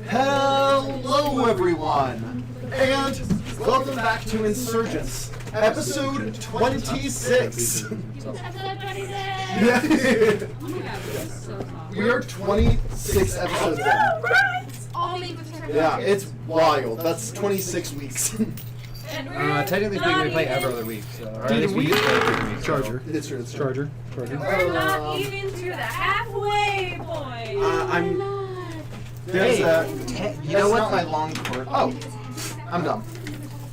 Hello, everyone, and welcome back to Insurgence, episode 26. We are 26 episodes in. Yeah, it's wild. That's 26 weeks. Technically speaking, we play every other week. So, or at least we used to play every week. Charger. It's true. Charger. We're not even to the halfway point. There's you know what? Not my long cord. Oh, I'm dumb.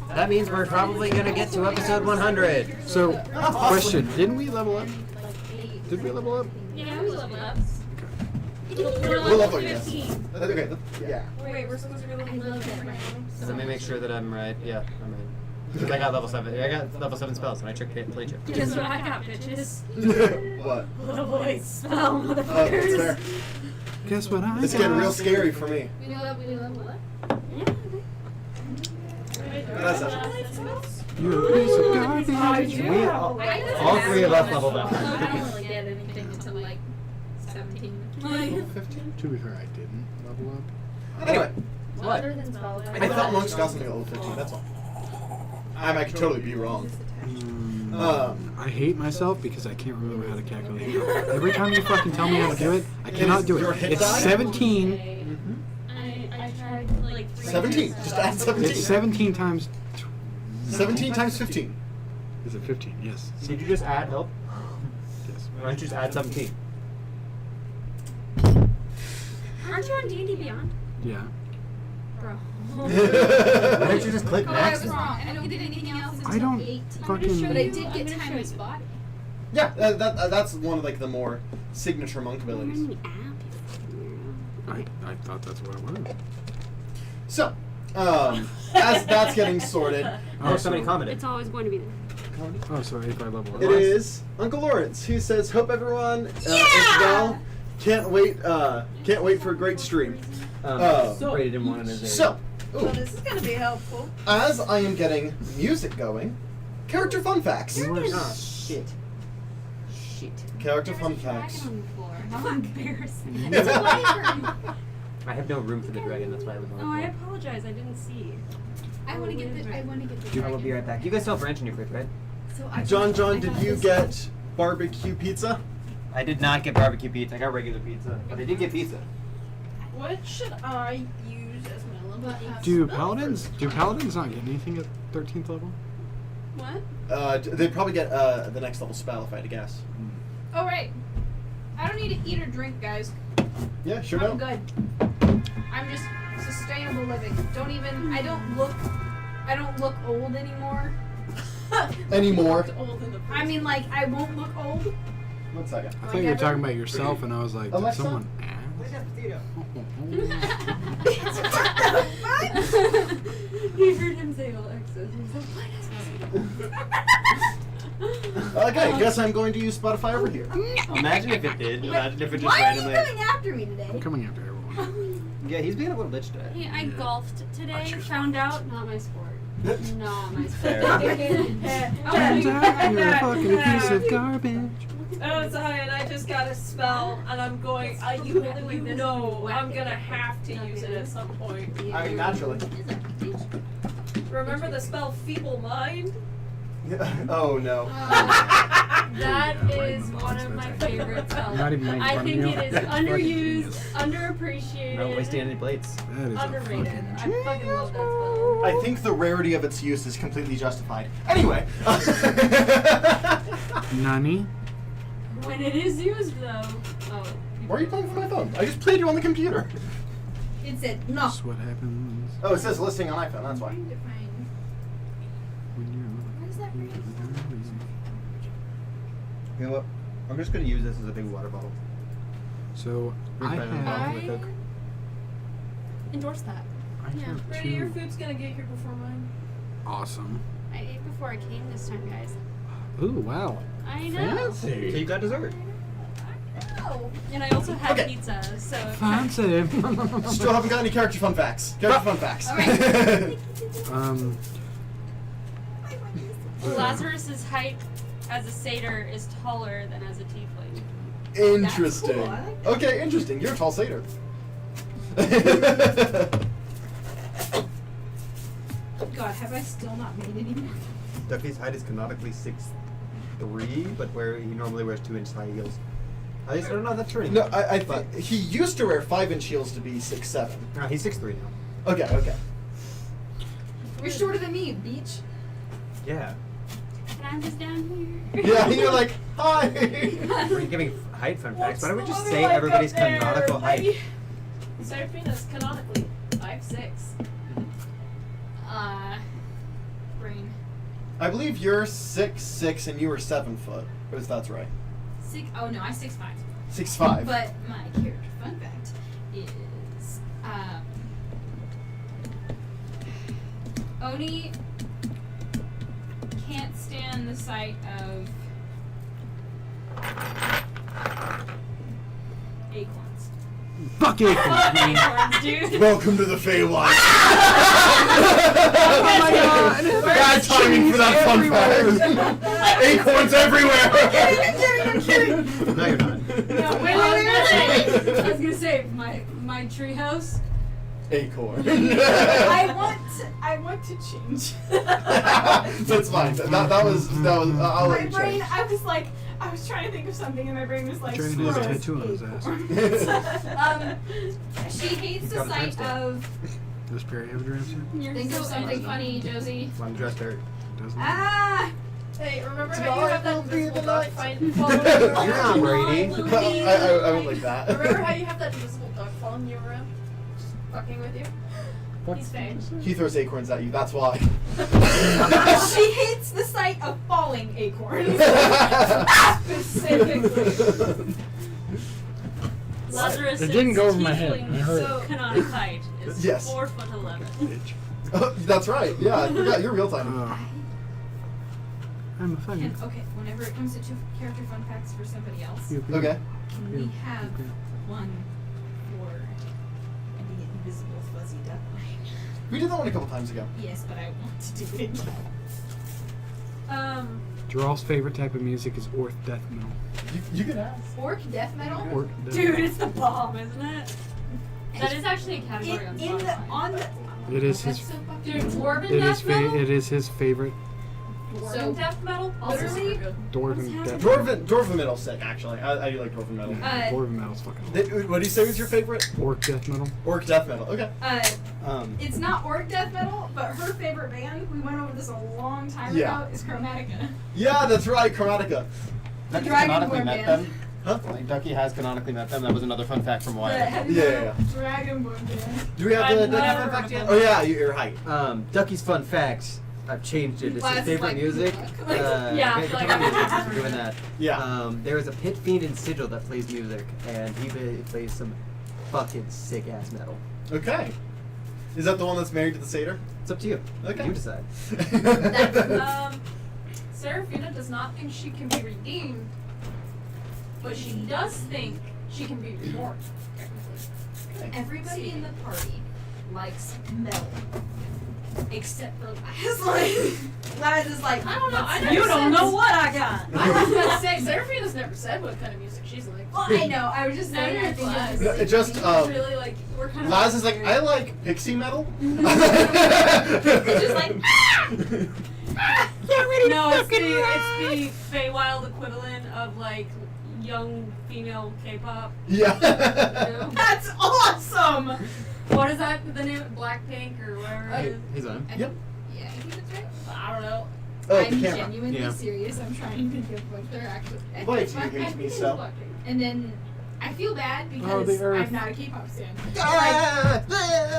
That means we're probably gonna get to episode 100. So, question: didn't we level up? Did we level up? Yeah, we leveled up. We'll level you. Okay. Yeah. Wait, we're supposed to be level up. Let me make sure that I'm right. Yeah, I'm right. Because I got level 7. I got level 7 spells, and I trick play chip. Guess what I got, bitches? What? Little boy spell, Oh, that's motherfuckers. fair. Guess what I It's got? getting real scary for me. We level up? That's it. You're a piece of garbage. We all three of us leveled up. I don't really get anything until like 17. 15? To be fair, I didn't level up. Anyway, What? I thought monks got something at level 15, that's all. I could totally be wrong. I hate myself because I can't remember how to calculate it. Every time you fucking tell me how to do it, I cannot do Your it. hit It's die? 17. I tried like 17. Just add 17. It's 17 times. 17 times 15. Is it 15? Yes. Did you just add help? Yes. Why don't you just add 17? Aren't you on D&D Beyond? Yeah. Bro. Why don't you just click I next? was wrong. I don't get anything else until I don't 18. fucking. But I did get time with body. Yeah, that's one of like the more signature monk abilities. I thought that's what it was. So, as that's getting sorted, Oh, somebody commented. It's always going to be there. Oh, so if I level up. it is Uncle Lawrence who says, "Hope everyone is well. Can't wait for a great stream." Rated in 1 and a 0. So, So this is going to be helpful. as I am getting music going, character fun facts. Shit. Character fun facts. How embarrassing. I have no room for the dragon, that's why I was on. Oh, I apologize. I didn't see. I want to get the. I will be right back. You guys still have ranch in your fridge, right? So John, did you get barbecue pizza? I did not get barbecue pizza. I got regular pizza, but I did get pizza. What should I use as my level? Do paladins not get anything at 13th level? What? They'd probably get the next level spell if I had to guess. Oh right. I don't need to eat or drink, guys. Yeah, sure I'm don't. good. I'm just sustainable living. I don't look old anymore. Anymore. I mean, like, I won't look old. 1 second. I thought you were talking about yourself, and I was like, did Alexa? someone You heard him say Alexis. Okay, guess I'm going to use Spotify over here. Imagine if it did. Imagine if it just Why are you randomly. coming after me today? I'm coming after everyone. Yeah, he's being a little bitch today. Hey, I golfed today. Found out, not my sport. Not my sport. Fair. Turns out you're a fucking piece of garbage. Oh, Zion, I just got a spell, and I'm going, you know I'm gonna have to use it at some point. I mean, naturally. Remember the spell Feeble Mind? Oh no. That is one of my favorite spells. Not even making I fun of think you. it is underused, underappreciated, Not wasting any plates. That is underrated. a I fucking. fucking love that spell. I think the rarity of its use is completely justified. Anyway. Nani? When it is used, though. Oh. Why are you playing from my phone? I just played you on the computer. It said no. That's what happens Oh, it says listing on iPhone, that's why. when What is that for? You know what? I'm just gonna use this as a big water bottle. So I have Endorse that. Brady, your food's gonna get here before mine. awesome. I ate before I came this time, guys. Ooh, wow. I know. So you got dessert. Oh. And I also had Okay. pizza, so. Fancy. Still haven't got any character fun facts. Character fun facts. Lazarus's height as a satyr is taller than as a tiefling. Interesting. That's cool, I like that. Okay, interesting. You're a tall satyr. God, have I still not made any more? Ducky's height is canonically 6'3", but where he normally wears 2-inch high heels. At least I don't know if that's true. No, I think he used to wear 5-inch heels to be 6'7". No, he's 6'3" now. Okay. You're shorter than me, beach. Yeah. And I'm just down here. Yeah, you're like, hi. We're giving height fun facts. Why don't we What's just the say like everybody's up there, canonical height? buddy? Seraphina's canonically 5'6". Brain. I believe you're 6'6" and you were 7 foot. If that's right. Oh no, I'm 6'5". 6'5". But my character fun fact is Oni can't stand the sight of acorns. Fuck it. Fuck acorns, dude. Welcome to the Feywild. Oh my god. Bad timing for that fun fact. Acorns everywhere. I'm kidding. No, you're not. No, wait, I was gonna say my treehouse. Acorn. I want to change. That's fine. That was. I'll let My you brain, change. I was trying to think of something, and my brain was like, Trying to do a squirrels. tattoo on his ass. She hates the Got a sight timestamp. of. Does Perry have a dream set? Think of something funny, Josie. I'm dressed dirt. Doesn't he? Ah! Hey, remember how you have that invisible duck following you You're around? not Brady. I won't like that. Remember how you have that invisible duck following you around? Just fucking with you? He's fake. He throws acorns at you. That's why. She hates the sight of falling acorns. Specifically. Lazarus It didn't go over my is head. I tiefling, heard so canonic height is Yes. 4'11". Bitch. Oh, that's right. Yeah, I forgot you're real tiny. I'm a funny. Okay, whenever it comes to character fun facts for somebody else, Okay. can we have one for the invisible fuzzy duckling? We did that one a couple times ago. Yes, but I want to do it again. Jarrell's favorite type of music is orc death metal. You can ask. Orc death metal? Orc death Dude, metal. it's the bomb, isn't it? That is actually a category on In the Spotify. on the. It is That's his. so fucking Dude, dwarven It is death metal. it is his favorite Dwarven death metal. Also literally- super good. dwarven death metal. Dwarven metal's sick, actually. I do like Dwarven metal. Dwarven metal's fucking awesome. What do you say was your favorite? Orc death metal. Orc death metal. Okay. It's not orc death metal, but her favorite band, we went over this a long time Yeah. ago, is Chromatica. Yeah, that's right, Chromatica. Ducky Dragonborn canonically met band. them. Huh? Like, Ducky has canonically met them. That was another fun fact from The Wyatt. heavy Yeah, metal Dragonborn band. Do we have the I've Ducky never fun fact heard yet? of Oh yeah, your height. Ducky's fun facts. I've changed it. It's Last, his favorite like, music. like- Yeah, great like- guitar music, doing that. Yeah. There is a pit fiend in Sigil that plays music, and he plays some fucking sick ass metal. Okay. Is that the one that's married to the satyr? It's up to you. Okay. You decide. Seraphina does not think she can be redeemed, but she does think she can be reborn. Everybody in the party likes metal. Except for Laz. Laz is like, I don't know. I You never don't said- know what I got. I was gonna say Seraphina's never said what kind of music she's like. well, I know. I was just No, saying. you're I think fine. it's It just really like we're kind of. Laz is like, I like pixie metal. It's just like, No, it's the Feywild equivalent of like young female K-pop. Yeah. You know? that's awesome. What is that? The name? Blackpink or whatever it is. He's on. Yep. Yeah, I think that's right. I don't know. Oh, I'm the camera. genuinely Yeah. serious. I'm trying to think of what they're actually. Why do you hate me so? And then I feel bad Oh, because the Earth. I'm not a K-pop stan. Ah!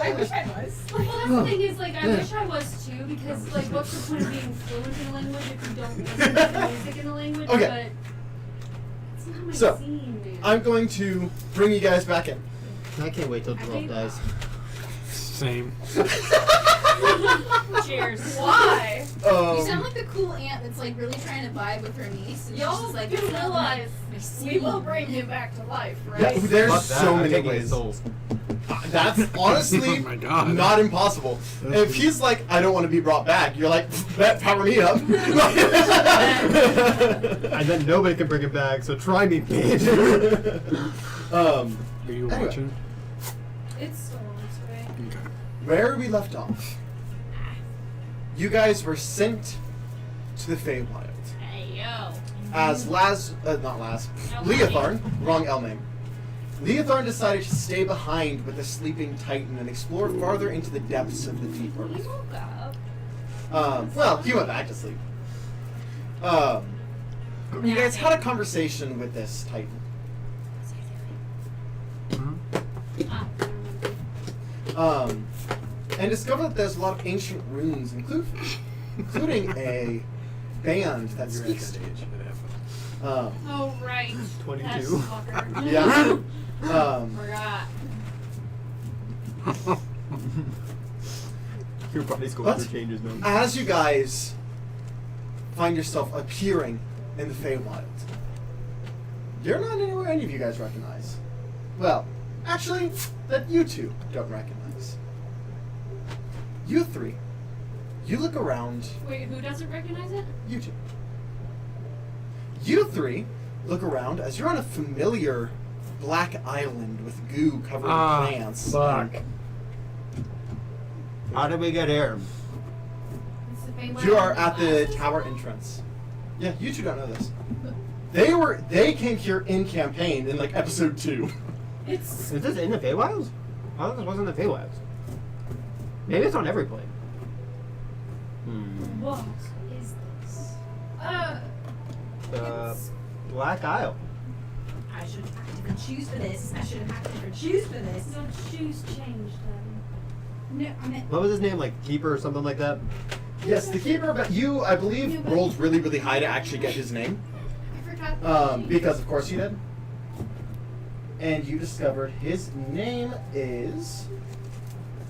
I wish I was. Well, that's the thing is, like, I wish I was too, because, like, what's the point of being fluent in a language if you don't listen to the music in the language? Okay. But it's not my So, scene, dude. I'm going to bring you guys back in. I can't wait till I 12 think- dies. Same. Cheers. Why? You sound like the cool aunt that's like really trying to vibe with her niece. And she's Y'all just like, do "It's not realize my we will scene." bring him back to life, Yeah, right? there's Fuck that, so I'm many taking his ways. souls. That's honestly Oh my God. not impossible. That's- If he's like, I don't want to be brought back, you're like, bet, power me up. And then nobody can bring it back, so try me, bitch. Are you Anyway. watching? It's still on its way. Okay. Where we left off, you guys were sent to the Feywild Hey yo. as Leotharn, wrong L name. Leotharn decided to stay behind with the sleeping Titan and explore farther into the depths of the deep He earth. woke up. Well, he went back to sleep. You guys had a conversation with this Titan. Huh? And discovered that there's a lot of ancient runes, including a band that You're at speaks that to age. you. It happens. Oh right. 22. That fucker. Yeah. Forgot. Your body's going What? through changes now. As you guys find yourself appearing in the Feywild, you're not anywhere any of you guys recognize. Well, actually, that you two don't recognize. You three, you look around. Wait, who doesn't recognize it? You two. You three look around as you're on a familiar black island with goo covered in plants. Fuck. How did we get here? It's the Feywild You are at the glasses. tower entrance. Yeah, you two don't know this. They came here in campaign in like episode 2. It's Is this in the Feywilds? I thought this wasn't the Feywilds. Maybe it's on every plane. What is this? The It's- Black Isle. I should have actively choose for this. I should have actively choose for this. Your shoes changed then. No, I meant. What was his name? Like Keeper or something like that? Yes, the keeper, but you, I believe, rolled really, really high to actually get his name. I forgot. Because of course you did. And you discovered his name is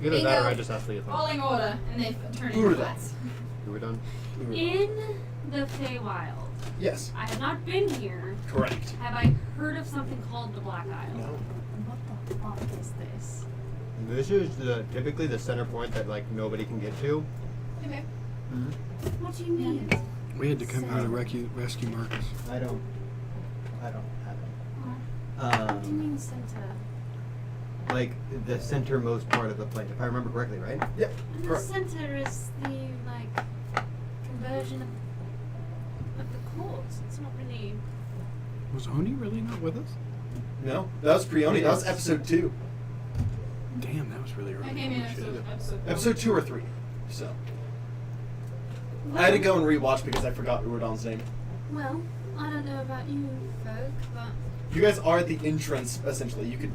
Either that or Bingo. I just asked Leah. Falling order, and they turn into Urda. flats. You were done? In the Feywild. Yes, I have not been here. correct. Have I heard of something called the Black Isle? No. What the fuck is this? This is typically the center point that like nobody can get to. Okay. What do you mean? We had to come here to rescue Marcus. I don't have What do you it. mean center? Like the centermost part of the plane, if I remember correctly, right? Yep, And the correct. center is the conversion of the chords. It's not really. Was Oni really not with us? No, that was Prioni. That was episode 2. Damn, that was really early. I came in Holy shit. episode Episode 2 or 3. So. I had to go and rewatch because I forgot Uradon's name. Well, I don't know about you folk, but You guys are at the entrance, essentially. You could.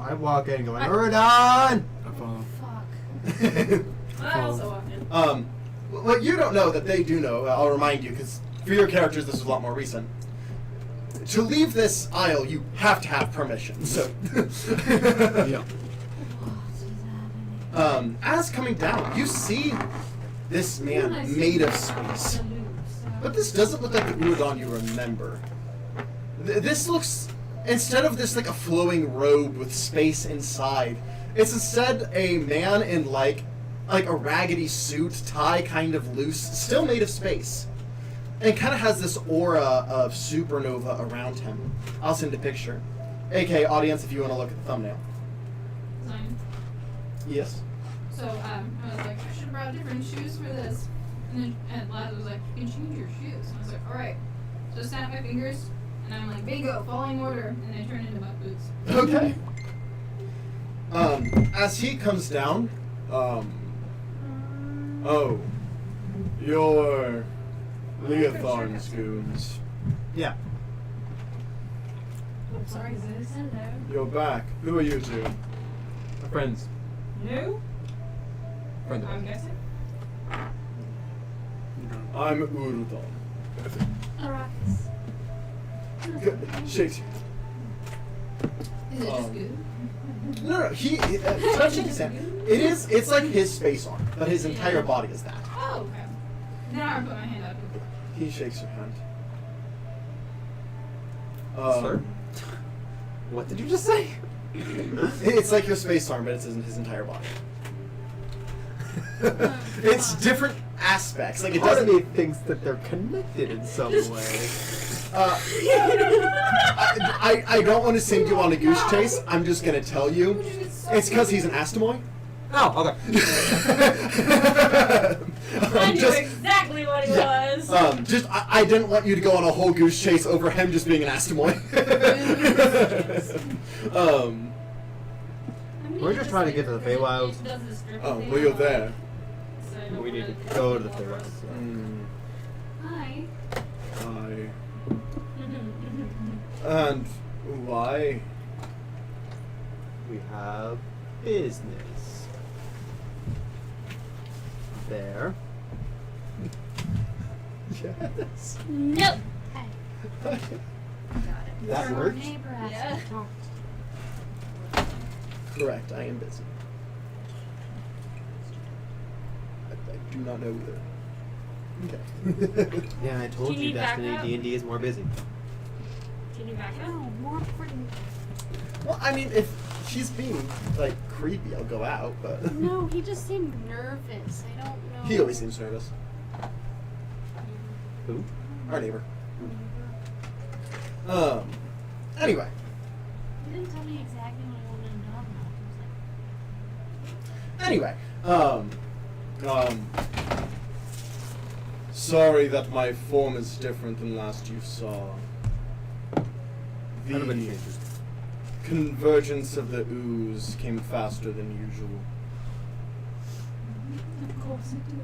I walk in going, I- Uradon! I follow. fuck. I also walked in. What you don't know that they do know, I'll remind you, because for your characters this is a lot more recent. To leave this aisle, you have to have permission. So, Yeah. What is happening? as coming down, you see this man made of space. But this doesn't look like the Uradon you remember. This looks, instead of this like a flowing robe with space inside, it's instead a man in like a raggedy suit, tie kind of loose, still made of space. And kind of has this aura of supernova around him. I'll send a picture. AK audience if you want to look at the thumbnail. Design. Yes. So I was like, I should have brought different shoes for this. And Laz was like, you can change your shoes. And I was like, alright. So I snap my fingers, and I'm like, bingo, falling order. And they turn into butt boots. Okay. As he comes down, oh, you're Leotharn's goons. Yeah. Sorry, is this? Hello. You're back. Who are you two? Friends. No? Friends of I'm mine. guessing. I'm Uradon. Arrakis. Good. Shakes. Is it just Um, good? No, he touching his hand. It's like his space arm, but his entire body is that. Oh, okay. Now I put my hand up. He shakes your hand. Sir? What did you just say? It's like your space arm, but it's his entire body. It's different aspects. Like it Part of doesn't. me thinks that they're connected in some way. I don't want to send you on a goose chase. I'm just gonna tell you. Which is It's because he's an Astamoy. Oh, okay. I knew exactly what he was. I didn't want you to go on a whole goose chase over him just being an Astamoy. We're just trying to get to the Feywilds. Oh, well, you're there. We need to go to the Feywilds. So. Hi. Hi. And why? We have business. There. Yes. Nope. That worked. Yeah. Correct. I am busy. I do not know either. Okay. Yeah, I told Do you you need Destiny backup? D&D is more busy. Can you back up? No, more important. Well, I mean, if she's being like creepy, I'll go out. But No, he just seemed nervous. I don't know. he always seems nervous. Who? Our neighbor. Anyway. He didn't tell me exactly what I wanted to know. Anyway. Sorry that my form is different than last you saw. None of it The changes. convergence of the ooze came faster than usual. Of course it did.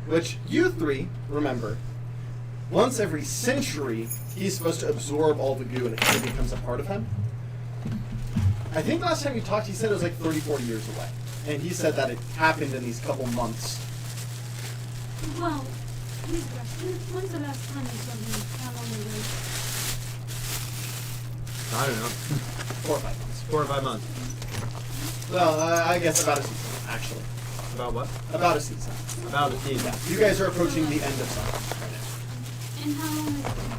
Which you three remember. Once every century, he's supposed to absorb all the goo and it kind of becomes a part of him. I think last time you talked, he said it was like 30, 40 years away. And he said that it happened in these couple months. Well, when's the last time you saw him? How long ago? I don't know. 4 or 5 months. 4 or 5 months. Well, I guess about a season, actually. About what? About a season. About the team. Yeah. You guys are approaching the end of summer right And how long has it been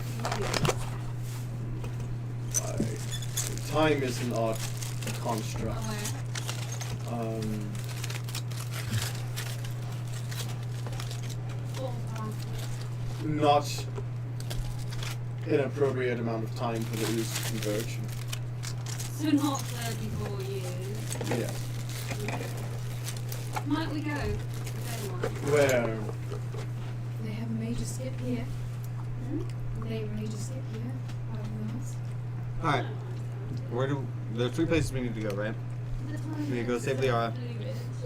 for you? Time is an odd construct. Not an appropriate amount of time for the ooze to converge. So not 34 years. Yeah. Might we go? Where? They have a major skip here. They have a major skip here. Alright. There's 3 places we need to go, right? We need to go save Liara.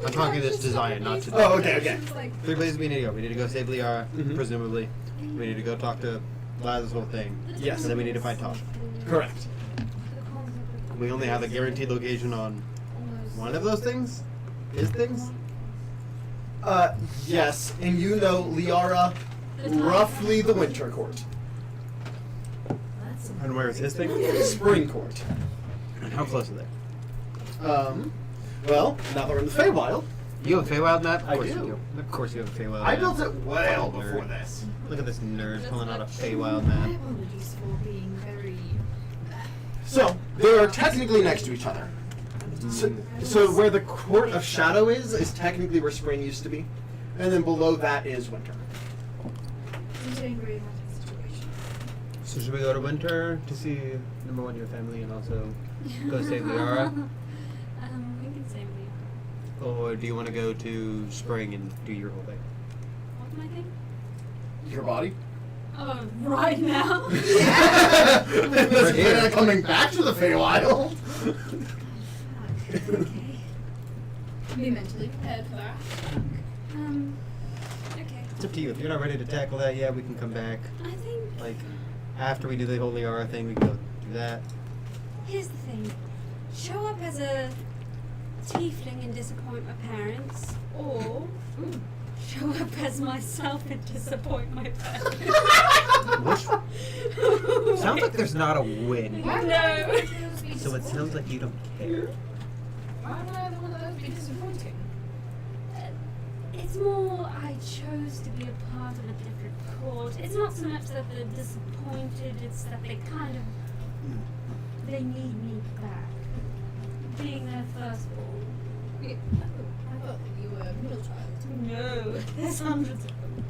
I'm talking this design, not to. Oh, okay. 3 places we need to go. We need to go save Liara, Mhm. presumably. We need to go talk to Laz's whole thing. Yes. And then we need to find Tasha. Correct. We only have a guaranteed location on one of those things? His things? Yes, and you know Liara, roughly the winter court. And where is his thing? Spring court. And how close are they? Well, now that we're in the Feywild, You have a Feywild map? I Of course do. you do. Of course you have a Feywild I map. built it well Nerd. before this. Look at this nerd pulling out a Feywild My map. apologies for being very. So, they're technically next to each other. So where the Court of Shadow is technically where spring used to be. And then below that is winter. I'm getting very much in situation. So should we go to Winter to see, number 1, your family, and also go save Liara? We can save Liara. Or do you want to go to Spring and do your whole thing? What am I thinking? Your body? Oh, right now? We're not coming back to the Feywild. Okay. Be mentally prepared for that. Okay. It's up to you. If you're not ready to tackle that yet, we can come back. I think Like, after we do the whole Liara thing, we can go do that. Here's the thing. Show up as a tiefling and disappoint my parents, or show up as myself and disappoint my parents. Which sounds like there's not a win. Why would No. I be So it sounds like you don't care. Why would I the one that would be disappointing? It's more I chose to be a part of a different court. It's not so much that they're disappointed, it's that they kind of they need me back. Being their firstborn. I thought that you were a middle child. No, there's hundreds of them.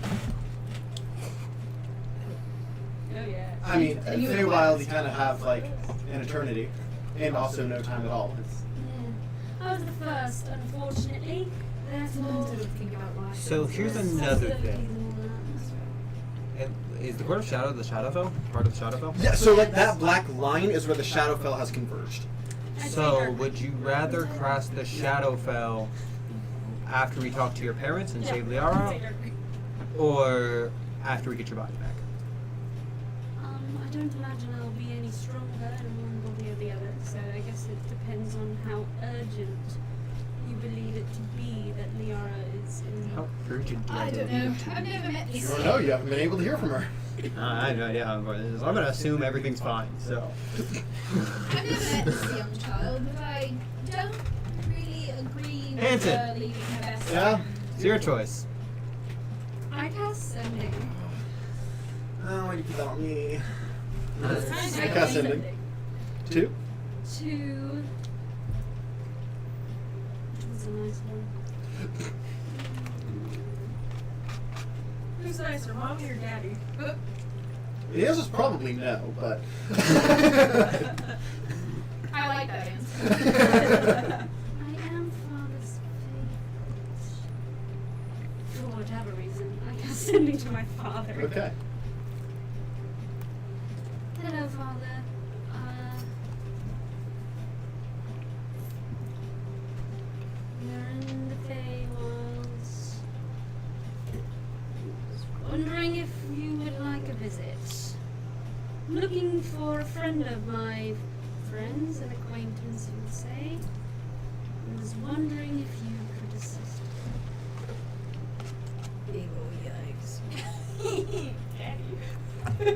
Oh yeah. I mean, Feywild, you kind of have like an eternity, and also no time at all. It's, Yeah. I was the first, unfortunately. Therefore, So here's another thing. And is the Court of Shadow the Shadowfell? Part of the Shadowfell? yeah, so like that black line is where the Shadowfell has converged. So would you rather cross the Shadowfell after we talk to your parents and save Liara, or after we get your body back? I don't imagine I'll be any stronger in one body or the other, so I guess it depends on how urgent you believe it to be that Liara is in. How urgent do I you don't know. I've never met You this. don't know. You haven't been able to hear from her. I have no idea how important it is. I'm gonna assume everything's fine. So. I've never met this young child, but I don't really agree with Hanson. her leaving her best Yeah. friend. It's your choice. I cast sending. Oh, why do you put that on me? It's I kind of cast sending. 2. Two. Which was a nice one. Who's nicer, mommy or daddy? The answer's probably no, but. I like that answer. I am father's favorite. For whatever reason, I cast sending to my father. Okay. Hello, Father. We're in the Feywilds. Wondering if you would like a visit. I'm looking for a friend of my friends, an acquaintance, you would say. I was wondering if you could assist. Big ol' yikes.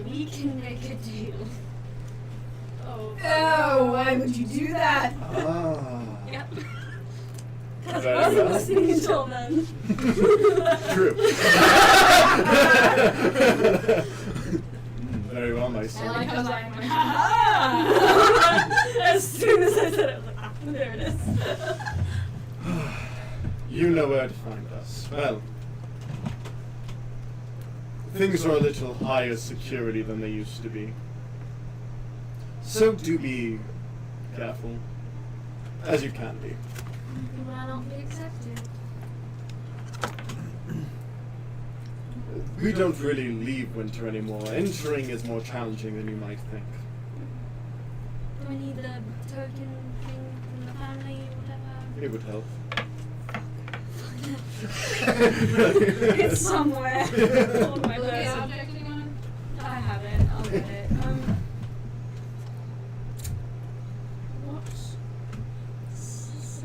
We can make a deal. Oh. Oh, why would you do that? Ah. Yep. Because I Very wasn't well. listening until then. True. Very well, my I son. like how I'm like, As soon as I said it, I was like, ah, there it is. You know where to find us. Well, things are a little higher security than they used to be. So do be careful, as you can be. Why not be accepted? We don't really leave winter anymore. Entering is more challenging than you might think. Do we need the token thing from the family, whatever? It would help. It's somewhere. On my look at person. object anyone? I have it. I'll get it.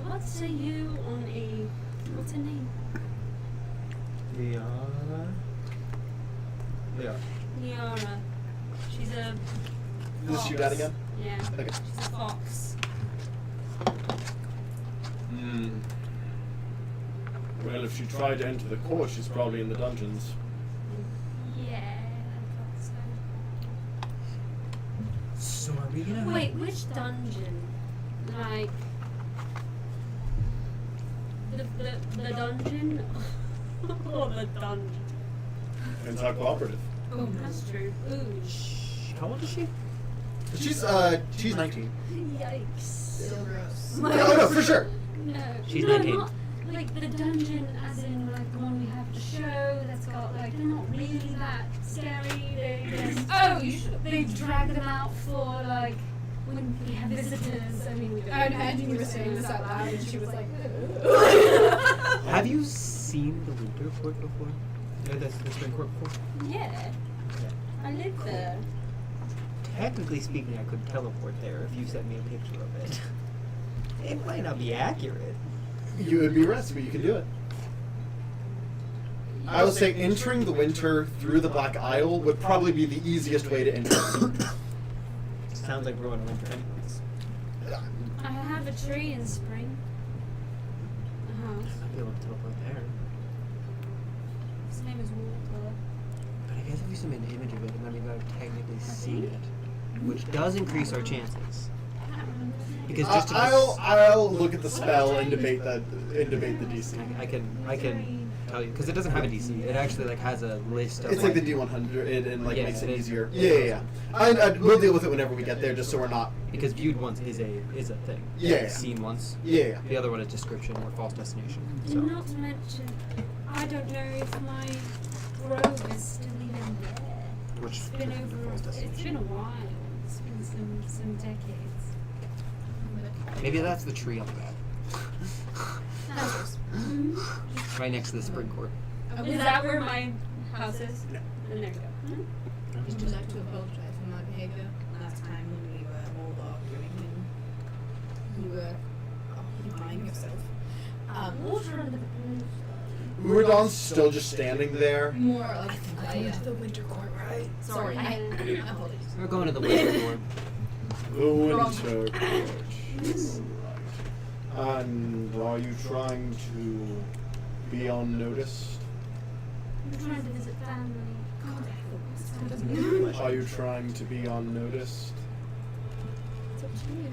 What say you on a what's her name? Liara. Liara. She's a Just shoot that again? yeah. Okay. She's a fox. Hmm. Well, if she tried to enter the court, she's probably in the dungeons. Yeah, I thought So are we gonna? so. Wait, which dungeon? Like the dungeon or the dungeon? It's our cooperative. Oh, that's true. Ooh. How old is she? She's 19. Yikes. Still gross. Oh no, for sure. No. She's no, 19. Not like the dungeon, as in like the one we have to show. That's got like they're not really that scary. They just Oh, you should. they drag them out for like when we have visitors. I mean, we don't. I would imagine you were saying this out loud, and she was like, Have you seen the Winter Court before? No, the Spring Court before? Yeah, I live there. Technically speaking, I could teleport there if you sent me a picture of it. It might not be accurate. You would be arrested, but you can do it. I will say entering the winter through the Black Isle would probably be the easiest way to enter. Sounds like we're going to winter anyways. I have a tree in spring. A house. I might be able to teleport there. His name is Walter. But I guess if we submit an image of it, it might be able to technically see it. Which does increase our chances. Because just to I'll look at the spell and debate the DC. I can tell you because it doesn't have a DC. It actually like has a list of. It's like the D100 and like Yeah, makes it it is. easier. Yeah. We'll deal with it whenever we get there, just so we're not. Because viewed once is a thing. Yeah. Seen once. Yeah. The other one is description or false destination. So. And not to mention, I don't know if my grove is still even there. Which It's been it's been a while. It's been some decades. Maybe that's the tree on the back. Right next to the spring court. Is that where my house is? No. Then there we go. Would you like to apologize for my behavior last time when we were all arguing and you were occupying yourself? Water under the blue. Uradon's still just standing there. More like to the winter court, right? Sorry, apologies. We're going to the winter court. The winter court. And are you trying to be unnoticed? I'm trying to visit family. Are you trying to be unnoticed? It's up to you.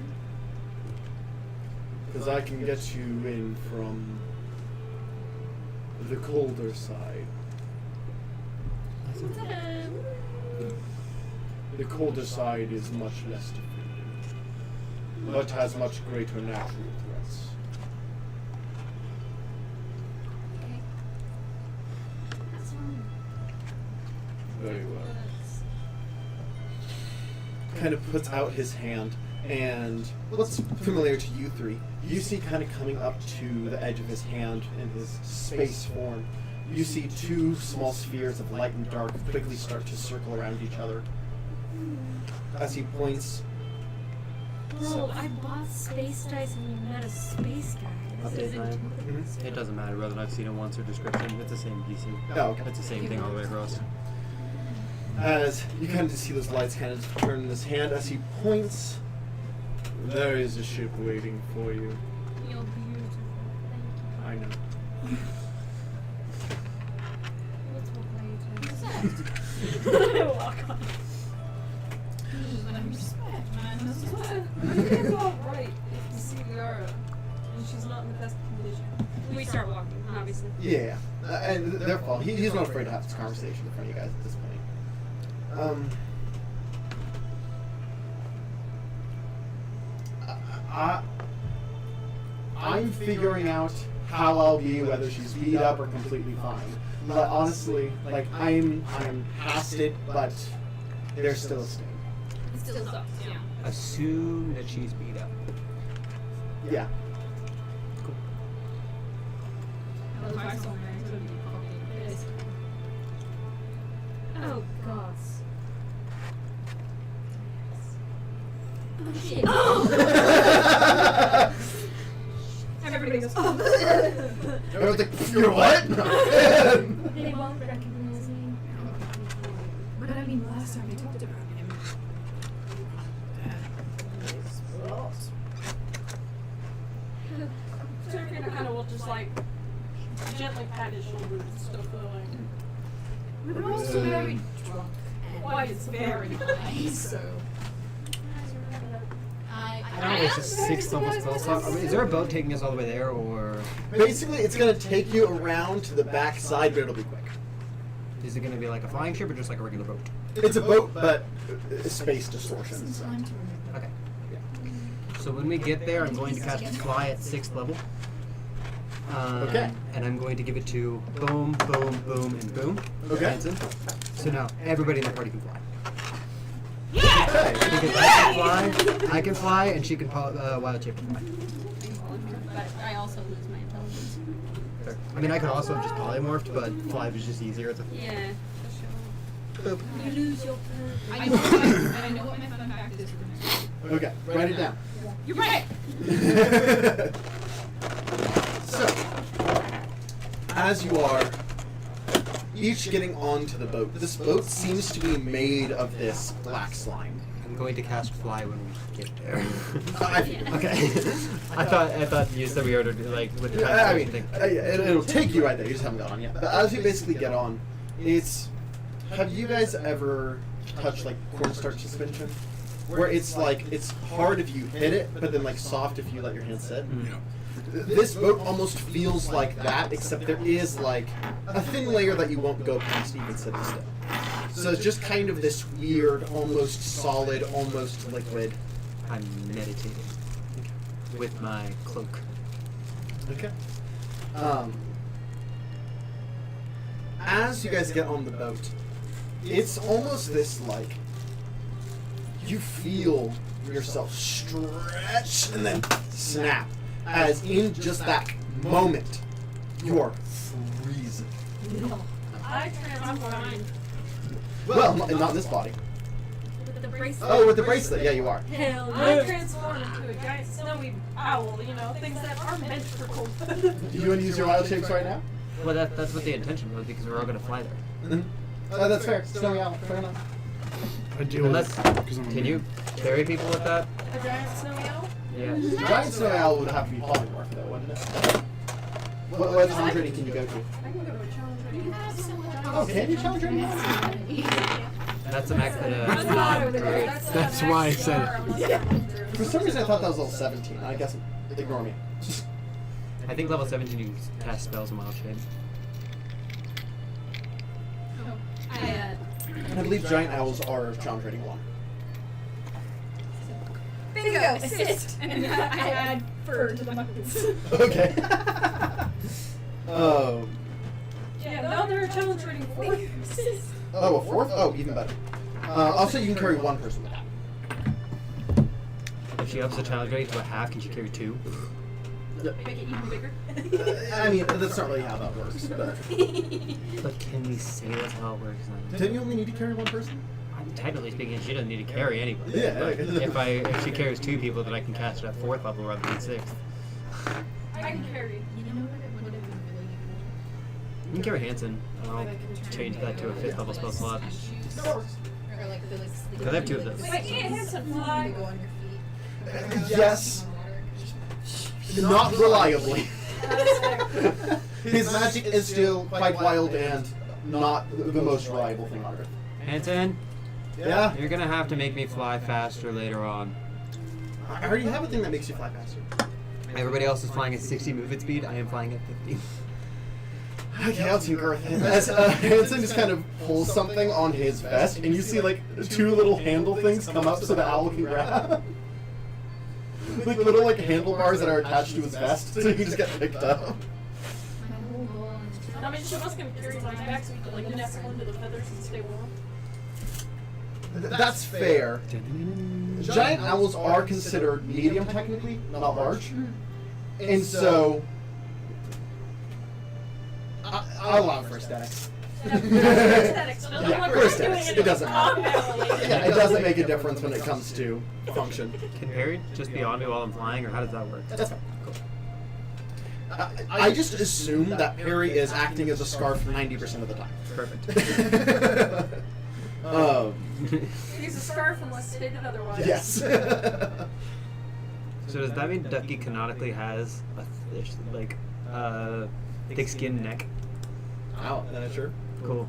Because I can get you in from the colder side. The colder side is much less defended, but has much greater natural threats. Okay. That's fine. Very well. Kind of puts out his hand, and what's familiar to you three, you see kind of coming up to the edge of his hand in his space form, you see two small spheres of light and dark quickly start to circle around each other. As he points, Well, I bought space dice and we met a space guy. This isn't It doesn't matter whether I've seen it once or description. It's the same DC. Oh, okay. It's the same thing all the way across. as you kind of see those lights kind of turn in his hand, as he points, there is a ship waiting for you. You're beautiful. Thank you. I know. We'll talk later. Walk on. Respect, man. This is what. I think it's all right if you see Liara and she's not in the best condition. We start walking, obviously. Yeah, and they're fine. He's not afraid to have this conversation in front of you guys at this point. I'm figuring out how I'll be, whether she's beat up or completely fine. But honestly, like I'm past it, but there's still a sting. It still sucks, yeah. Assume that she's beat up. Yeah. If I saw her, it would be fucking pissed. Oh, gosh. Everybody goes, I was like, you're what? They won't recognize me. But I mean, last time we talked about him, that was lost. Turkey kind of will just like gently pat his shoulder and stuff like. We were also very drunk. Why it's very high, so. I don't know, it's just 6th level spell slot. Is there a boat taking us all the way there, or Basically, it's gonna take you around to the back side, but it'll be quick. is it going to be like a flying ship or just like a regular boat? It's a boat, but space distortion. So. Okay. So when we get there, I'm going to cast Fly at 6th level. Okay. And I'm going to give it to boom, boom, boom, and boom. Okay. Hanson. So now everybody in the party can fly. Okay. Because I can fly, and she can wild shape fly. But I also lose my intelligence. Fair. I mean, I could also have just polymorphed, but fly was just easier. It's a Yeah, for boop. sure. You lose your purpose. I know what my fun fact is for next week. Okay, write it down. You're right! So, as you are each getting onto the boat, this boat seems to be made of this black slime. I'm going to cast Fly when we get there. Okay. I thought you said we were like with the I mean, thing. it'll take you right there. You just haven't got on yet. But as you basically get on, it's. Have you guys ever touched like cornstarch suspension, where it's like it's hard if you hit it, but then like soft if you let your hand sit? Mm. This boat almost feels like that, except there is like a thin layer that you won't go past even sitting still. So it's just kind of this weird, almost solid, almost liquid. I'm meditating with my cloak. Okay. As you guys get on the boat, it's almost this like you feel yourself stretch and then snap, as in just that moment you are freezing. I transform. Well, not in this body. With the bracelet. Oh, with the bracelet, yeah, you are. Hell I no. transform into a giant snowy owl, you know, things that are meant for cold. Do you want to use your wild shapes right now? Well, that's what the intention was, because we're all gonna fly there. Mm-hmm. Oh, that's fair. Snowy owl. Fair enough. I do Unless, because I'm a can you carry people with that? A giant snowy owl? Yeah. Giant snowy owl would have to be polymorph, though, wouldn't it? What challenge rating can you go to? I can go to a challenge rating. Oh, can you challenge rating? That's the max that That's not over there. druid. That's why I said it. For some reason, I thought that was level 17. I guess ignore me. I think level 17 you cast spells in wild shape. I believe giant owls are challenge rating 1. Bingo! Assist! And I add fur to the buckets. Okay. Yeah, no, they're a challenge rating 4. Oh, a 4th? Oh, even better. Also, you can carry 1 person with that. If she ups the challenge rate to a half, can she carry 2? Make it even bigger. I mean, that's not really how that works. But But can we say that's how it works then? don't you only need to carry 1 person? Technically speaking, she doesn't need to carry anybody. Yeah, But okay. if she carries 2 people, then I can cast it at 4th level rather than 6th. I can carry. You know what it would have been really You can carry Hanson. I'll change that to a 5th level spell slot. Or like the Because I have 2 of those. Wait, can't Hanson fly? go on your feet. Yes. Not reliably. His magic is still quite wild and not the most reliable thing on Earth. Hanson, Yeah? you're gonna have to make me fly faster later on. I already have a thing that makes you fly faster. Everybody else is flying at 60 movement speed. I am flying at 50. Okay, I'll tinker with it. As Hanson just kind of pulls something on his vest, and you see like 2 little handle things come up so the owl can grab. Like little like handlebars that are attached to his vest, so you can just get picked up. I mean, she was gonna carry mine back so we could like nestle into the feathers and stay warm. That's fair. Giant owls are considered medium technically, not large. And so I'll allow for aesthetics. Aesthetics, so Yeah, like, for we're aesthetics, doing it doesn't matter. combat-related. Yeah, it doesn't make a difference when it comes to function. Can Perry just be on me while I'm flying, or how does that work? That's fine. Cool. I just assume that Perry is acting as a scarf 90% of the time. Perfect. He's a scarf unless stated otherwise. Yes. So does that mean Ducky canonically has a thick-skinned neck? Wow, that's true. Cool.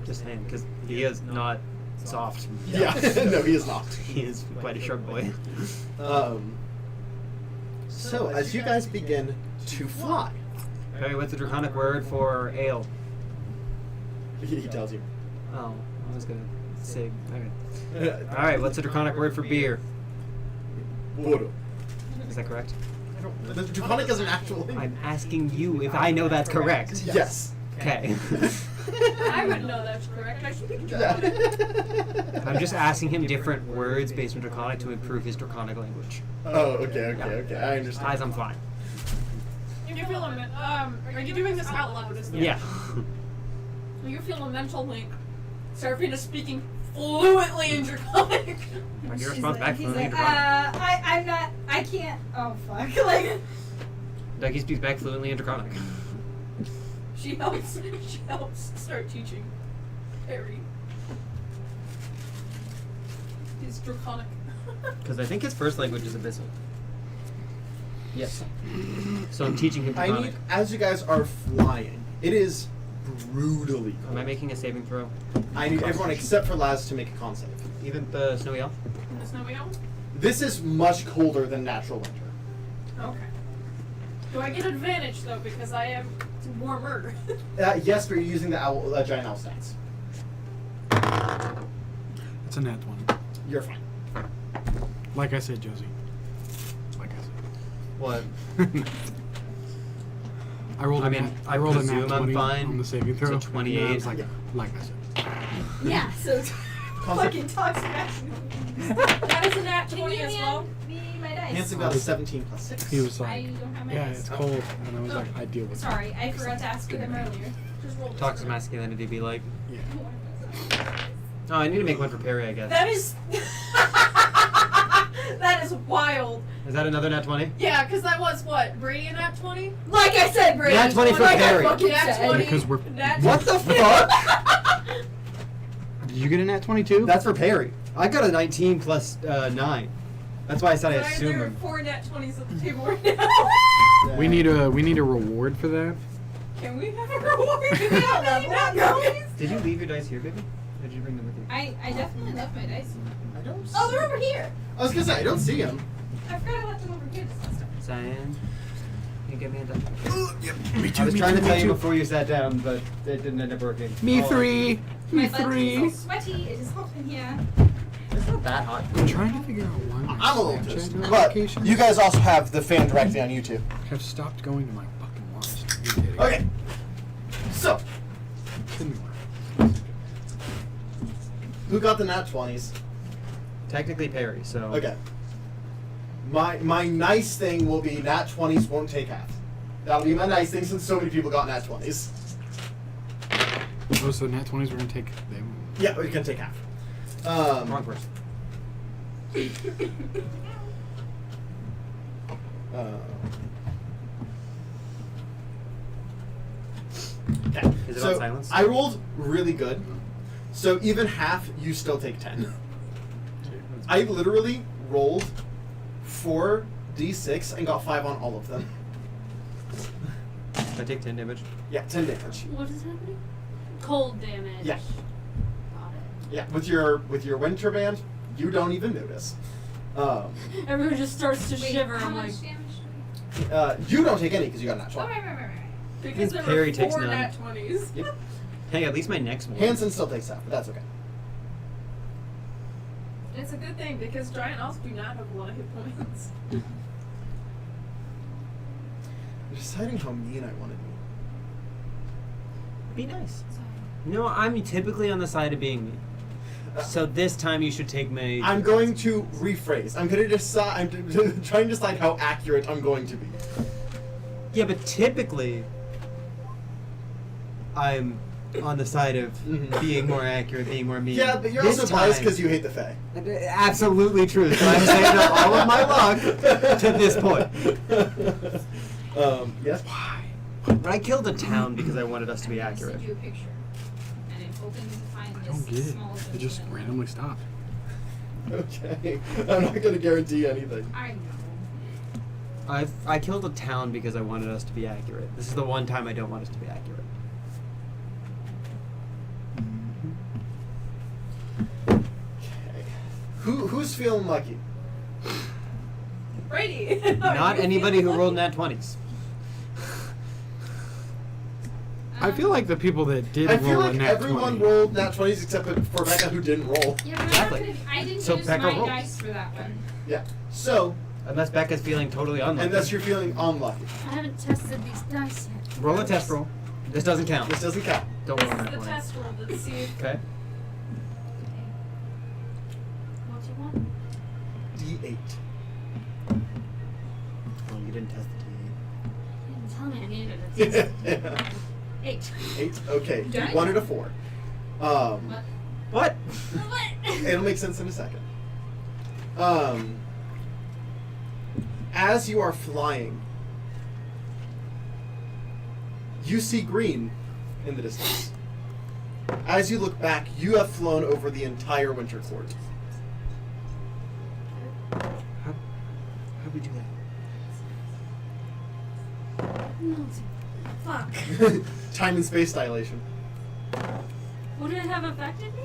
Just saying, because he is not soft. Yeah, no, he is not. He is quite a sharp boy. So, as you guys begin to fly, Perry, what's the draconic word for ale? he tells you. Oh, I was gonna say. Okay. All right, what's the draconic word for beer? Boro. Is that correct? The Draconic is an actual thing. I'm asking you if I know that's correct. Yes. Okay. I would know that's correct. I should be Yeah. I'm just asking him different words based on draconic to improve his draconic language. Oh, okay. I understand. As I'm flying. You feel are you doing this out loud? Is that- Yeah. You feel a mental link. Serafina's speaking fluently in Draconic. When you respond back He's fluently in like, draconic. I'm not, I can't, oh fuck, like, Ducky speaks back fluently in draconic. She helps start teaching Harry. He's Draconic. Because I think his first language is Abyssal. Yes. So I'm teaching him I draconic. need, as you guys are flying, it is brutally Am cold. I making a saving throw? I need everyone except for Laz to make a con save. Even the snowy elf? The snowy owl? This is much colder than natural winter. Okay. Do I get advantage though because I am warmer? Yes, but you're using the giant owl stats. It's a nat 20. You're fine. Like I said, Josie. Like I said. What? I rolled a nat I 20 presume I'm fine. on the saving throw. It's a 28. And I was like I said. Yeah, so Fucking toxic masculinity. That is a nat 20 as well. Me, my dice. Hanson got a 17 plus 6. He was I like, don't have my yeah, dice. it's cold. And I was like, I deal with it. Sorry, I forgot to ask you them earlier. Just roll. Toxic masculinity be like. Yeah. Oh, I need to make one for Perry, I guess. That is. That is wild. Is that another nat 20? Yeah, because that was what? Brady a nat 20? like I said, Brady. Nat 20 for like Perry. I fucking Nat said. 20. Because we're. Nat What the fuck? Did you get a nat 22? That's for Perry. I got a 19 plus 9. That's why I said I There assume are him. 4 nat 20s at the table right now. We need a reward for that. Can we have a reward for that? Nat 20s? Did you leave your dice here, baby? Or did you bring them with you? I definitely left my dice. I don't. Oh, they're over here. I was gonna say I don't see him. I forgot I left them over here this last time. Cyan, can you give me a die? Me I was trying to tell you before you sat down, but it didn't end up working. Me Oh. 3. My Me butt is 3. so sweaty. It is hot in here. It's not that hot. I'm trying to figure out why my I'm a little Snapchat pissed. But notifications you guys also have the fan directly on YouTube. have stopped going to my fucking watch. Okay. So, who got the nat 20s? Technically Perry, so. Okay. My nice thing will be nat 20s won't take half. That'll be my nice thing since so many people got nat 20s. Oh, so nat 20s we're gonna take them. Yeah, we can take half. Wrong person. Okay. Is it so on silence? I rolled really good. So even half, you still take 10. I literally rolled 4d6 and got 5 on all of them. I take 10 damage. Yeah, 10 damage. What is happening? Cold damage. Yeah. Got it. Yeah, with your winter band, you don't even notice. Everyone just starts to Wait, shiver. how I'm much like, damage do You don't take any because you got a nat we? Oh, 20. right. Because there Perry were takes 4 none. nat 20s. Yep. Hey, at least my next one. Hanson still takes half, but that's okay. It's a good thing because giant owls do not have a lot of hit points. I'm deciding how mean I want to Be nice. No, I'm typically on the side of being mean. be. So this time you should take my. I'm going to rephrase. I'm going to decide. I'm trying to decide how accurate I'm going to be. Yeah, but typically, I'm on the side of Mhm. being more accurate, being more mean. Yeah, but you're This also biased time- because you hate the Fae. Absolutely true. So I'm saving up all of my luck to this point. Yes. Why? But I killed a town because I wanted us to be I accurate. sent you a picture, and I'm hoping to find I this don't get it. small It just villain. randomly stopped. Okay. I'm not going to guarantee anything. I know. I killed a town because I wanted us to be accurate. This is the one time I don't want us to be accurate. Okay. Who's feeling lucky? Brady! Not anybody who rolled nat 20s. I feel like the people that did I feel roll a like nat everyone 20. rolled nat 20s except for Becca who didn't roll. Yeah, but Exactly. I didn't So use Becca my rolls. dice for that one. Yeah. So, Unless Becca's feeling totally unlucky. unless you're feeling unlucky. I haven't tested these dice yet. Roll a test roll. This doesn't count. This doesn't count. Don't This roll a is nat the 20. test roll to see if Okay. What do you want? D8. Oh, you didn't test the You didn't tell me I needed a test. 8. 8. Okay. You Dang. wanted a 4. What? What? It'll make sense in a second. As you are flying, you see green in the distance. As you look back, you have flown over the entire winter court. How'd we do that? No. Fuck. Time and space dilation. Would it have affected me?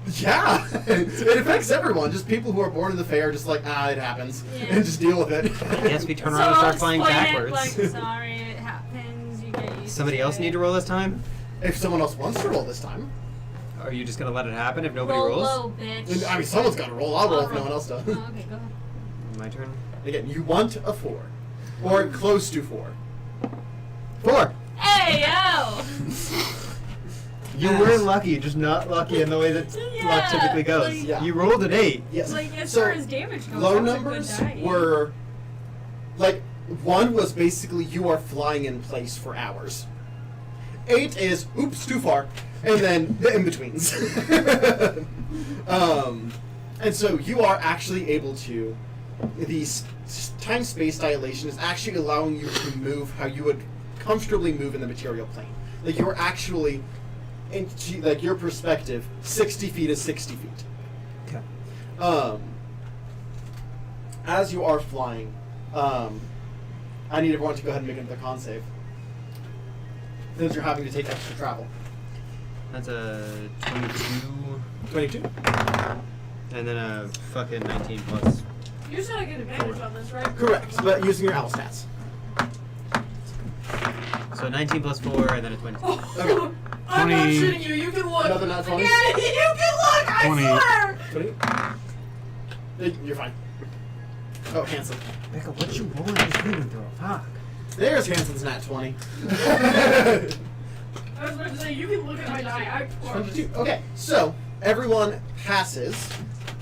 Yeah, it affects everyone. Just people who are born in the Fae are just like, it happens, Yeah. and just deal with it. I guess we turn So around and I'll start flying explain backwards. It, like, sorry, it happens. You get used Somebody to else it. need to roll this time? If someone else wants to roll this time, Or are you just gonna let it happen if nobody roll rolls? low, bitch. I mean, someone's got to roll. I'll roll if I'll no roll. one else does. Oh, okay, go ahead. My turn. Again, you want a 4, or close to 4. 4! Hey, yo! You were lucky, just not lucky in the way that luck Yeah, typically goes. like- Yeah. You rolled an 8. Yes. Like, as So, far as damage goes, low that was a good numbers die. were like 1 was basically you are flying in place for hours. 8 is oops too far, and then the in betweens. And so you are actually able to. The time space dilation is actually allowing you to move how you would comfortably move in the material plane. Like you're actually, like your perspective, 60 feet is 60 feet. Okay. As you are flying, I need everyone to go ahead and make another con save. Since you're having to take extra travel. That's a 22. 22. And then a fucking 19 plus. You still get advantage on this, right? Correct, but using your owl stats. So 19 plus 4 and then a 22. Okay. I'm not 20. shitting you. You can look. Another nat 20? Yeah, you can look. I 20. swear. 20? You're fine. Oh, Hanson. Becca, what you rolling this thing through? Fuck. There's Hanson's nat 20. I was about to say, you can look at my die. I 22. Okay, so everyone passes.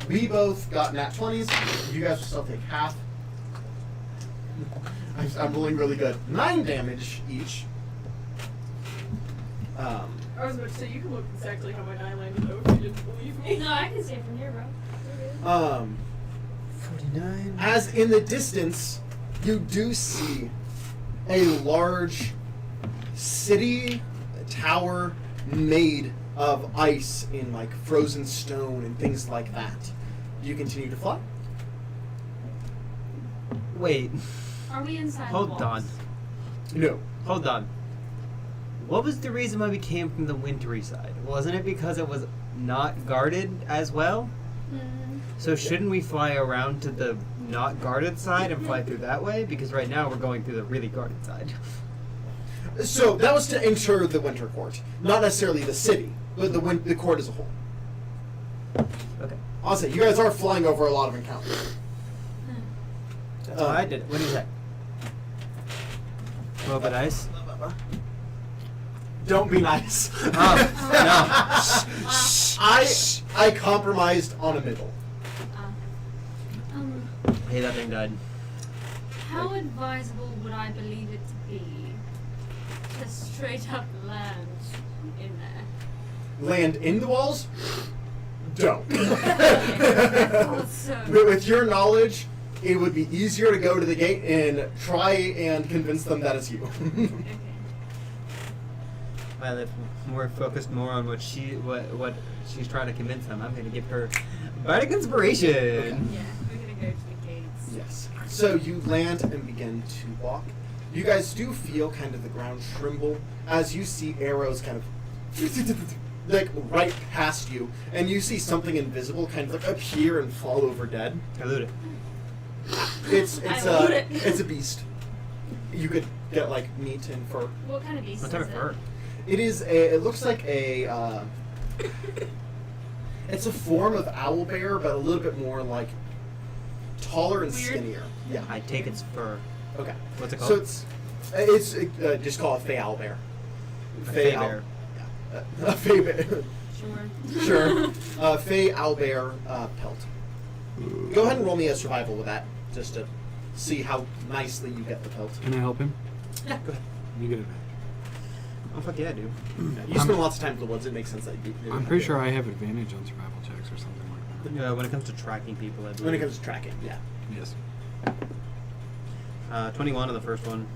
We both got nat 20s. You guys will still take half. I'm rolling really good. 9 damage each. I was about to say, you can look exactly how my die landed, though, if you didn't believe me. No, I can see it from here, bro. 49. As in the distance, you do see a large city tower made of ice in like frozen stone and things like that. Do you continue to fly? Wait. Are we inside the Hold walls? on. No. Hold on. What was the reason why we came from the wintry side? Wasn't it because it was not guarded as well? So shouldn't we fly around to the not guarded side and fly through that way? Because right now we're going through the really guarded side. So that was to enter the winter court, not necessarily the city, but the court as a whole. Okay. I'll say you guys are flying over a lot of encounters. That's why I did it. What do you say? Roll the dice. Don't be nice. I compromised on a middle. Hey, that thing died. How advisable would I believe it to be to straight up land in there? Land in the walls? Don't. So- With your knowledge, it would be easier to go to the gate and try and convince them that it's you. Okay. Well, if we're focused more on what she's trying to convince them, I'm going to give her bardic inspiration. Yeah, we're gonna go to the gates. Yes. So you land and begin to walk. You guys do feel kind of the ground tremble as you see arrows kind of like right past you, and you see something invisible kind of like appear and fall over dead. I loot it. It's I loot it. it's a beast. You could get like meat and fur. What kind of beast What type is of it? fur? It is a. It looks like a. It's a form of owl bear, but a little bit more like taller and Weird. skinnier. Yeah. I take its fur. Okay. What's it called? So it's just call it Fey Owl Bear. Fey Owl- bear. Yeah. Fey Bear. Sure. Sure. Fey Owl Bear pelt. Go ahead and roll me a survival with that, just to see how nicely you get the pelt. Can I help him? Yeah, go ahead. You get it back. Oh, fuck yeah, I do. You spend lots of time in the woods. It makes sense that you. I'm pretty sure I have advantage on survival checks or something like that. When it comes to tracking people, I believe. When it comes to tracking, yeah. Yes. 21 on the first one.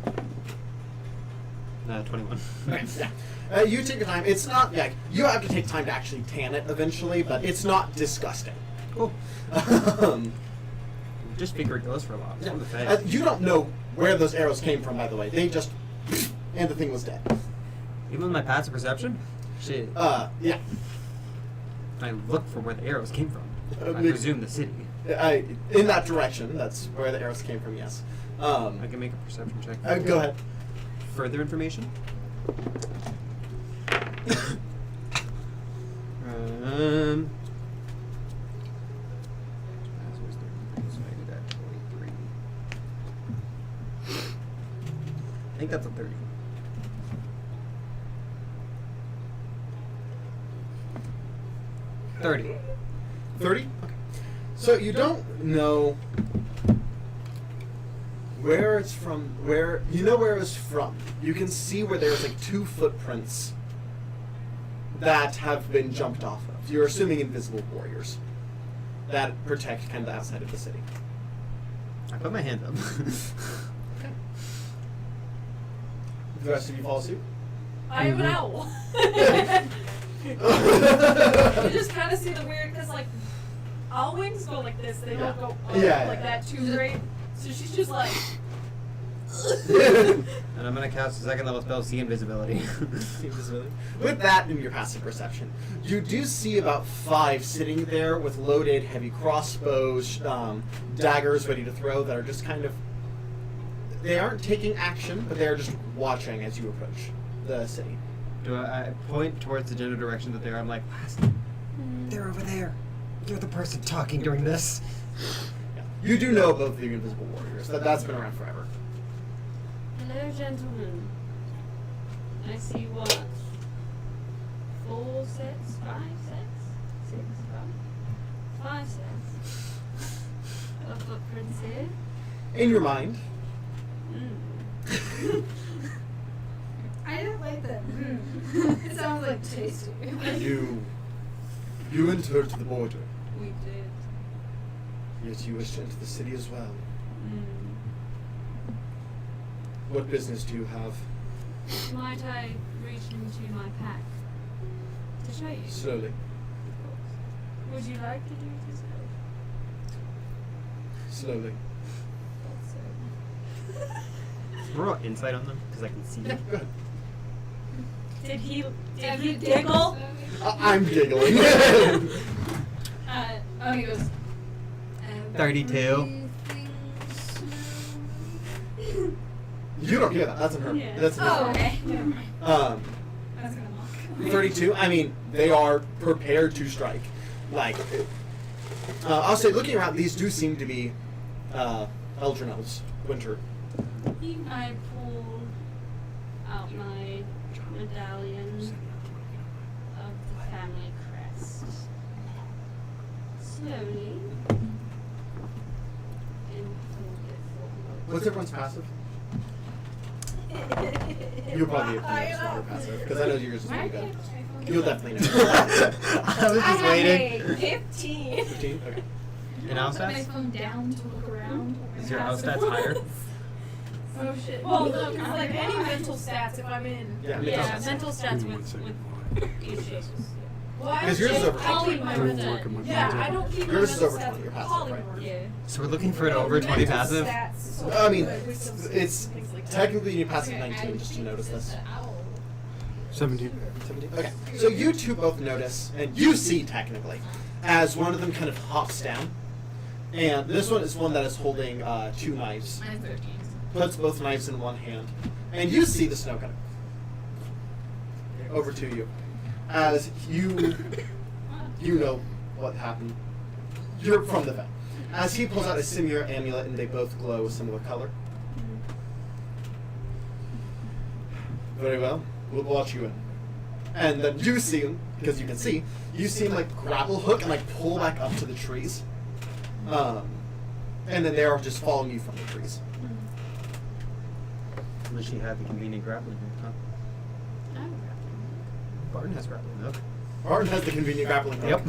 21. Okay. Yeah. You take your time. It's not like you have to take time to actually tan it eventually, but it's not disgusting. Cool. Um, Just figure it goes for a while. yeah. From the face. You don't know where those arrows came from, by the way. They just and the thing was dead. Even with my passive perception? Shit. Yeah. I look for where the arrows came from. I Make- presume the city. In that direction, that's where the arrows came from, yes. I can make a perception check. Go ahead. Further information? um. I think that's a 30. 30. 30? Okay. So you don't know where it's from, you know where it's from. You can see where there's like 2 footprints that have been jumped off of. You're assuming invisible warriors that protect kind of the outside of the city. I put my hand up. The rest of you follow suit? I am an owl. You just kind of see the weird, because like owl wings go like this. They don't go up like that too great. So she's just like. And I'm gonna cast a second level spell, see invisibility. With that in your passive perception, you do see about 5 sitting there with loaded heavy crossbows, daggers ready to throw that are just kind of. They aren't taking action, but they are just watching as you approach the city. Do I point towards the general direction that they're? I'm like, they're over there. You're the person talking during this. Yeah. You do know about the invisible warriors. That's been around forever. Hello, gentlemen. I see what? 4 sets? 5 sets? 6, 5 sets of footprints here. In your mind, I didn't like that. It sounds like tasty. you entered the border, We did. yet you wish to enter the city as well. What business do you have? Might I reach into my pack to show you? Slowly. Would you like to do it as well? Slowly. Roll insight on them because I can see. Go ahead. Did he giggle? I'm giggling. He goes. 32. You don't hear that. That's in her. Yeah. That's in her. Oh, okay. Never mind. Um, I was gonna mock. 32. I mean, they are prepared to strike. Like, I'll say, looking around, these do seem to be Eldrin elves. Winter. I pull out my medallion of the family crest. Slowly. And hold it forward. What's everyone's passive? You'll probably have to know your passive, because I know yours is really good. You'll definitely know. I was just waiting. 15. 15? Okay. And owl Put my stats? phone down to look around. Is your owl stats higher? Oh shit. Well, no, because like any mental stats, if I'm in. Yeah, Yeah, mental stats Give me 1 with second. each. Well, I Because yours is keep over 20. polymorph. Yeah, I don't keep Yours my is mental over stats 20, your with passive, right? polymorph. Yeah. So we're looking for an over 20 Mental passive? stats, so I mean, like, wisdom it's things like that. technically your passive 19, just to notice this. 17. 17? Okay. So you two both notice, and you see technically, as one of them kind of hops down. And this one is one that is holding 2 knives. Mine's 13. Puts both knives in one hand. And you see the snow kind of over to you. As you know what happened. You're from the vet. As he pulls out a similar amulet and they both glow a similar color. Very well. We'll watch you in. And then you see him, because you can see, you see him like grapple hook and like pull back up to the trees. And then they are just following you from the trees. Unless she had the convenient grappling hook, huh? Barton has grappling hook. Barton has the convenient grappling hook. Yep.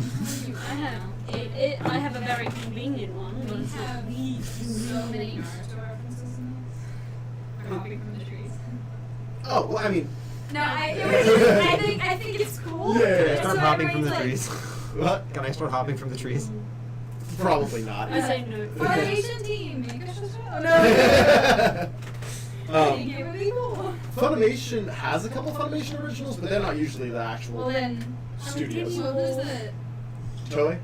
I have a very convenient one. We have so many Naruto references in this. We're hopping from the trees. Oh, well, I mean, No, I think it's cool. Yeah. Start So hopping from the everybody's trees. what? Can I start hopping from the trees? Probably not. I say no. For the Asian team, make us just no. Give it people. Funimation has a couple Funimation originals, but they're not usually the actual Well then, studios. so who's the Toei?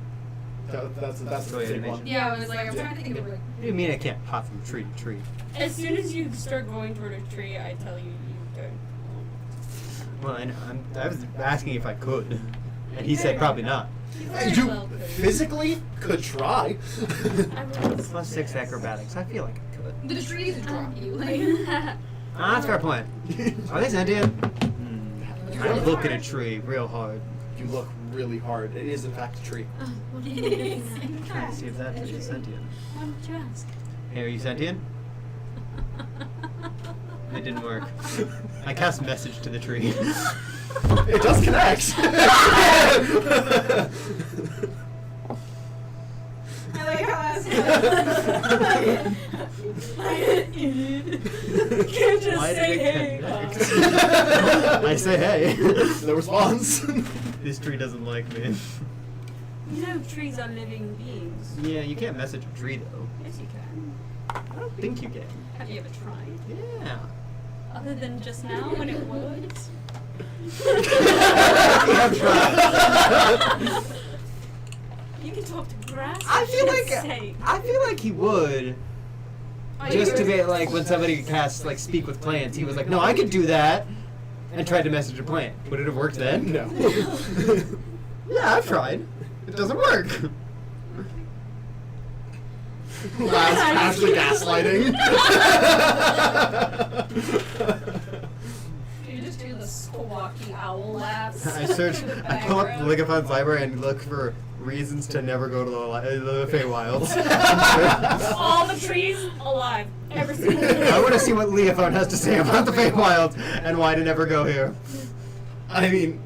That's the Toei big animation. one. Yeah, I was like, I'm trying to think of like. What do you mean I can't hop from tree to tree? As soon as you start going toward a tree, I tell you don't. Well, I was asking if I could, and he said probably not. You physically could try. Plus 6 acrobatics. I feel like I could. The trees drop you. Like, That's a fair point. Are they sentient? I look at a tree real hard. You look really hard. It is in fact a tree. What are you looking at? Trying to see if that tree is sentient. Why would you ask? Hey, are you sentient? It didn't work. I cast message to the tree. It does connect. I like how that's Can't just Why say did it hey. connect? I say hey. No response. This tree doesn't like me. You know trees are living beings. Yeah, you can't message a tree though. Yes, you can. I don't think you can. Have you ever tried? Yeah. Other than just now when it would? I've tried. You can talk to grass. I feel for shit's like sake. he would. Just to be like when somebody casts like speak with plants, he was like, no, I could do that, and tried to message a plant. Would it have worked then? No. Yeah, I've tried. It doesn't work. Actually gaslighting. You just do the squawky owl laughs. I pull up the Ligafon's library and look for reasons to never go to the Feywilds. All the trees alive. Every single one. I want to see what Leofone has to say about the Feywilds and why to never go here. I mean,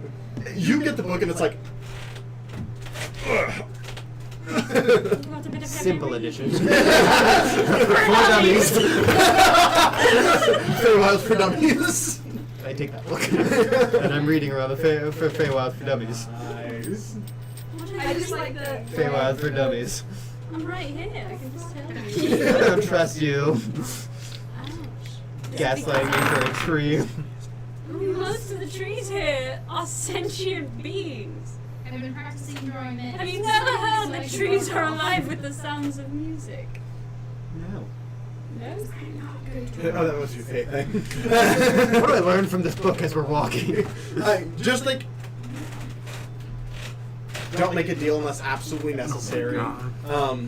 you get the book and it's like. Want a bit of Simple heavy edition. reading? For dummies. Feywilds for Dummies. I take that book. And I'm reading around the Feywilds for Dummies. Nice. What I just like the. Feywilds for Dummies. I'm right here. I can just tell I you. don't trust you. Ouch. Gaslighting me for a tree. Most of the trees here are sentient beings. I've been practicing drawing mints. Have you never heard that trees are alive with the sounds of music? No. No? Oh, that must be a fake thing. What do I learn from this book as we're walking? Just like, don't make a deal unless absolutely necessary.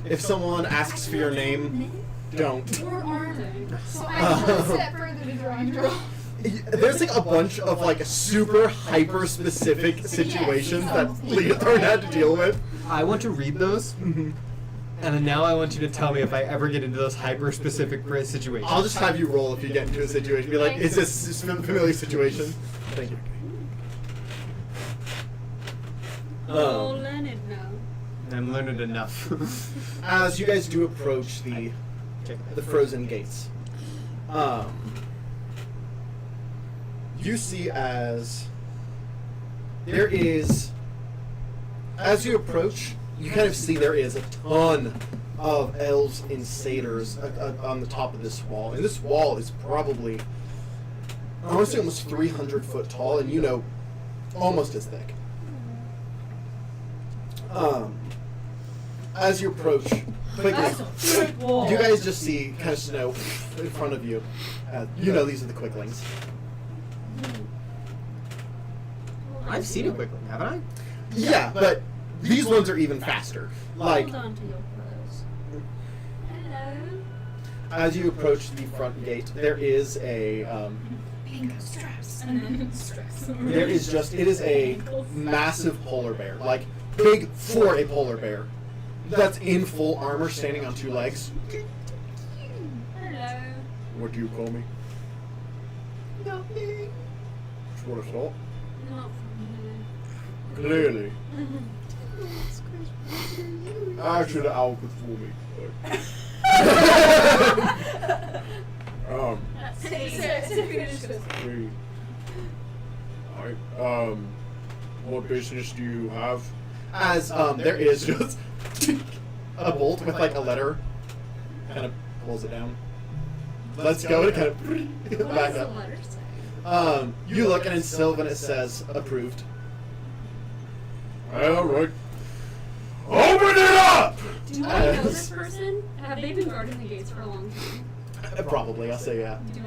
If someone asks for your name, don't. Or armor. So I took a step further to draw. There's like a bunch of like super hyper specific situations that Leothorn had to deal with. I want to read those, and then now I want you to tell me if I ever get into those hyper specific situations. I'll just have you roll if you get into a situation. Be like, is this a familiar situation? Thank you. Oh, Leonard now. I'm learned enough. As you guys do approach the frozen gates, you see as there is, as you approach, you kind of see there is a ton of elves and satyrs on the top of this wall. And this wall is probably, I want to say almost 300 foot tall, and you know, almost as thick. As you approach, quickly, you guys just see kind of snow in front of you. You know these are the quicklings. I've seen a quickling, haven't I? Yeah, but these ones are even faster. Like, Hold on to your clothes. Hello. as you approach the front gate, there is a, Bingo straps. And then straps. there is just, it is a massive polar bear. Like, big for a polar bear. That's in full armor, standing on two legs. Hello. What do you call me? Nothing. Just what I thought. Not from Clearly. here. Actually, the owl could fool me. Three. Alright, what business do you have? As, there is just a bolt with, like, a letter. Kind of pulls it down. Let's go, and it kind of back up. You look, and in Sylvan it says, approved. Alright. Do I know this person? Have they been guarding the gates for a long time? Probably, I'll say yeah. Do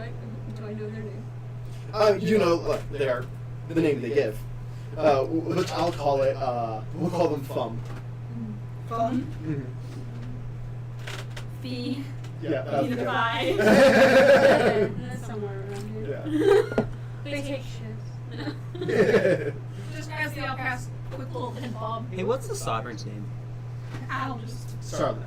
I know their name? You know, look, they are the name they give. Which I'll call it, we'll call them Thumb. Fun. Mhm. Fee. Yeah, that's good. Phi. That's somewhere around here. Yeah. They take shifts. Just as the outcast, quick little pin bob. Hey, what's the sovereign's name? I'll just. Starlight.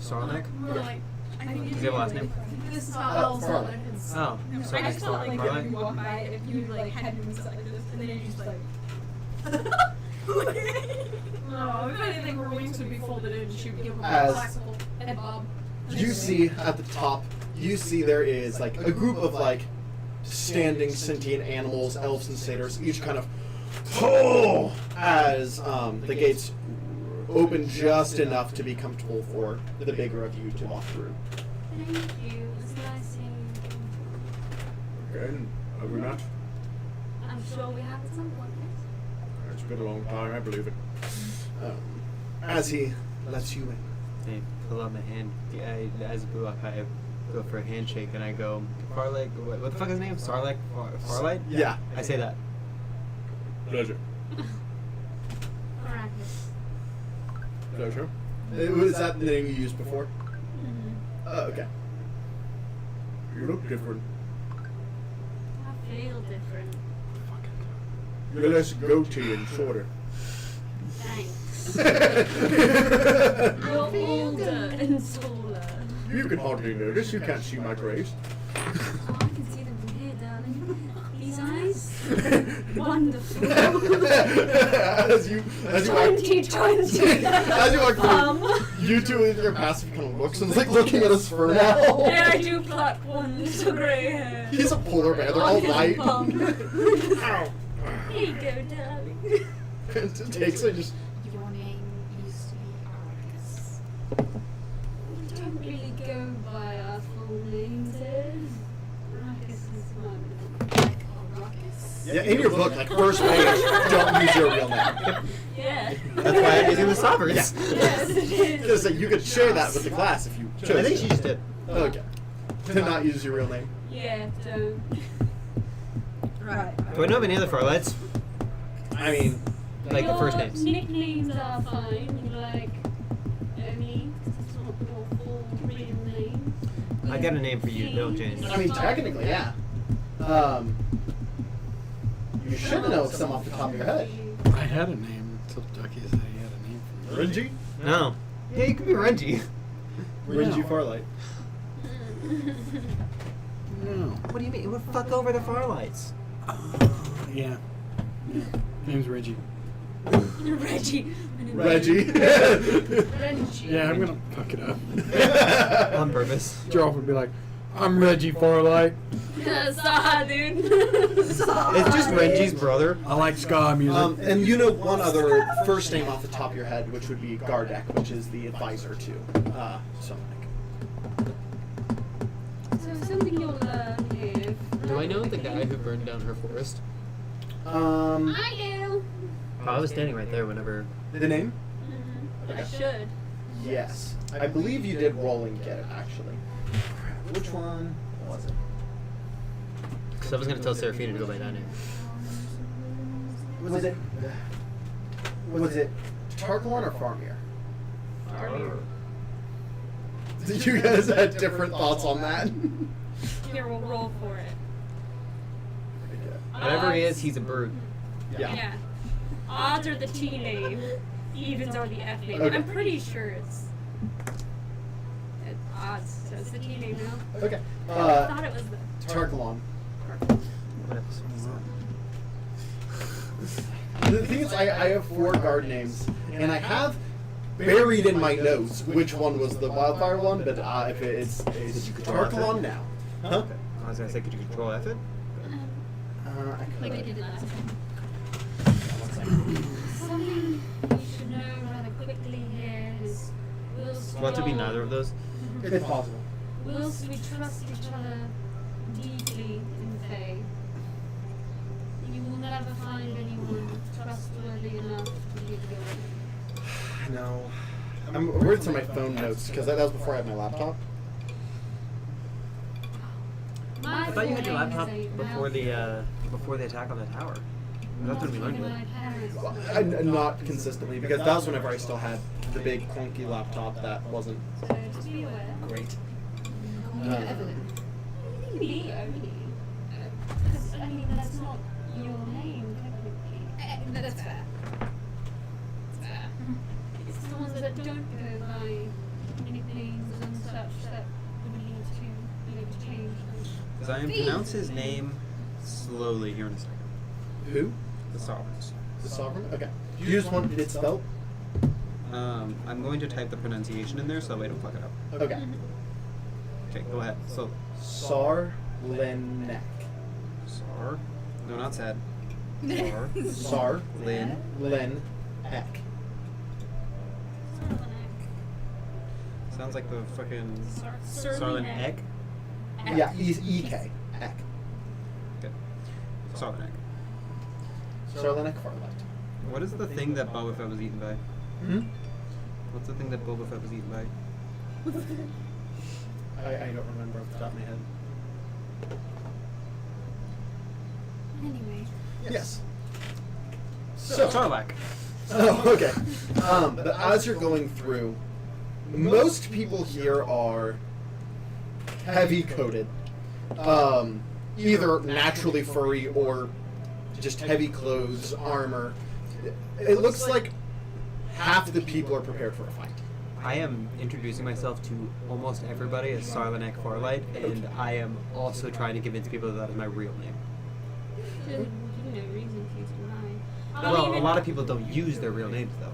Sarlacc? More like. I think Is he have a last name? This is how elves Farley. are. It's. Oh, I Sarlacc. just felt like Farley? if you walk by, if you like had your music like this, and then you just like. No, if anything, her wings would be folded in, and she would give them a As- classical head bob. You see at the top, you see there is like a group of like standing sentient animals, elves and satyrs, each kind of pull as the gates open just enough to be comfortable for the bigger of you to walk through. Thank you. It was nice seeing you. Okay, over not. I'm sure we have at some point. It's been a long time, I believe it. As he lets you in. I pull out my hand. Yeah, as we walk, I go for a handshake and I go, Farlight, what the fuck is his name? Sarlacc? Farlight? Yeah. I say that. Pleasure. Arrakis. Pleasure. Was that the name you used before? Oh, okay. You look different. I feel different. You're less goatee and shorter. Thanks. You You're older and taller. can hardly notice. You can't see my grace. Oh, I can see them from here, darling. These eyes. Wonderful. as you walk, 2020. as you walk through, you two with your passive kind of looks and it's like looking at us for now. Yeah, I do pluck one little grey hair. He's a polar bear. They're all white. Ow. Here you go, darling. It takes it just. Your name used to be Arrakis. We don't really go by our full names, Arrakis is one. Like Arrakis? Yeah, in your book, like first page, don't use your real name. Yeah. That's why I'm using the sovereigns. Yes, it is. Because you could share that with the class if you chose. I think she just did. Okay. To not use your real name. Yeah, don't. Right. Do I know of any other Farlights? I mean, Like the Your first names. Nicknames are fine, like Omi, it's not your full real name. I got a name for you, don't change. I mean, technically, yeah. You should know some off the top of your head. I had a name until Ducky said he had a name for me. Renji? No. Yeah, you could be Renji. Renji Farlight. No. What do you mean? Well, fuck over the Farlights. Yeah. Name's Reggie. Reggie. Reggie. Reggie. Yeah, I'm gonna fuck it up. On purpose. Jarl would be like, I'm Reggie Farlight. Saha, dude. It's just Renji's brother. I like ska music. And you know one other first name off the top of your head, which would be Gardek, which is the advisor to Sonic. So something you'll learn here. Do I know the guy who burned down her forest? I do. Oh, I was standing right there whenever. The name? I should. Yes. I believe you did roll and get it, actually. Which one was it? Because I was going to tell Seraphina to go by that name. Was it Tarkalon or Farmir? You guys had different thoughts on that? Here, we'll roll for it. Whatever he is, he's a brute. Yeah. Odds are the T name. Evens are the F name. Okay. I'm pretty sure it's odds. So it's the T name now. Okay. I thought it was the. Tarkalon. What else? The thing is, I have 4 guard names, and I have buried in my notes which one was the wildfire one, but if it's Tarkalon now. Huh? I was going to say, could you control F it? I Like I could. did last time. Something you should know rather quickly here is whilst Want to be we neither of those? It's possible. Whilst we trust each other deeply in Faye, you will never find anyone trustworthy enough to give you. No. We're to my phone notes because that was before I had my laptop. I thought you had your laptop before the attack on the tower. That's when we learned it. Well, not consistently because that was whenever I still had the big clunky laptop that wasn't So just be aware. great. Leo. Because, I mean, that's not your name, technically. That's fair. That's fair. It's the ones that don't go by nicknames and such that would need to change them. Because I am pronounce his name slowly here in a second. Who? The Sovereigns. The Sovereign? Okay. Do you just want it spelled? I'm going to type the pronunciation in there so I don't fuck it up. Okay. Okay, go ahead. So, Sarlenek. Sar. No, not sad. Sar. Sar. Lin. Len. Ek. Sounds like the fucking Sarlenek. Sarlenek. Yeah, E-K. Ek. Good. Sarlenek. Sarlenek Farlight. What is the thing that Boba Fett was eaten by? Hmm? What's the thing that Boba Fett was eaten by? I don't remember off the top of my head. Anyway. Yes. So. Sarlacc. Oh, okay. But as you're going through, most people here are heavy coated, either naturally furry or just heavy clothes, armor. It looks like half the people are prepared for a fight. I am introducing myself to almost everybody as Sarlenek Farlight, and I am also trying to convince people that is my real name. There's no reason for you to lie. Well, a lot of people don't use their real names though.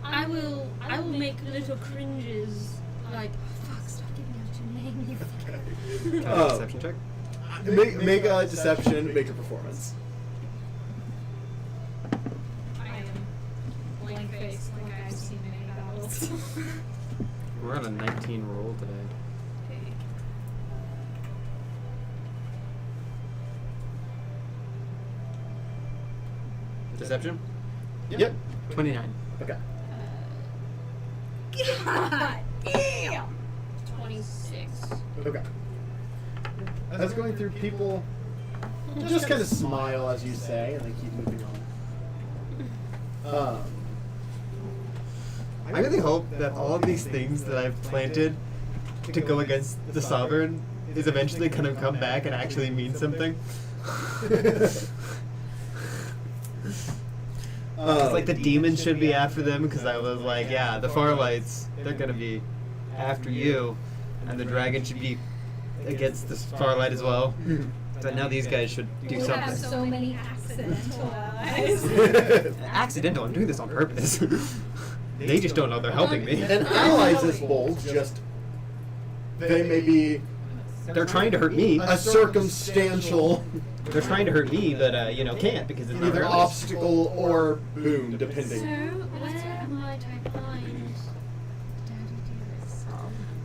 I will make little cringes like, oh, fuck, stop giving out your name, you Can I have a deception check? Make a deception, make a performance. I am blank faced like I've seen many battles. We're on a 19 roll today. Okay. Deception? Yep. 29. Okay. God damn! 26. Okay. As going through, people just kind of smile as you say, and they keep moving on. I really hope that all of these things that I've planted to go against the Sovereign is eventually going to come back and actually mean something. It's like the demons should be after them, because I was like, yeah, the Farlights, they're going to be after you, and the dragon should be against the Farlight as well. So now these guys should do You have something. so many accidental allies. Accidental, I'm doing this on purpose. They just don't know they're helping me. And allies is bold, just they may be They're trying to hurt me. a circumstantial They're trying to hurt me, but can't because it's not either real. obstacle or boom, So, depending. where might I find Daddy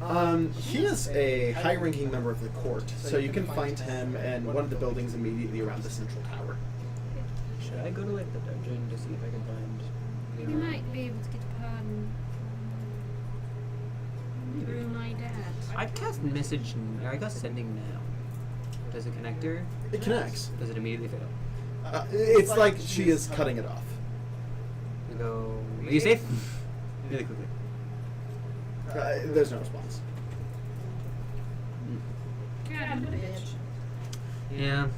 Dearest? He is a high-ranking member of the court, so you can find him in one of the buildings immediately around the central tower. Should I go to like the dungeon to see if I can find? You might be able to get a pardon through my dad. I'd cast message. I got sending now. Does it connect her? It connects. Does it immediately fail? It's like she is cutting it off. I go. Are you safe? Really quickly. There's no response. God, I'm gonna bitch. Yeah.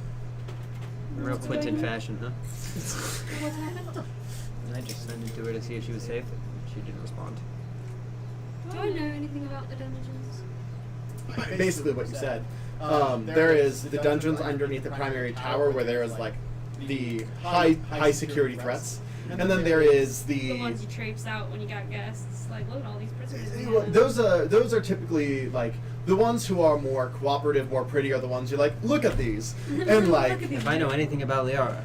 Real Quentin fashion, huh? What happened? I just sent it to her to see if she was safe. She didn't respond. Do I know anything about the dungeons? Basically what you said. There is the dungeons underneath the primary tower where there is like the high security threats. And then there is The ones you traipse out when you got guests. Like, look at all these prisoners. we have. those are typically like the ones who are more cooperative, more pretty are the ones you're like, look at these. And like If I know anything about Liara,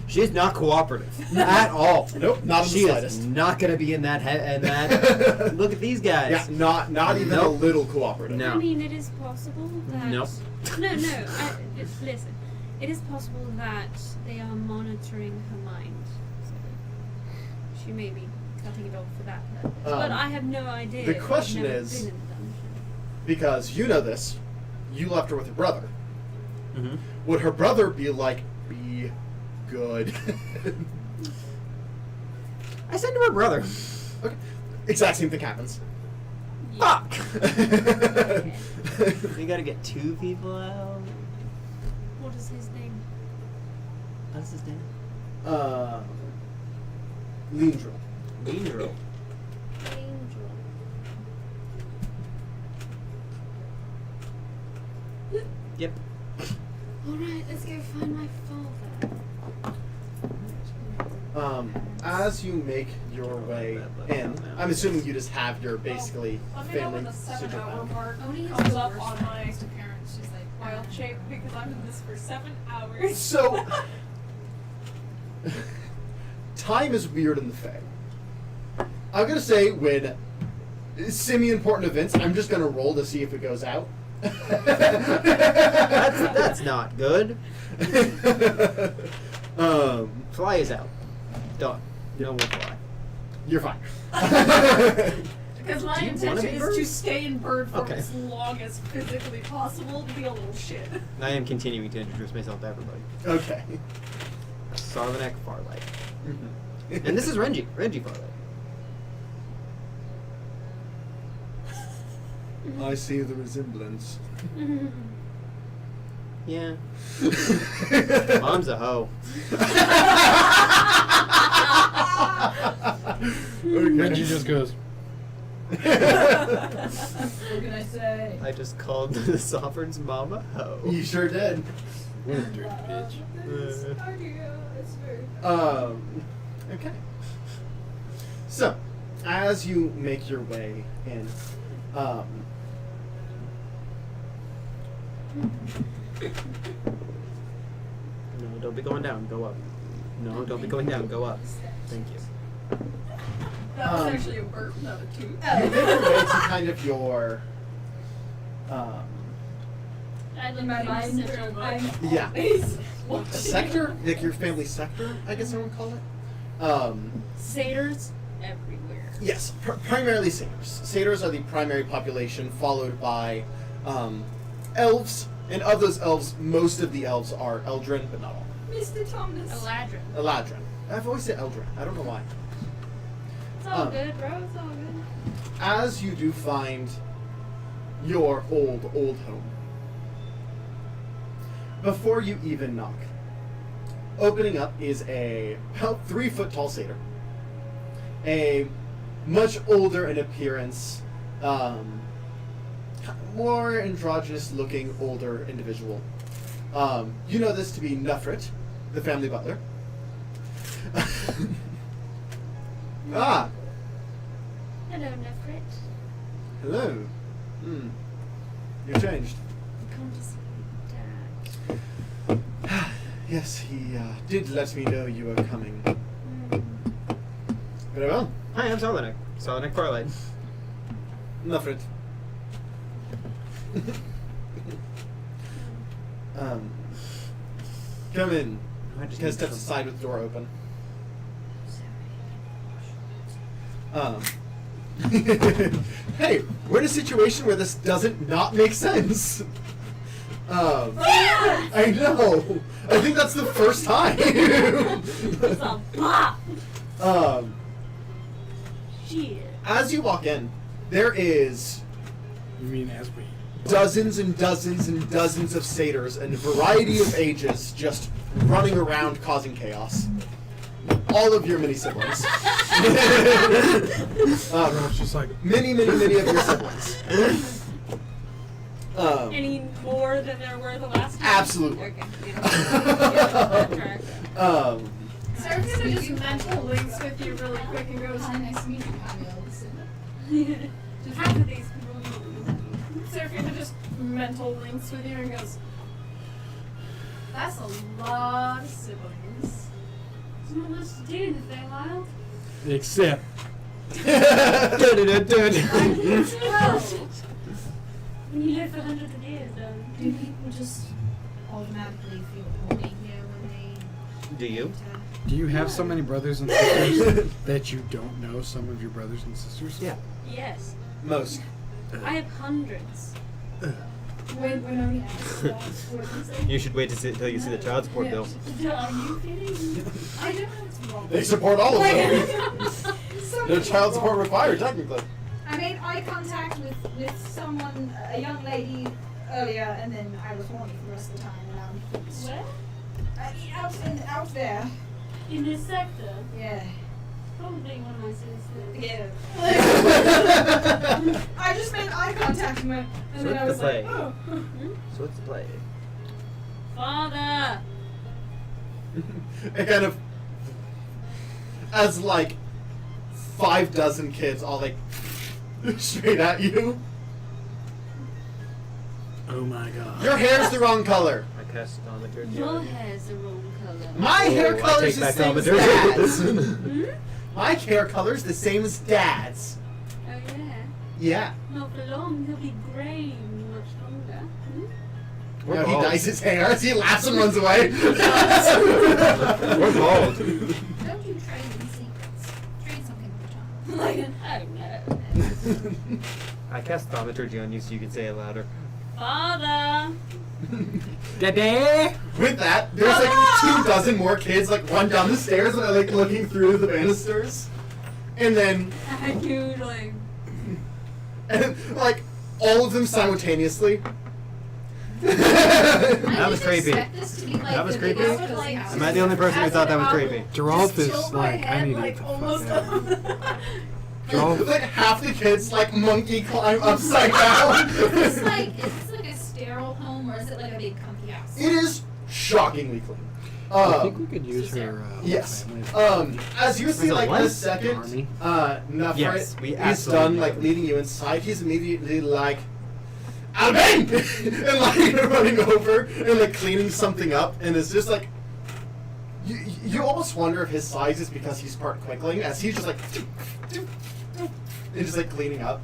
she's not cooperative at all. Nope, not in the She slightest. is not gonna be in that. Look at these guys. Yeah, not even a Nope. little cooperative. No. I mean, it is possible that. Nope. No. Listen. It is possible that they are monitoring her mind. So she may be cutting it off for that purpose. But I have no idea. The question I've never is, been in the dungeon. because you know this, you left her with her brother. Mm-hmm. Would her brother be like, be good? I said to her brother. Okay. Exact same thing happens. Fuck! We gotta get 2 people out. What is his name? What's his name? Leandril. Angel. Angel. Yep. Alright, let's go find my father. As you make your way in, I'm assuming you just have your basically Let me know when family the 7-hour superpower. mark Only has comes the up worst on my Next to parents, she's like, wild shape because I'm in this for 7 hours. So, time is weird in the Fae. I'm gonna say when semi-important events, I'm just gonna roll to see if it goes out. That's not good. Fly is out. Done. No more fly. You're fine. Because my Do you wanna intention be is bird? to stay in bird form Okay. as long as physically possible to be a little shit. I am continuing to introduce myself to everybody. Okay. Sarvanek Farlight. And this is Renji. Renji Farlight. I see the resemblance. Yeah. Mom's a hoe. Reggie just goes. what can I say? I just called the Sovereign's mom a hoe. You sure did. Dirty bitch. Okay. So, as you make your way in, No, don't be going down. Go up. No, don't be going down. Go up. Thank you. That was actually a burp, not a toot. you make your way to kind of your, I live In my in mind, Central I'm yeah, always sector, like your family sector, I guess I would call it. Satyrs everywhere. Yes, primarily satyrs. Satyrs are the primary population, followed by elves, and of those elves, most of the elves are Eldrin, but not all. Mr. Thomas. Eladrin. Eladrin. I've always said Eldrin. I don't know why. It's all good, bro. It's all good. As you do find your old home, before you even knock, opening up is a about 3-foot tall satyr, a much older in appearance, more androgynous looking older individual. You know this to be Nufrit, the family butler. Ah, Hello, Nefrit. hello. You're changed. Come to see Dad. Yes, he did let me know you were coming. Very well. Hi, I'm Sarvanek. Sarvanek Farlight. Nufrit. Come in. I just Ken need steps some- aside with the door open. Hey, we're in a situation where this doesn't not make sense. I know. I think that's the first time. It's a bop. Shit. As you walk in, there is You mean as we? dozens and dozens and dozens of satyrs in a variety of ages just running around causing chaos. All of your mini siblings. It's just like Many of your siblings. Any more than there were the last time? Absolutely. Okay. Yeah, track. Sarah's gonna just mental links with you really quick and goes, Hi, nice to meet you, Camille. just half of these people. Sarah's gonna just mental links with you and goes, that's a lot of siblings. There's not much to do in the Feywild. except Well, When you live for hundreds of years, though. Do people just automatically feel horny here when they Do you? Do you have so many brothers and sisters that you don't know some of your brothers and sisters? Yeah. Yes. Most. I have hundreds. When only asked what is it? You should wait till you see the child support bill. Are you kidding? I don't know what's wrong. They support all of them. So No child support required, technically. I made eye contact with someone, a young lady, earlier, and then I was horny for the rest of the time. Where? Out there. In this sector? Yeah. Probably one of my sisters. Yeah. I just made eye contact and went, and So then I what's was the like, play? oh. So what's the play? Father! It kind of, as like 6 kids all like straight at you. Oh my god. Your hair's the wrong color. I cast thaumaturgy. Your hair's the wrong colour. My hair I color's take the back same as thaumaturgy. Dad's. My hair color's the same as Dad's. Oh yeah? Yeah. Not for long, he'll be grey much longer. We're No, he bald. dyes his hair as he laughs and runs away. We're bald. Don't you trade in secrets. Trade something for time. Like, I don't know. I cast thaumaturgy on you so you can say it louder. Father! Daddy! With that, there's like 24 more kids like run down the stairs and are like looking through the banisters. And then, And you like... and like, all of them simultaneously. That was creepy. That was creepy? Am I the only person who thought that was creepy? Giraffe is like, I need to get the fuck out of here. Giraffe. Like half the kids like monkey climb upside down. Is this like a sterile home or is it like a big comfy house? It is shockingly clean. I think we could use her Yes. family. As you see, There's a like what? the second, Army. Nefrit Yes, we is absolutely done like have. leading you inside. He's immediately like, Alvin! and like running over and like cleaning something up, and it's just like, you almost wonder if his size is because he's part quickling, as he's just like, and just like cleaning up.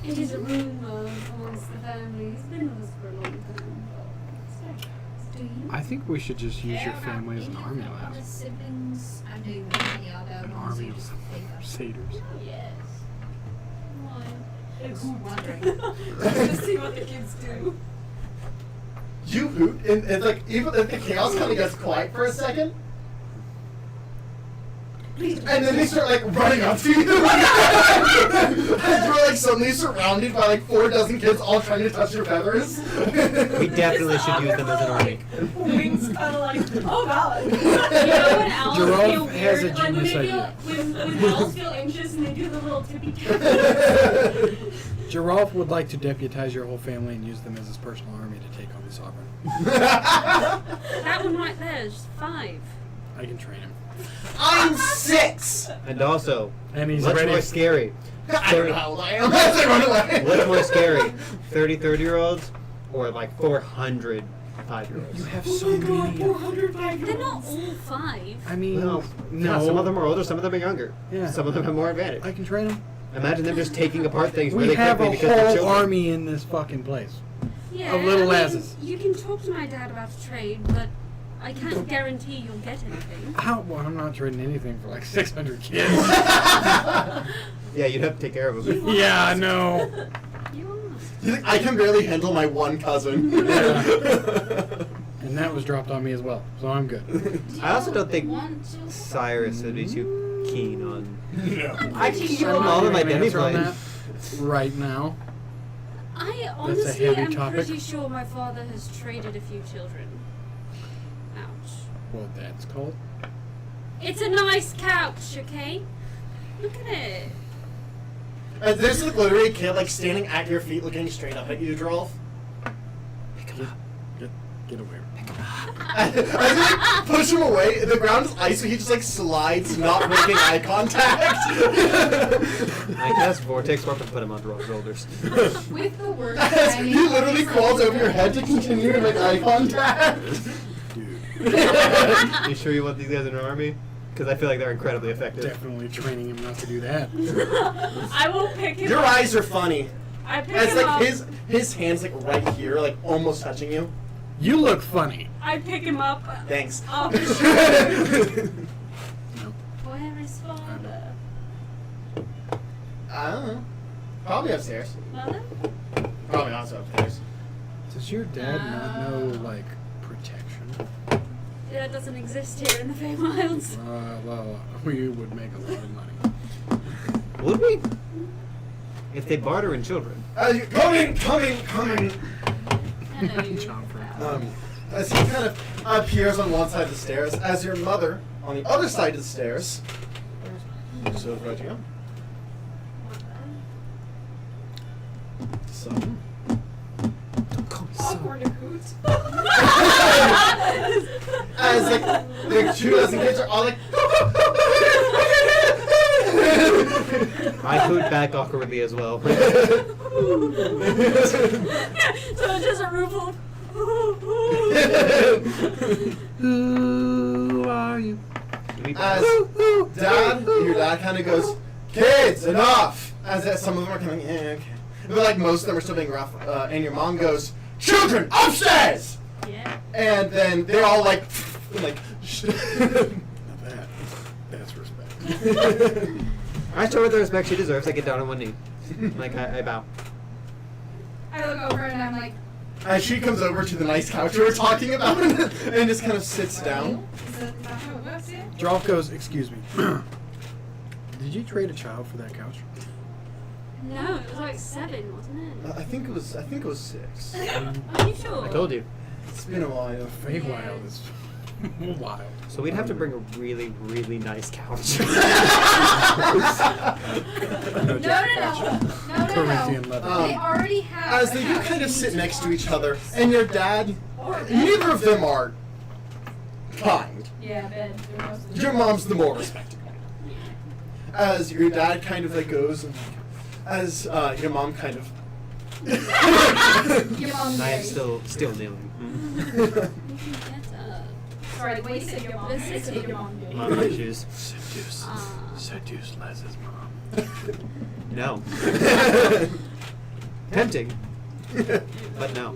It is a rumour amongst the family. He's been with us for a long time. Do you? I think we should just use your family as an army lab. Siblings. I knew many other An ones army who of just think of satyrs. Yes. Why? Just wondering. Just see what the kids do. You hoot, and it's like, even if the chaos kind of gets quiet for a second, and then they start like running up to you. And you're like suddenly surrounded by like 24 kids all trying to touch your feathers. We definitely should use them as an army. Wings kind of like, oh god. You know when owls Giraffe feel has weird? a Like when genius they feel, idea. when owls feel anxious and they do the little tippy tap. Giraffe would like to deputize your whole family and use them as his personal army to take on the sovereign. That one right there is 5. I can train him. I'm 6! And also, And he's what's ready. more scary? I don't know how old I am as I run away. What's more scary? 30-year-olds or like 400 5-year-olds? You have so many. They're not all 5. I mean, Well, no. yeah, some of them are older, some of them are younger. Yeah. Some of them have more advantage. I can train them. Imagine them just taking apart things We really have quickly a because they're whole children. army in this fucking place. Yeah, Of little I mean, asses. you can talk to my dad about a trade, but I can't guarantee you'll get anything. How? Well, I'm not trading anything for like 600 kids. Yeah, you'd have to take care of them. Yeah, I know. You must. He's like, I can barely handle my one cousin. And that was dropped on me as well, so I'm good. I also don't think Want to? Cyrus would be too keen on. I can give I'm him not all of my giving an answer on demi-planes. that right now. I honestly heavy am topic. pretty sure my father has traded a few children. Ouch. What that's called? It's a nice couch, okay? Look at it. And there's like literally a kid like standing at your feet looking straight up at you, Drolf. Get away. I like push him away. The ground is ice, so he just like slides, not making eye contact. I guess Vortex Warp and put him on Drol's shoulders. With the word. He literally crawls over your head to continue to make eye contact. You sure you want these guys in an army? Because I feel like they're incredibly effective. Definitely training him not to do that. I will pick him Your up. eyes are funny. I pick It's him like up. his hands like right here, like almost touching you. You look funny. I pick him up. Thanks. Off Nope. Where is father? I don't know. Probably upstairs. Mother? Probably also upstairs. Does your dad not know, like, protection? That doesn't exist here in the Feywilds. Well, we would make a lot of money. Would we? If they barter in children. Coming! Hello. John Frank. As he kind of appears on one side of the stairs, as your mother on the other side of the stairs. So right here. So. Awkward hoot. As like the 2 dozen kids are all like. I hoot back awkwardly as well. So it's just a room full of. Who are you? As your dad kind of goes, kids, enough! As some of them are coming, okay. But like most of them are still being rough, and your mom goes, children, upstairs! Yeah. And then they're all like, Now that's respect. I show her the respect she deserves. I get down on one knee. Like, I bow. I look over and I'm like, As she comes over to the nice couch we were talking about, and just kind of sits down. is that how it works here? Drop goes, excuse me. Did you trade a child for that couch? No, it was like 7, wasn't it? I think it was 6. Are you sure? I told you. It's been a while. Feywild is wild. So we'd have to bring a really, really nice couch. No. Corinthian leather. They already have. As they do kind of sit next to each other, and your dad, neither of them are kind. Yeah, Ben. Your mom's the more respectable. As your dad kind of like goes, and as your mom kind of. Your mom's I am very- still kneeling. Sorry, the way you said your mom. This I is said your your mom. Mom issues. Seduce Les's mom. No. Tempting. But no.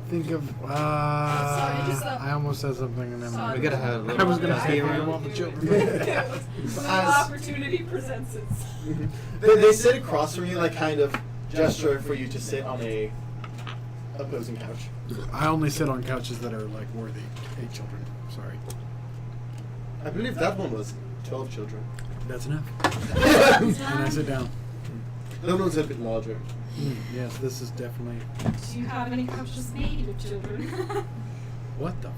Think of, Sorry, just, I almost said something and then sorry. We gotta have a I little was gonna dusty say think of around. all the children. When opportunity presents itself. They sit across from you, like kind of gesture for you to sit on a opposing couch. I only sit on couches that are like worthy. 8 children. Sorry. I believe that one was 12 children. That's enough. And I sit down. That one's a bit larger. Yes, this is definitely. Do you have any couches made with children? What the?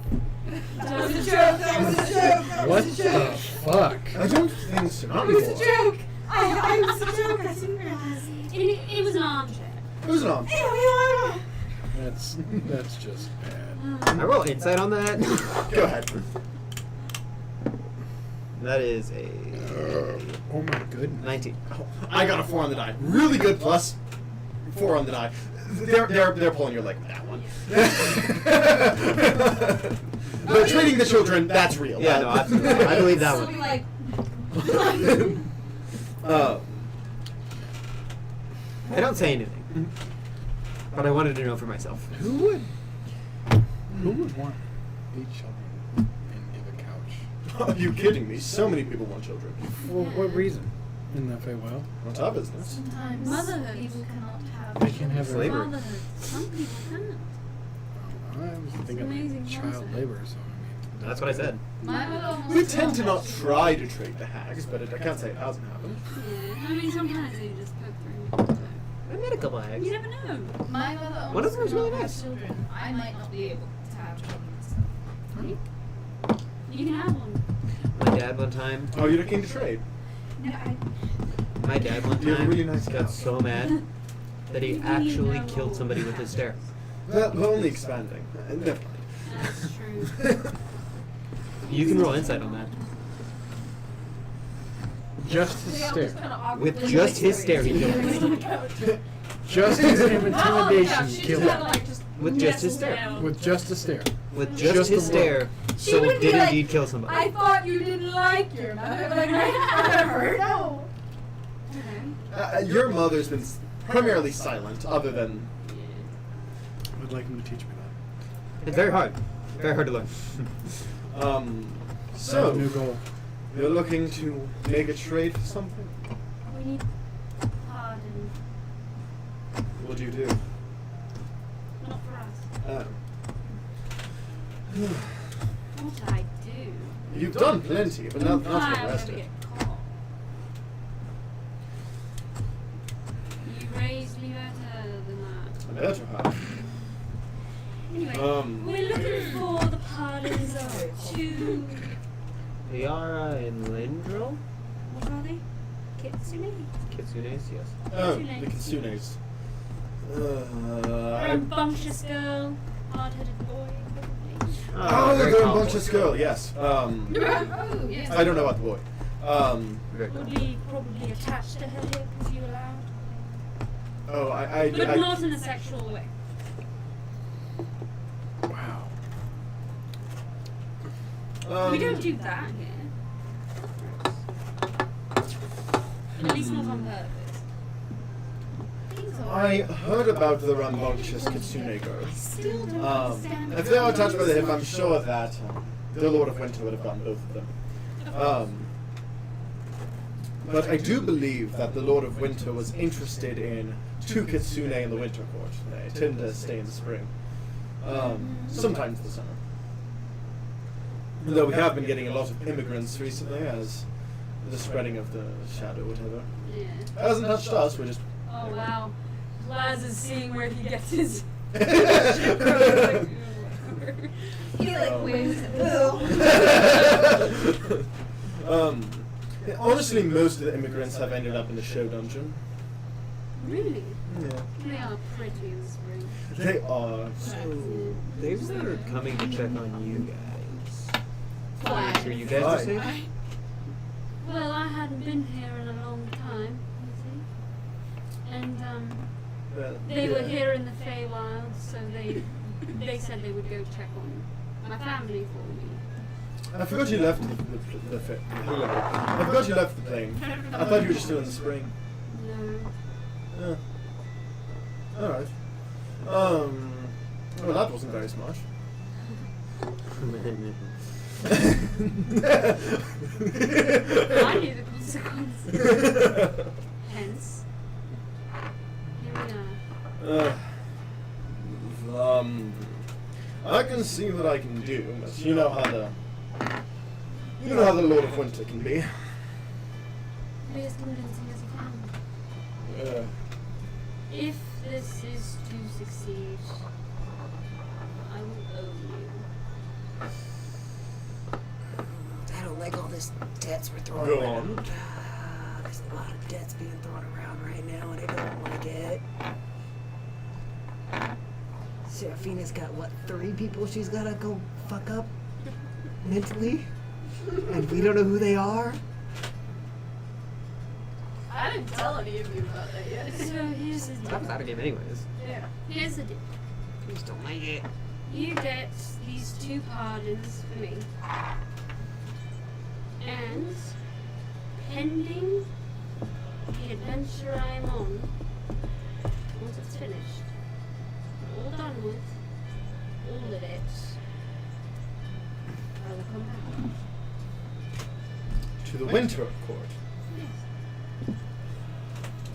That was a joke. That was a joke. That What was a the joke. fuck? I don't think so. Not It was a anymore. joke. I was a joke. I didn't realize. It was an armchair. It was an arm. That's just bad. I roll insight on that. Go ahead. That is a Oh my goodness. 19. I got a 4 on the die. Really good plus 4 on the die. They're pulling your leg with that one. But treating the children, that's real. Yeah, no, absolutely. I believe that So one. we like. I don't say anything. But I wanted to know for myself. Who would want 8 children and give a couch? Are you kidding me? So many people want children. For what reason? In the Feywild? On top of business. Sometimes Motherhood. people cannot have. They can have Slavery. Fatherhood. Some people can't. I was thinking amazing of child concept. labor, so I mean. That's what I said. My mother almost We tend to killed not us. try to trade the hags, but I can't say it hasn't happened. Yeah. I mean, sometimes they just poke through. I met a couple eggs. You never know. My mother almost One of them was could not really have nice. children. I might not be able to have children myself. You can have one. My dad one time. Oh, you're looking to trade? No, I. My dad one You have a time really nice got cow. so mad that he actually killed somebody with his stare. Well, we're only expanding. Never mind. That's true. You can roll insight on that. Just his stare. With just his stare, he killed me. Just his Yeah, intimidation she's killed kind of him. like just With just his nestled stare. down. With just a stare. With Just just his the stare, She Soul would be did like, indeed kill somebody. I thought you didn't like your mother. Like, right? No. Your mother's been primarily silent, other than I'd like him to teach me It's very hard. Very hard to learn. So, new goal. you're looking to make a trade for something? We need pardon. What do you do? Not for us. What I do? You've done plenty, but not for the I'm rest gonna of it. get caught. You raised me better than that. I bet you have. Anyway, we're looking for the pardons of two. Liara and Lindril? What are they? Kitsune? Kitsunes, yes. Oh, the Kitsunes. Rambunctious girl, hard-headed boy. Oh, very the calm rambunctious voice. girl, yes. Oh, yes. I don't know about the boy. Very Would calm. be probably attached to her hip if you allowed. Oh, But not in a sexual way. Wow. We don't do that here. At least not on purpose. I heard about the rambunctious Kitsune girl. Still don't understand. If they are attached by the hip, I'm sure that the Lord of Winter would have gotten both of them. But I do believe that the Lord of Winter was interested in two Kitsune in the winter court. They tend to stay in the spring. Sometimes the summer. Though we have been getting a lot of immigrants recently as the spreading of the shadow, whatever. Yeah. Hasn't touched us, we're just... Oh wow. Laz is seeing where he gets his. He like wins. Honestly, most of the immigrants have ended up in the show dungeon. Really? Yeah. They are pretty in the spring. They are. So, they were coming to check on you guys. Fine. Are you guys Fine. the same? Well, I hadn't been here in a long time, you see. And Well, they were yeah. here in the Feywild, so they said they would go check on my family for me. I forgot you left I forgot you left the plane. I thought you were just still in the spring. No. Yeah. Alright. Well, that wasn't very smart. I knew the consequences. Hence, here we are. I can see what I can do, but you know how the Lord of Winter can be. Be as convincing as you can. If this is to succeed, I will owe you. I don't like all this debts we're throwing Go around. on. There's a lot of debts being thrown around right now, and I don't like it. Seraphina's got, what, 3 people she's gotta go fuck up mentally? And we don't know who they are? I didn't tell any of you about that yet. So here's the I was deal. out of game anyways. Yeah. Here's the deal. I just don't like it. You get these 2 pardons for me. And pending the adventure I'm on, once it's finished, all done with, all of it, I will come back. To the Winter Court. Yes.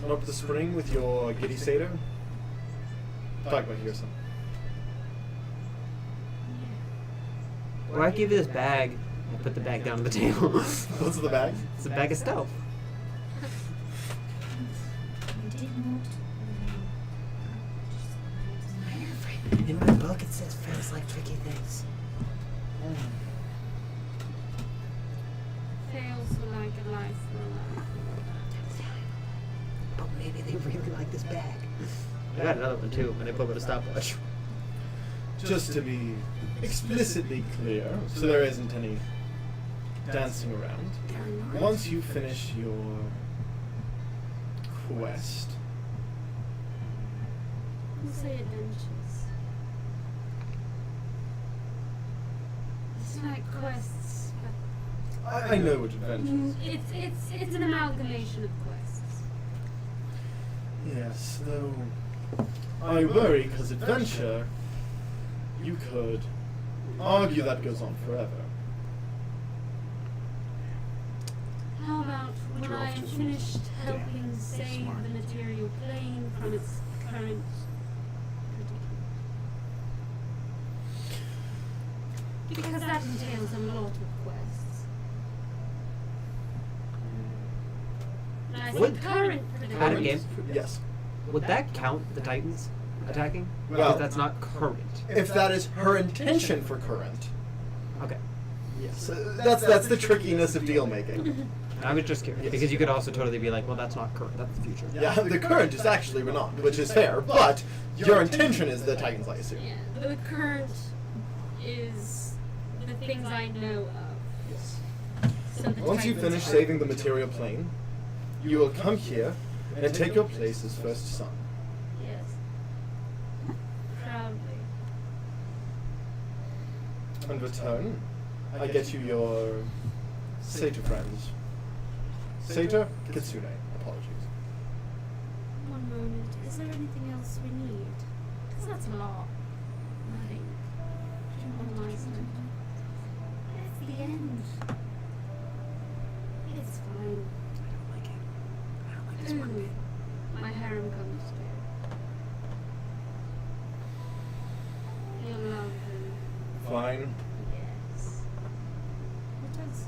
Not up the spring with your giddy satyr? Talk about here some. Or I give you this bag and put the bag down on the table. What's in the bag? It's a bag of stealth. In my book, it says friends like tricky things. Fails for like a life for a life. But maybe they really like this bag. I got another one too, and I put with a stopwatch. Just to be explicitly clear, so there isn't any dancing around. Once you finish your quest, We'll say adventures. It's like quests, but I know what adventures. it's an amalgamation of quests. Yes, though I worry because adventure you could argue that goes on forever. How about when I am finished helping save the material plane from its current predicament? Because that entails a lot of quests. And I Would- say current Out of predicament. game? Yes. Would that count the Titans attacking? Well- Because that's not current. If that is her intention for current. Okay. Yes. That's the trickiness of deal making. I was just curious Yes. because you could also totally be like, well, that's not current. That's the future. Yeah, the current is actually renowned, which is fair, but your intention is the Titans, I assume. Yeah, the current is the things I know of. Yes. So the Once you Titans finish are- saving the material plane, you will come here and take your place as first son. Yes. Proudly. In return, I get you your satyr friends. Satyr, Kitsune. Apologies. One moment. Is there anything else we need? Because that's a lot. I think. On my side. It's the end. It's fine. I don't like it. I don't like this one bit. My harem comes too. You'll love them. Fine. Yes. What else?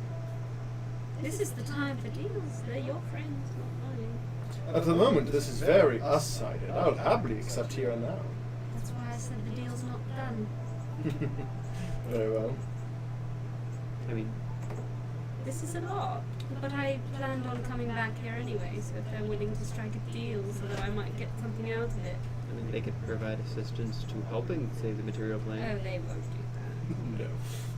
This is the time for deals. They're your friends, not mine. At the moment, this is very us-sided. I will happily accept here and now. That's why I said the deal's not done. Very well. I mean, This is a lot. But I planned on coming back here anyway, so if they're willing to strike a deal so that I might get something out of it. I mean, they could provide assistance to helping save the material Oh, plane. they won't do that. No.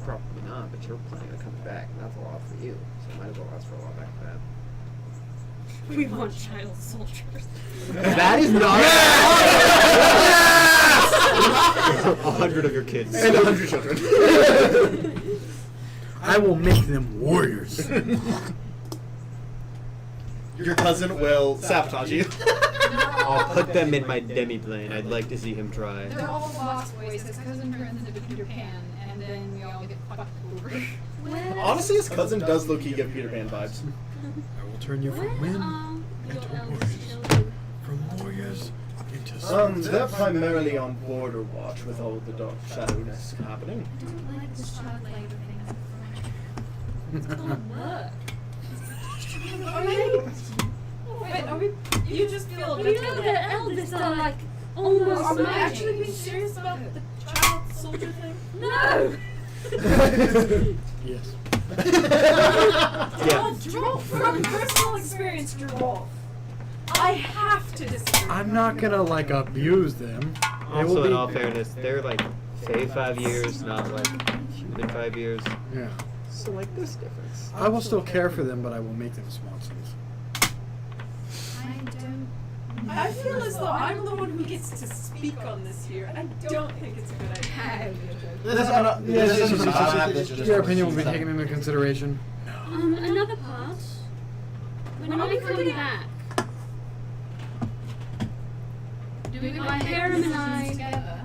Probably not, but you're planning on coming back, and that's a lot for you. So might as well ask for a lot back for that. We want child soldiers. That is not. 100 of your kids. And 100 children. I will make them warriors. Your cousin will sabotage you. I'll put them in my demi-plane. I'd like to see him try. They're all lost boys. His cousin turns into Peter Pan, and then we all get fucked over. Where Honestly, his cousin does low-key give Peter Pan vibes. I will turn you where from men are your into eldest warriors. children? From warriors into They're primarily on border watch with all the dark shadowness happening. I don't like this child labor thing. It's gonna work. Wait, are we? You just feel You know the eldest are like almost Are we magic. actually being serious about the child soldier thing? No! Yes. Yeah. Draw from personal experience, Draw. I have to disagree. I'm not gonna like abuse them. They will Also, in be- all fairness, they're like, say 5 years, not like human 5 years. Yeah. So like, there's difference. I will still care for them, but I will make them sponsors. I feel as though I'm the one who gets to speak on this here, and I don't think it's a good idea. Your opinion will be taken into consideration. Another part. When I come back, Do we My not make harem and decisions I- together?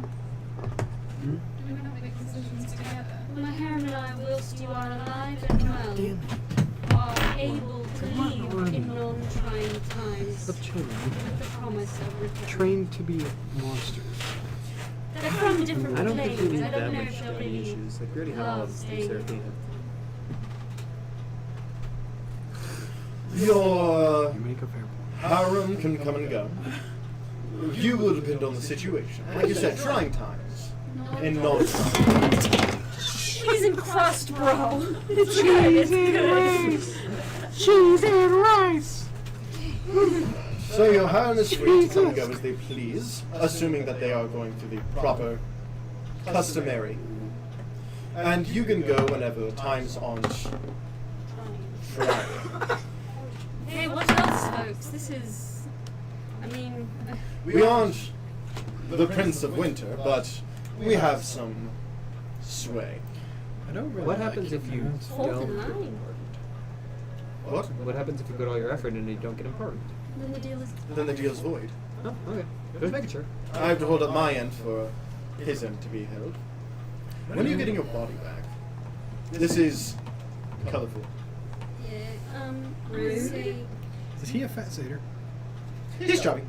Hmm? Do we not make decisions together? my harem and I, whilst you are alive and well, Damn are able to leave in non-trying times the children. with the promise of return. Trained to be monsters. They're from different I don't think we planes. need I don't that know much if they'll daddy really issues. Like, we already have all love of staying with Seraphina. Your You make a fair point. harem can come and go. You will depend on the situation. Like you said, trying times. And non-trying. Cheese and crust, bro. It's good. It's good. Cheese and rice. So your harem is free to come and go as they please, assuming that they are going through the proper, customary. And you can go whenever times aren't trying. Hey, what else, folks? This is. I mean. We aren't the Prince of Winter, but we have some sway. I don't really What like happens if you Hold don't the get line. important? What? What happens if you put all your effort in and you don't get important? Then the deal is. Then the deal's void. Oh, okay. Just making sure. I have to hold up my end for his end to be held. When are you getting your body back? This is colorful. Yeah, I would say, Is he a fat satyr? He's chubby.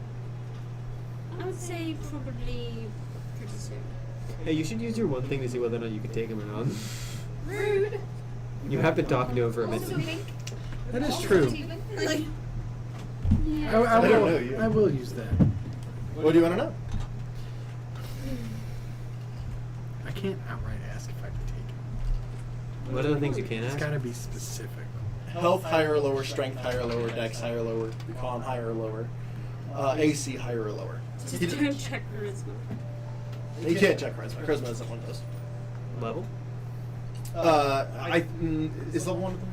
I would say probably pretty soon. Hey, you should use your one thing to see whether or not you can take him or not. Rude. You have to talk to him for a minute. Also pink. That is Also true. Steven. Yeah. I don't know you. I will use that. What do you want to know? I can't outright ask if I can take it. What are the things you can It's ask? gotta be specific. Health higher or lower, strength higher or lower, dex higher or lower, recon higher or lower, AC higher or lower. Just don't check charisma. You can't check charisma. Charisma isn't one of those. Level? Is level one of them?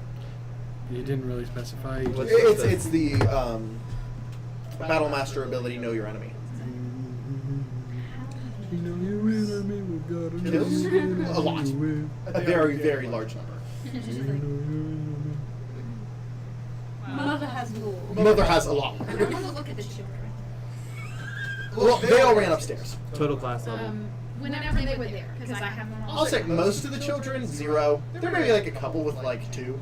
You didn't really specify. You What's just- It's the battle master ability. Know your enemy. You know your enemy, we've got a Kills? new A lot. enemy. A very, very large number. You know your enemy. Mother has more. Mother has a lot. I want to look at the children. Well, they all ran upstairs. Total class level. Whenever they were there, because I have them all. I'll say most of the children 0. There may be like a couple with like 2.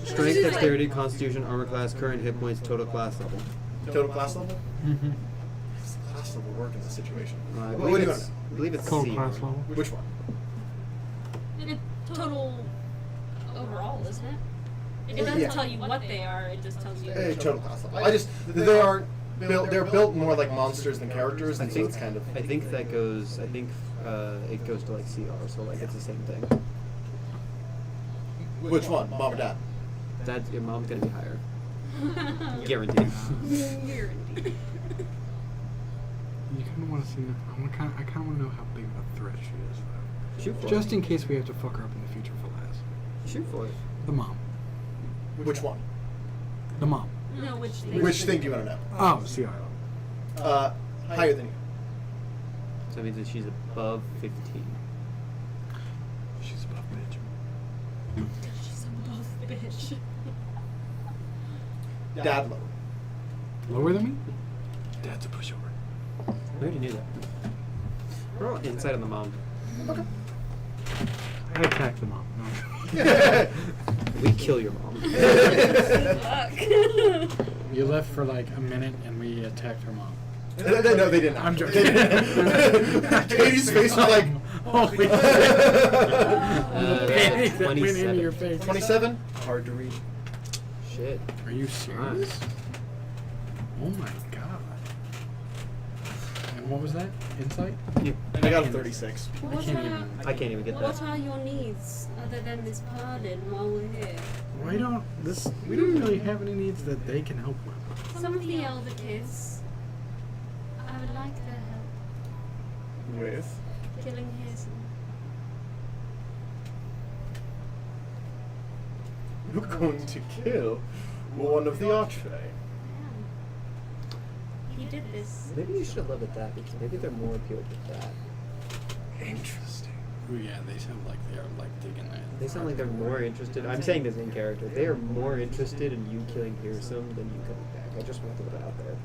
Strength, dexterity, constitution, armor class, current hit points, total class level. Total class level. Mhm. Does class level work in this situation? I What believe do you it's, want? I believe it's Total C. class level. Which one? Total overall, isn't it? It doesn't Yeah. tell you what they are, it just tells you. Total class level. They're built more like monsters than characters, and so it's kind of. I think that goes. I think it goes to like CR, so like it's the same thing. Which one, mom or dad? That your mom's gonna be higher, guaranteed. Guaranteed. You kind of want to see. I kind of want to know how big of a threat she is, though. Shoot for Just it. in case we have to fuck her up in the future for last. Shoot for it. The mom. Which one? The mom. No, which thing? Which thing do you want to know? Oh, CR. Higher than you. So that means that she's above 15. She's above bitch. She's a boss bitch. Dad lower. Lower than me? Dad's a pushover. I already knew that. We're all inside on the mom. I attacked the mom. No. We kill your mom. You left for like a minute and we attacked her mom. No, they didn't. I'm joking. Katie's face was like, Holy shit. That's That went into 27. your face. 27? Hard to read. Shit. Are you serious? Oh my god. And what was that? Insight? I got a 36. I can't even. I can't even get What that. are your needs other than this pardon while we're here? We don't really have any needs that they can help with. Some of the elder kids, I would like their help With? killing Hazen. You're going to kill one of the archfey. He did this. Maybe you should have led with that because maybe they're more appealed with that. Interesting. Oh yeah, they sound like they are like digging that. They sound like they're more interested. I'm saying this in character. They are more interested in you killing Pearson than you coming back. I just want to put that out there.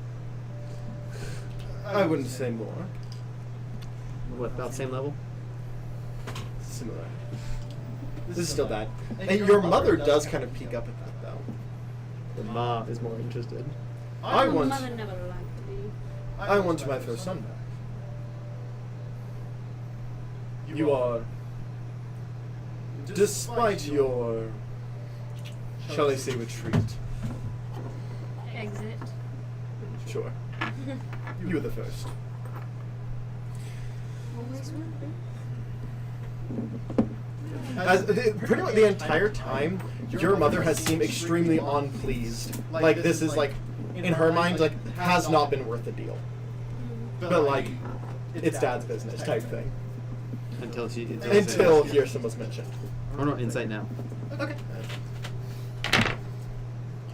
I wouldn't say more. What, about the same level? Similar. This is still bad. And your mother does kind of peek up at that, though. The mom is more interested. I My want mother never liked me. my first son back. You are, despite your, shall I say, retreat. Exit. Sure. You were the first. Always will be. Pretty much the entire time, your mother has seemed extremely unpleased. Like this is like, in her mind, like has not been worth the deal. But like, it's dad's business type thing. Until Pearson was mentioned. Oh no, insight now. Okay.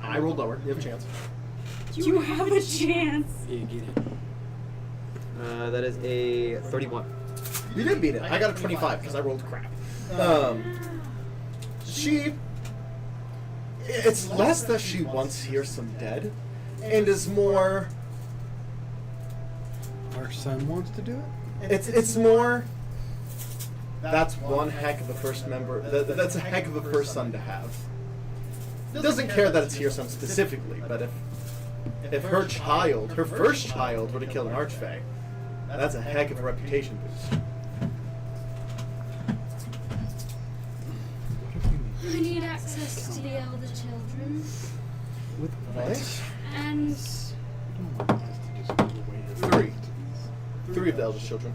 I rolled lower. You have a chance. You have a chance. Yeah, get it. That is a 31. You did beat it. I got a 25 because I rolled crap. It's less that she wants Pearson dead, and is more. Our son wants to do it? It's more. That's one heck of a first member. That's a heck of a first son to have. Doesn't care that it's her son specifically, but if her child, her first child, were to kill an archfey, that's a heck of a reputation boost. I need access to the elder children. With Right? And Three of the eldest children.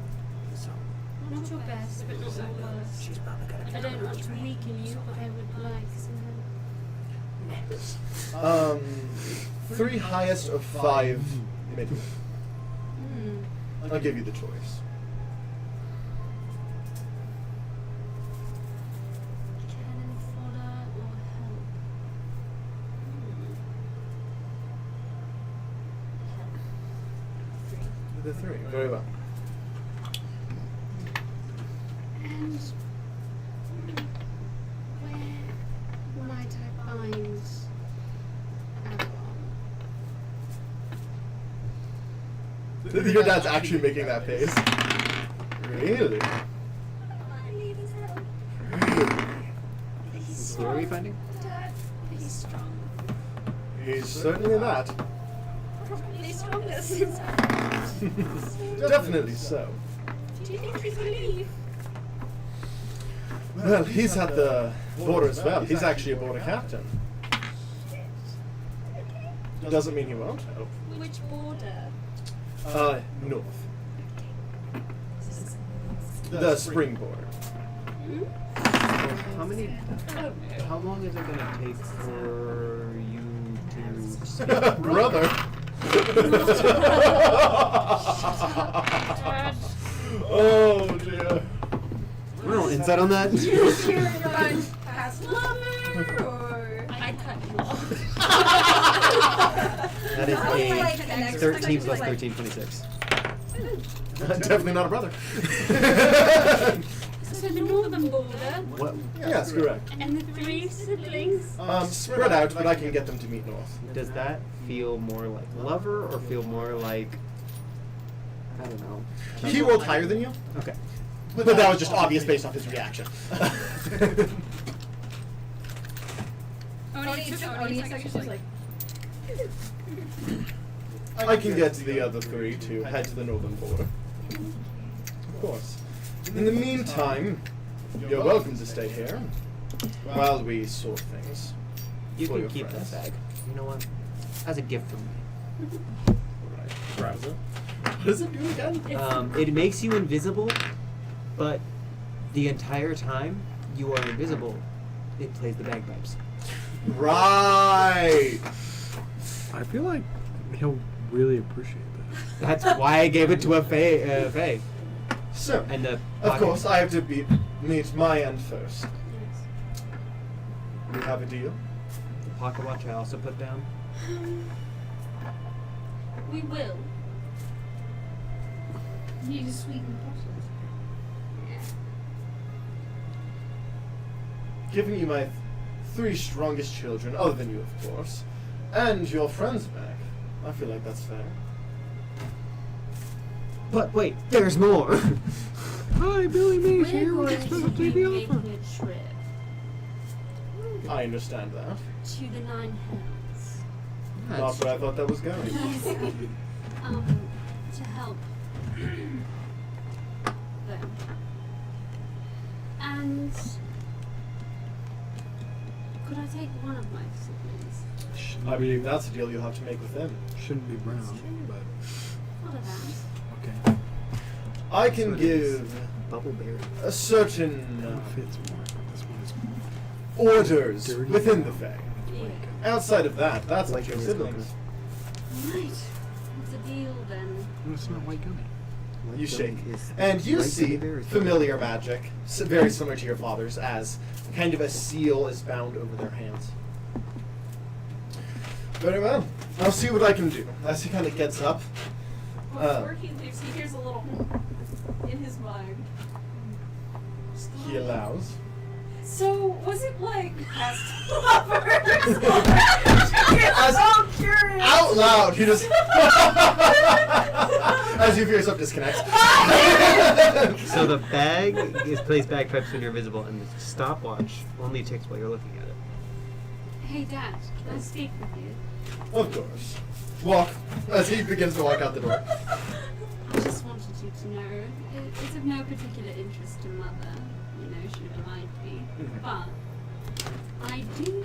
not your best, but not your worst. I don't want to weaken you, but I would like some. Three highest of 5 middle. I'll give you the choice. Cannon fodder or help? The 3. Very well. And where might I find Avalon? Your dad's actually making that face. Really? I need his help. Really? Where are we finding? Dad, he's strong. He's certainly that. Probably stronger since Definitely so. Do you think he's gonna leave? Well, he's at the border as well. He's actually a border captain. Doesn't mean he won't help. Which border? North. The spring border. How long is it gonna take for you to Brother. Oh dear. no insight on that? Past lover, or I cut him off. That is Like the a next 13 plus like- 13, 26. Definitely not a brother. So the northern border What Yes, correct. and the 3 siblings. Spread out, but I can get them to meet north. does that feel more like lover or feel more like I don't know? He rolled higher than you, Okay. but that was just obvious based off his reaction. Odie's actually like, I can get the other 3 to head to the northern border. Of course. In the meantime, you're welcome to stay here while we sort things. You for can your keep friends. that bag. You know what? As a gift from me. Alright, browser. What does it do again? It makes you invisible, but the entire time you are invisible, it plays the bagpipes. Right. I feel like he'll really appreciate that. That's why I gave it to a Fae. So, And the of pocket- course, I have to meet my end first. We have a deal? The pocket watch I also put down. We will. Need to sweeten the process. Giving you my 3 strongest children, other than you, of course, and your friends back. I feel like that's fair. But wait, there's more. Hi, Billy Mays We're here. going What's to supposed be to be making offer? a trip I understand that. to the 9 Hells. Not where I thought that was going. To help them. And could I take one of my siblings? I believe that's a deal you'll have to make with them. Shouldn't be brown, but What of that? okay. I can give Bubble berry. a certain One fits more. This one is orders dirty. within the Fae. Yeah. Outside of that, that's like your Like siblings. Right. It's a deal then. No, it's not white gummy. You shake, and you see familiar magic, very similar to your father's, as kind of a seal is bound over their hands. Very well. I'll see what I can do. As he kind of gets up. before he leaves, he hears a little in his mind. He allows. So, was it like past lovers? as so curious. out loud, you just as you feel yourself disconnect. So the bag is placed bagpipes when you're invisible, and the stopwatch only ticks while you're looking at it. Hey, Dad, can I speak with you? Of course. Walk as he begins to walk out the door. I just wanted you to know it's of no particular interest to Mother, you know, she would like me. But I do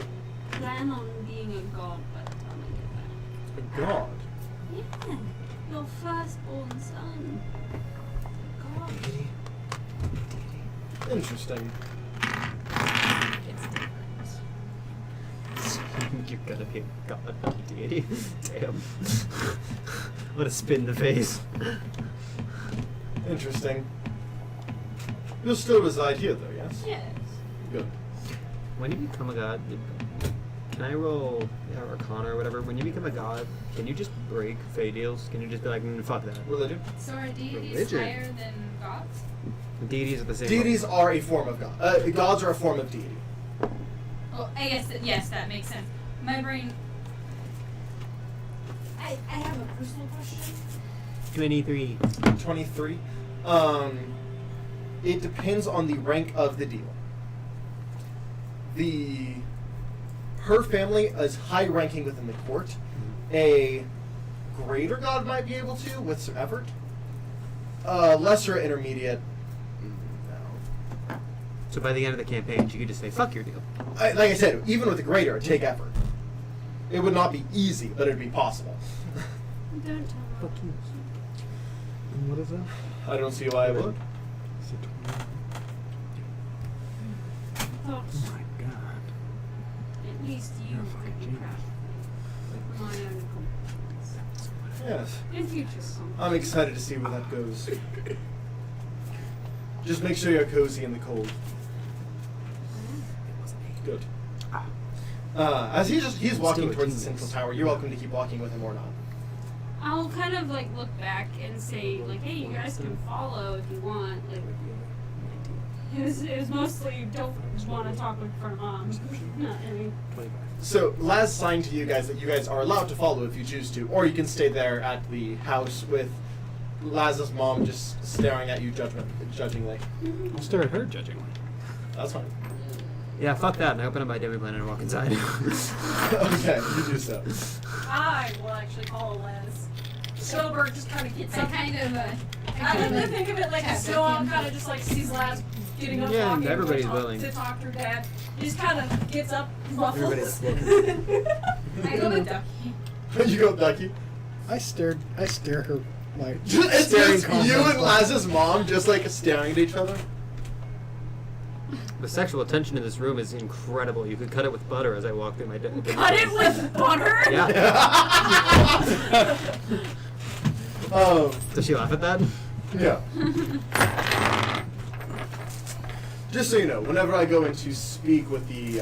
plan on being a god by the time I get back. A god. Yeah, your firstborn son. God. Interesting. It's different. You're gonna be a god, not a deity. Damn. What a spin in the face. Interesting. You'll still reside here, though, yes? Yes. Good. When you become a god, can I roll Arcana or whatever? When you become a god, can you just break Fey deals? Can you just be like, fuck that? Religion? So are deities Religion. higher than gods? Deities are the same. Deities are a form of god. Gods are a form of deity. Oh, I guess yes, that makes sense. My brain. I have a personal question. 23. 23. It depends on the rank of the deal. Her family is high ranking within the court. A greater god might be able to with some effort. Lesser intermediate. No. So by the end of the campaign, she could just say, fuck your deal. Like I said, even with a greater, it'd take effort. It would not be easy, but it'd be possible. Don't tell her. Fuck you. And what is that? I don't see why I would. Is it 20? Thoughts. Oh my god. At least you You're a fucking could be genius. proud of my own accomplishments. Yes. In future song. I'm excited to see where that goes. Just make sure you're cozy in the cold. Good. As he's walking Still a towards the genius. central tower, you're welcome to keep walking with him or not. I'll kind of like look back and say like, hey, you guys can follow if you want. Like, it was mostly don't want to talk in front of mom. Not any. 25. So Laz signed to you guys that you guys are allowed to follow if you choose to, or you can stay there at the house with Laz's mom just staring at you judgingly. I'll stare at her judgingly. That's fine. Yeah, fuck that. And I open up my demi planet and walk inside. Okay, you do so. I will actually follow Les. Silver just kind of gets I up. kind of. I like to think of it like a Snow kind of just like sees Les getting up, Yeah, walking, everybody's to willing. to talk to her dad. He just kind of gets up, ruffles. Everybody's I go with Ducky. You go, Ducky. I stare her like It's staring just you contest. and Laz's mom just like staring at each other. The sexual tension in this room is incredible. You could cut it with butter as I walk through my demi Cut it with butter? Yeah. Does she laugh at that? Yeah. Just so you know, whenever I go in to speak with the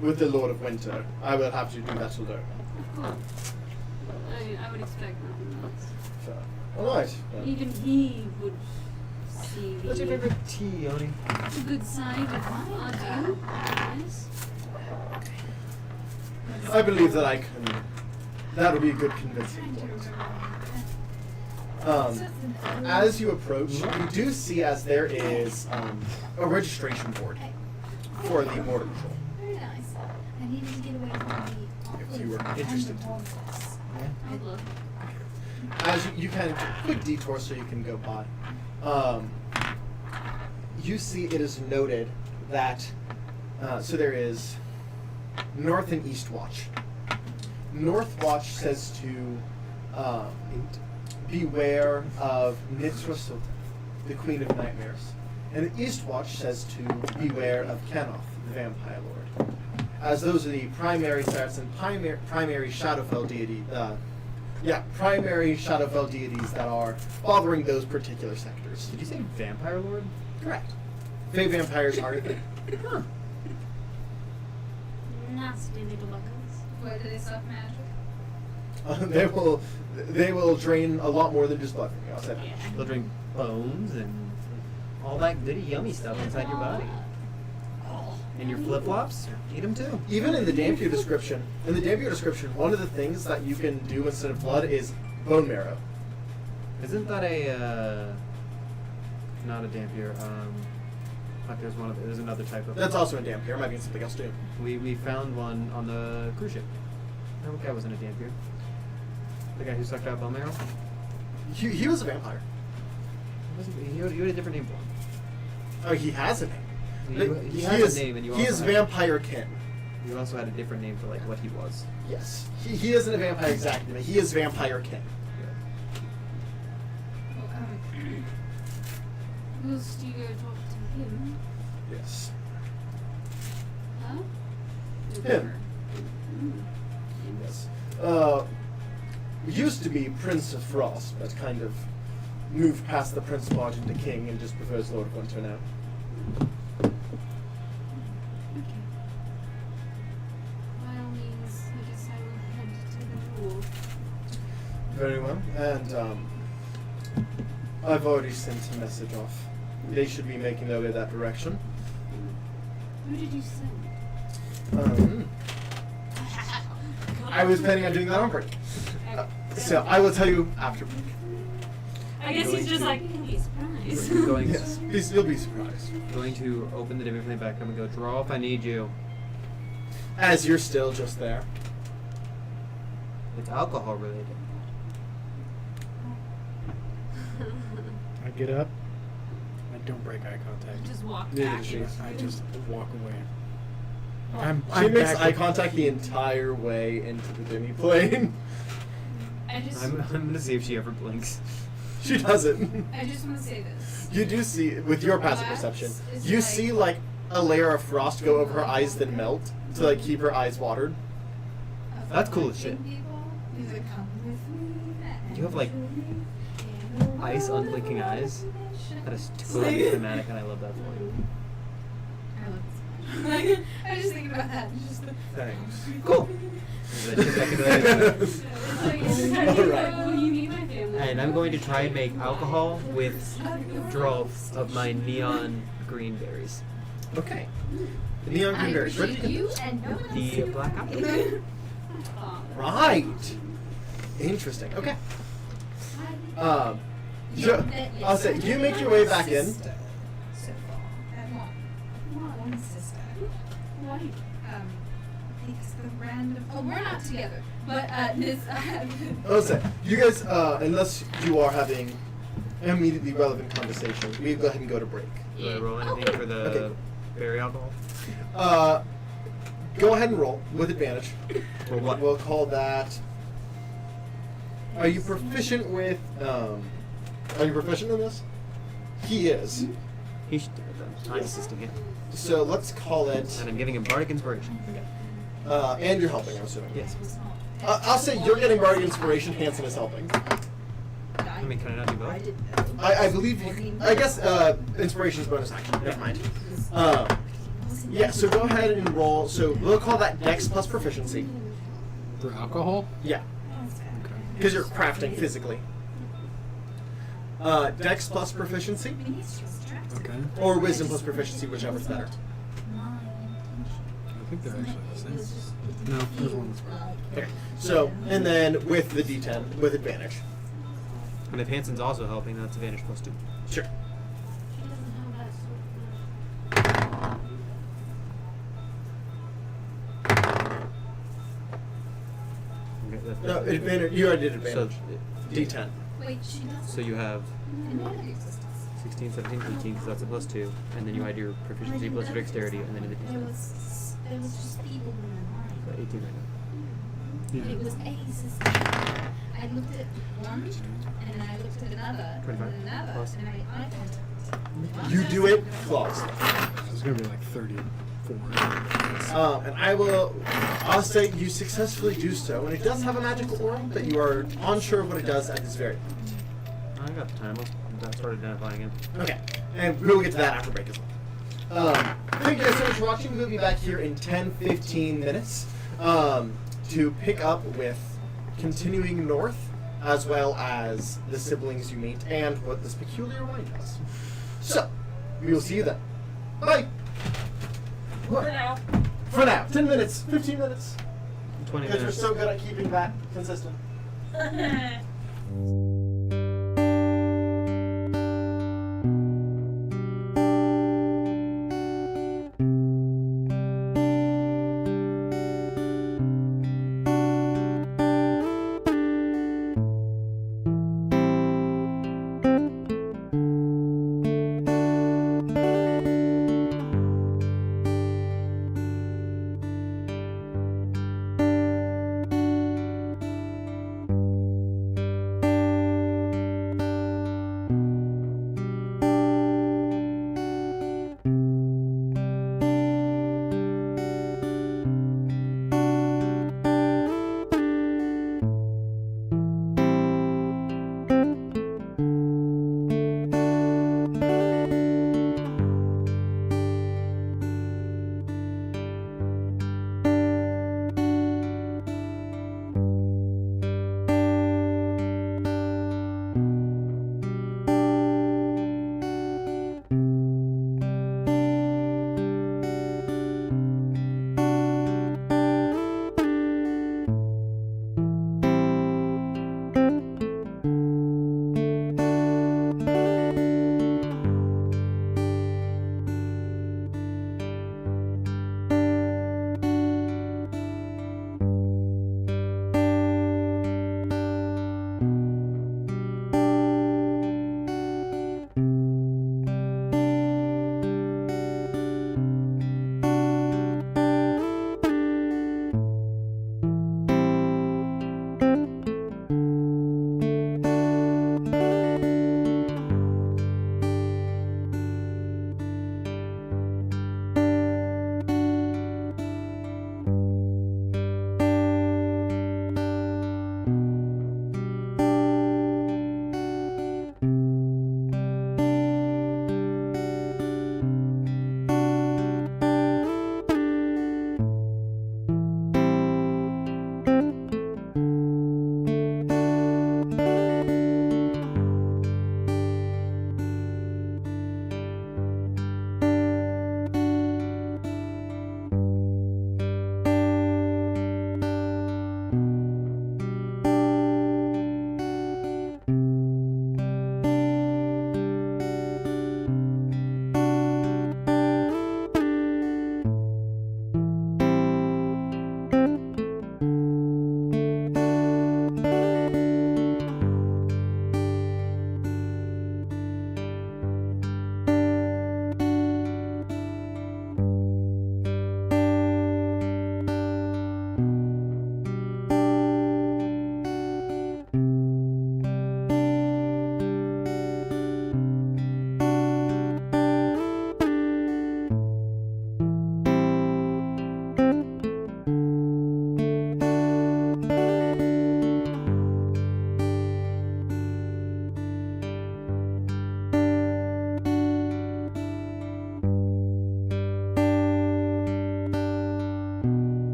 Lord of Winter, I will have to do that to learn. Of course. I would expect nothing else. So, all right. Even he would see the What's your favorite tea, Oni? the good side of our deal. Yes. I believe that I can. That'll be a good convincing point. As you approach, you do see as there is a registration board for the border patrol. Very nice. I needed to get away from the If you were interested. I'd look. As you kind of quick detour so you can go by. You see it is noted that so there is North and East Watch. North Watch says to beware of Nitrus, the Queen of Nightmares, and the East Watch says to beware of Kenoth, the Vampire Lord, as those are the primary threats and primary Shadowfell deity. Primary Shadowfell deities that are bothering those particular sectors. Did you say vampire lord? Correct. Fey vampires are a thing. Nasty little buggers. What, do they suck magic? They will drain a lot more than just blood from you. I'll say that. They'll drink bones and all that goody yummy stuff inside your body. And your flip flops? Eat them too. Even in the Dampier description, one of the things that you can do instead of blood is bone marrow. Isn't that a not a dampier? Like there's another type of. That's also a Dampier. Might be something else too. We found one on the cruise ship. That guy wasn't a dampier. The guy who sucked out bone marrow. He was a vampire. You had a different name for him. Oh, he has a name. He has a name, and you he also is had- vampire kin. You also had a different name for like what he was. Yes, he isn't a vampire exactly, but he is vampire kin. Will Stu go talk to him? Yes. Huh? Him. Yes. Used to be Prince of Frost, but kind of moved past the Prince Lodge into King and just prefers Lord of Winter now. Okay. By all means, I guess I will head to the pool. Very well. And I've already sent a message off. They should be making their way that direction. Who did you send? I was planning on doing that on break. So I will tell you after break. I guess he's just like, hey, surprise. Going, Yes, you'll be surprised. going to open the Dimmy Flame back up and go draw if I need you. As you're still just there. It's alcohol related. I get up. I don't break eye contact. Just walk Neither back. does she. I just walk away. She makes back eye with- contact the entire way into the Dimmy plane. I just I'm gonna see if she ever blinks. She doesn't. I just want to say this. You do see, with your passive Glass perception, is you like- see like a layer of frost go over her eyes, then melt to like keep her eyes watered. That's cool as shit. People, he's like, come with me. You have like ice unblinking eyes. That is totally thematic, and I love that for you. I love it so much. I was just thinking about that. It's just Thanks. Cool. Alright. Will you meet my family? And I'm going to try and make alcohol with drops of my neon green berries. Okay. The neon green berries. Where did you get and no one The black apple. Right. Interesting. Okay. Sure. I'll say you make your way back in. So far. One sister. Why? Because the random. Oh, we're not together. But this. I'll say you guys, unless you are having immediately relevant conversation, we go ahead and go to break. Do I roll anything for the Okay. berry alcohol? Go ahead and roll with advantage. Or what? We'll call that. Are you proficient with? Are you proficient in this? He is. He should do it then. I'm assisting him. So let's call it. And I'm giving him bardic inspiration. And you're helping, I'm assuming. Yes. I'll say you're getting bardic inspiration. Hanson is helping. I mean, can I not do both? I believe. I guess inspiration is bonus action. Never mind. Yeah. So go ahead and roll. So we'll call that Dex plus proficiency. For alcohol? Yeah. Okay. Because you're crafting physically. Dex plus proficiency, Okay. or Wisdom plus proficiency, whichever's better. I think they're actually the same. No, there's one that's better. Okay. So, and then with the D10 with advantage. And if Hanson's also helping, that's advantage plus 2. Sure. She doesn't have that sort of. No, advantage. You already did So, advantage. D10. Wait, she does. so you have Another existence. 16, 17, 18, because that's a plus 2. And then you add your proficiency plus your dexterity, and then an There addition. was just people in my So mind. 18 right now. Yeah. It was a sister. I looked at one, and then I looked at another, 25 and another, plus. and I made eye contact. You do it flawlessly. So it's gonna be like 34. And I'll say you successfully do so, and it does have a magical aura, but you are unsure of what it does at this very moment. I got the time. I'll start identifying him. Okay, and we'll get to that after break as well. Thank you guys so much for watching. We'll be back here in 10-15 minutes to pick up with continuing north, as well as the siblings you meet and what this peculiar wine does. So, we will see you then. Bye! For now. For now, 10 minutes, 15 minutes. 20 Because we're minutes. so good at keeping that consistent.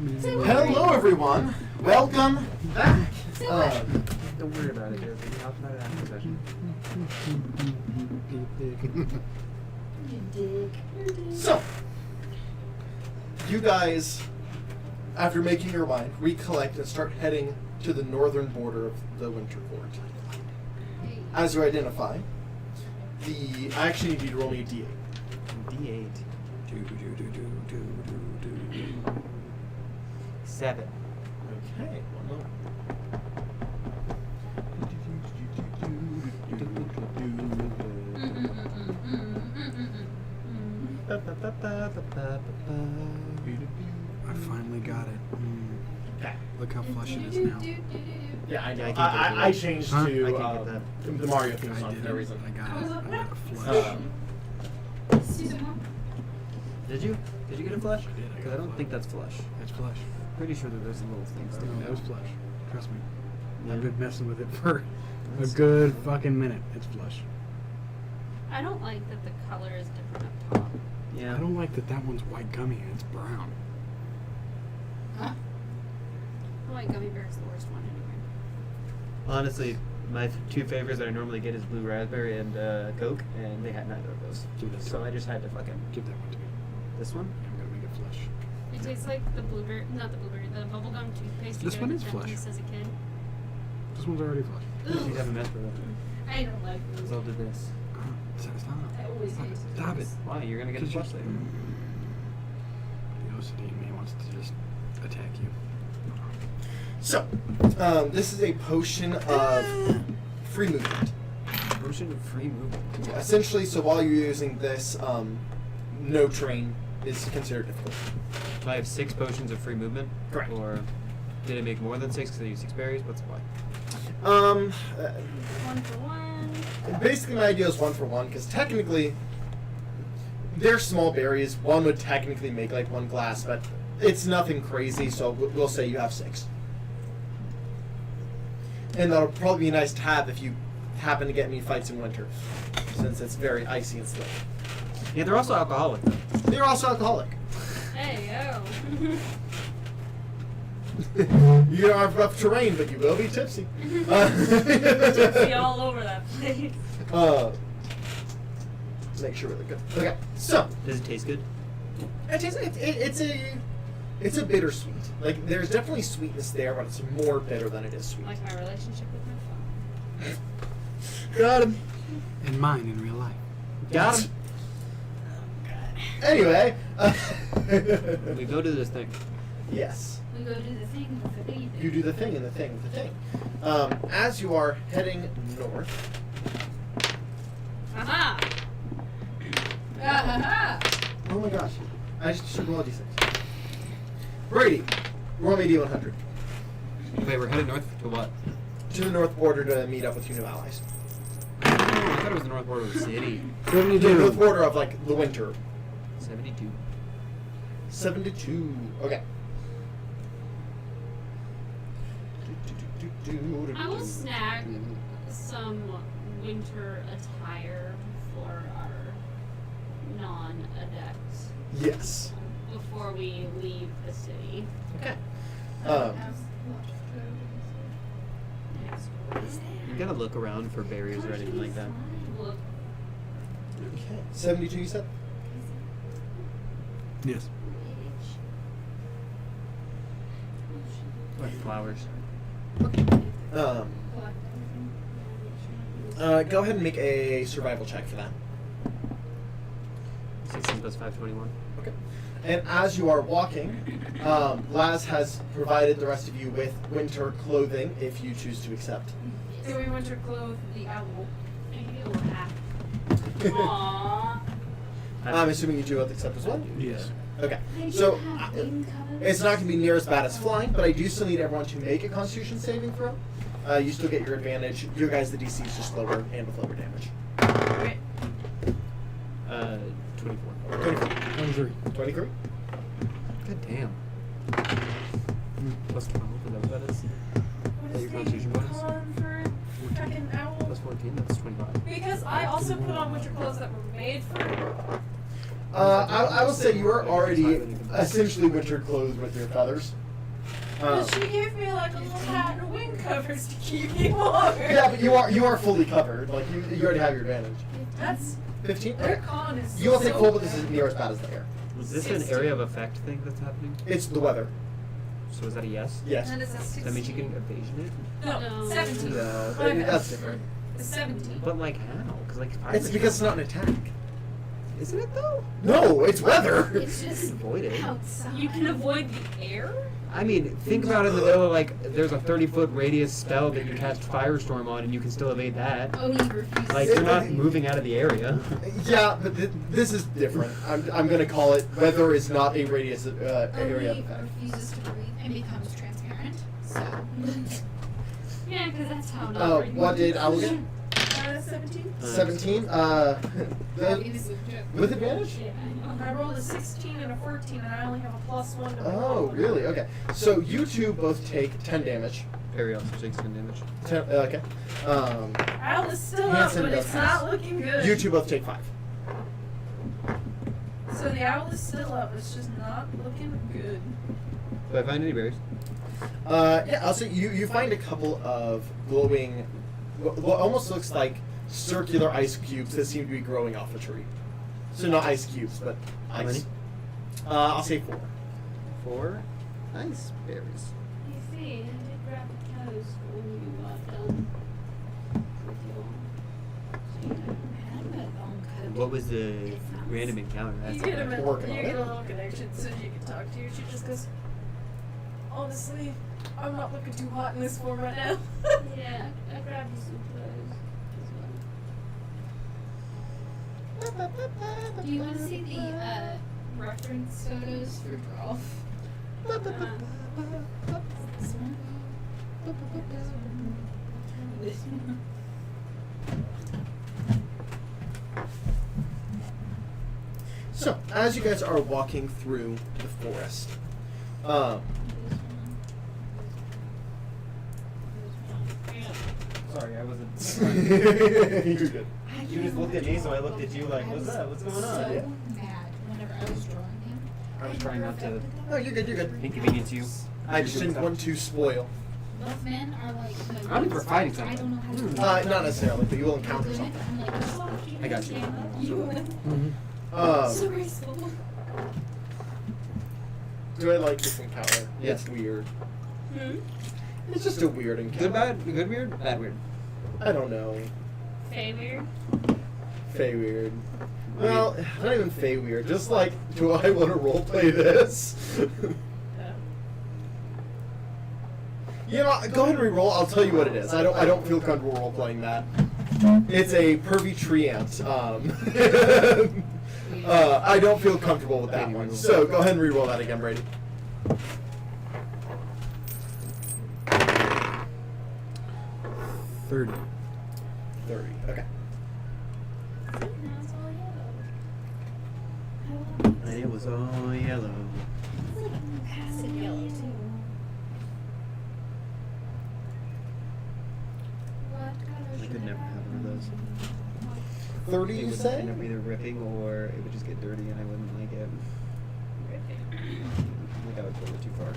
Hello, everyone. Welcome back. Don't worry about it, guys. We can talk about it after session. So, you guys, after making your mind, recollect and start heading to the northern border of the Winter Court. As you identify, I actually need you to roll me a d8. D8. 7. Okay, one moment. I finally got it. Okay. Look how flush it is now. Yeah, I know. I can't I changed Huh? to I can't get the Mario theme I song did for no it. reason. I got it. I got a flush. Season 1. Did you? Did you get a flush? I did, I got Because I a don't flush. think that's flush. It's flush. Pretty sure that there's some little things sticking No, it was out. flush. Trust me. Yeah. I've been messing with it for a good fucking minute. It's flush. I don't like that the color is different up top. Yeah. I don't like that that one's white gummy and it's brown. Huh? The white gummy bear is the worst one anyway. Honestly, my two favorites that I normally get is blue raspberry and Coke, and they had neither of those. Give that to So me. I just had to fucking Give that one to me. this one. I'm gonna make it flush. It tastes like the blueberry, not the blueberry, the bubblegum toothpaste you This get one at is the flush. dentist as a kid. This one's already flush. You haven't messed with it. I don't like those. So I'll do this. Stop. I always hate Stop it. those. Why? You're gonna get a Could you- flush later. The OCD in me wants to just attack you. So, this is a potion of free movement. Potion of free movement. Essentially, so while you're using this, no terrain is considered difficult. So I have 6 potions of free movement. Correct. Or did I make more than 6 because I used 6 berries? What's the why? 1 for 1. Basically, my idea is 1 for 1 because technically, they're small berries. One would technically make like 1 glass, but it's nothing crazy. So we'll say you have 6, and that'll probably be nice to have if you happen to get any fights in winter, since it's very icy and slick. Yeah, they're also alcoholic though. They're also alcoholic. Hey, yo. You don't have rough terrain, but you will be tipsy. Tipsy all over that place. Make sure we're good. Okay, so Does it taste good? it's a bittersweet. Like there's definitely sweetness there, but it's more bitter than it is sweet. Like my relationship with my phone. Got him. And mine in real life. Got him. Anyway, We go to this thing. yes. We go do the thing with the baby. You do the thing and the thing with the thing. As you are heading north, Aha! Ah, oh my gosh, I should roll a d6. Brady, roll me a d100. Wait, we're headed north to what? To the north border to meet up with your new allies. Oh, I thought it was the north border of the city. To the north border of like the winter. 72. 72. Okay. I will snag some winter attire for our non-adepts Yes. before we leave the city. Okay. You gotta look around for barriers or anything like that. Look, Okay. 72, you said? Yes. Like flowers. Go ahead and make a survival check for that. 16 plus 521. Okay. And as you are walking, Laz has provided the rest of you with winter clothing if you choose to accept. So we winter clothe the owl. I give you a little hat. Aww. I'm assuming you do both accept as well? Yes. Okay. They do So, have wing covers. it's not going to be near as bad as flying, but I do still need everyone to make a Constitution saving throw. You still get your advantage. Your guys, the DC is just lower and with lower damage. Right. 24. 23. 23? God damn. Plus 12, is that what that is? What Your is the Constitution bonus? color for fucking owl? Plus 14, that's 25. Because I also put on winter clothes that were made for I will say you are already essentially winter clothed with your feathers. She gave me like a little hat and wing covers to keep me warm. Yeah, but you are fully covered. Like you already have your advantage. That's 15. their Okay. con is. You will take so cold, but this bad. is near as bad as the air. Is this an area of effect thing that's happening? It's the weather. So is that a yes? Yes. And it's a 16. That means you can evasion it? No, No. 17. No, Okay. that's different. It's 17. But like how? Because like It's because it's not an attack. Isn't it though? No, it's weather. It's just Avoid it. outside. You can avoid the air? I mean, think about it in the middle of like there's a 30-foot radius spell that you cast Firestorm on and you can still evade that. Oh, he refuses. Like you're not moving out of the area. Yeah, but this is different. I'm gonna call it weather is not a radius area of Oni effect. refuses to breathe and becomes transparent. So. Yeah, because that's how. Oh, what did Owl get? 17. 17. With advantage? Yeah, I know. I rolled a 16 and a 14, and I only have a +1 to my Oh, roll. really? Okay. So you two both take 10 damage. Perry also takes 10 damage. 10, okay. Owl is still up, Hanson but it's does. not looking good. You two both take 5. So the owl is still up, it's just not looking good. Do I find any berries? Yeah, I'll say you find a couple of glowing, what almost looks like circular ice cubes that seem to be growing off a tree. So not ice cubes, but ice. How many? I'll say 4. 4 nice berries. You see, I did grab the toes when you got done with your. So you don't have that long coat. What was the random encounter? You That's get, not a, working you on get it. a little connection so you can talk to you. She just goes, honestly, I'm not looking too hot in this form right now. Yeah, I grabbed you some clothes as well. Do you want to see the reference photos for golf? This one? This one? So, as you guys are walking through the forest, Sorry, I wasn't. you're good. You just looked at me, so I looked at you like, what's up? What's going So on? mad whenever I was drawing him. I was trying not to Oh, you're good. You're good. inconvenience you. I just didn't want to spoil. Both men are like. I'm for fighting I don't know how to. Not necessarily, but you will encounter do it. something. I'm like, just walk I got you. So Um, graceful. do I like this encounter? Yes. It's weird. Hmm? It's just a weird encounter. Good, bad, good, weird, bad, weird. I don't know. Fey weird. Fey weird. Well, not even Fey weird. Just like, do I want to roleplay this? You know, go ahead and re-roll. I'll tell you what it is. I don't feel comfortable role-playing that. It's a pervy tree ant. I don't feel comfortable with that one. So go ahead and re-roll that again, Brady. $30. 30. Okay. Now it's all yellow. And it was all yellow. It's like passive yellow too. What color I should could never have one of those. 30, It you would say? end up either ripping or it would just get dirty and I wouldn't like it. Like I would pull it too far.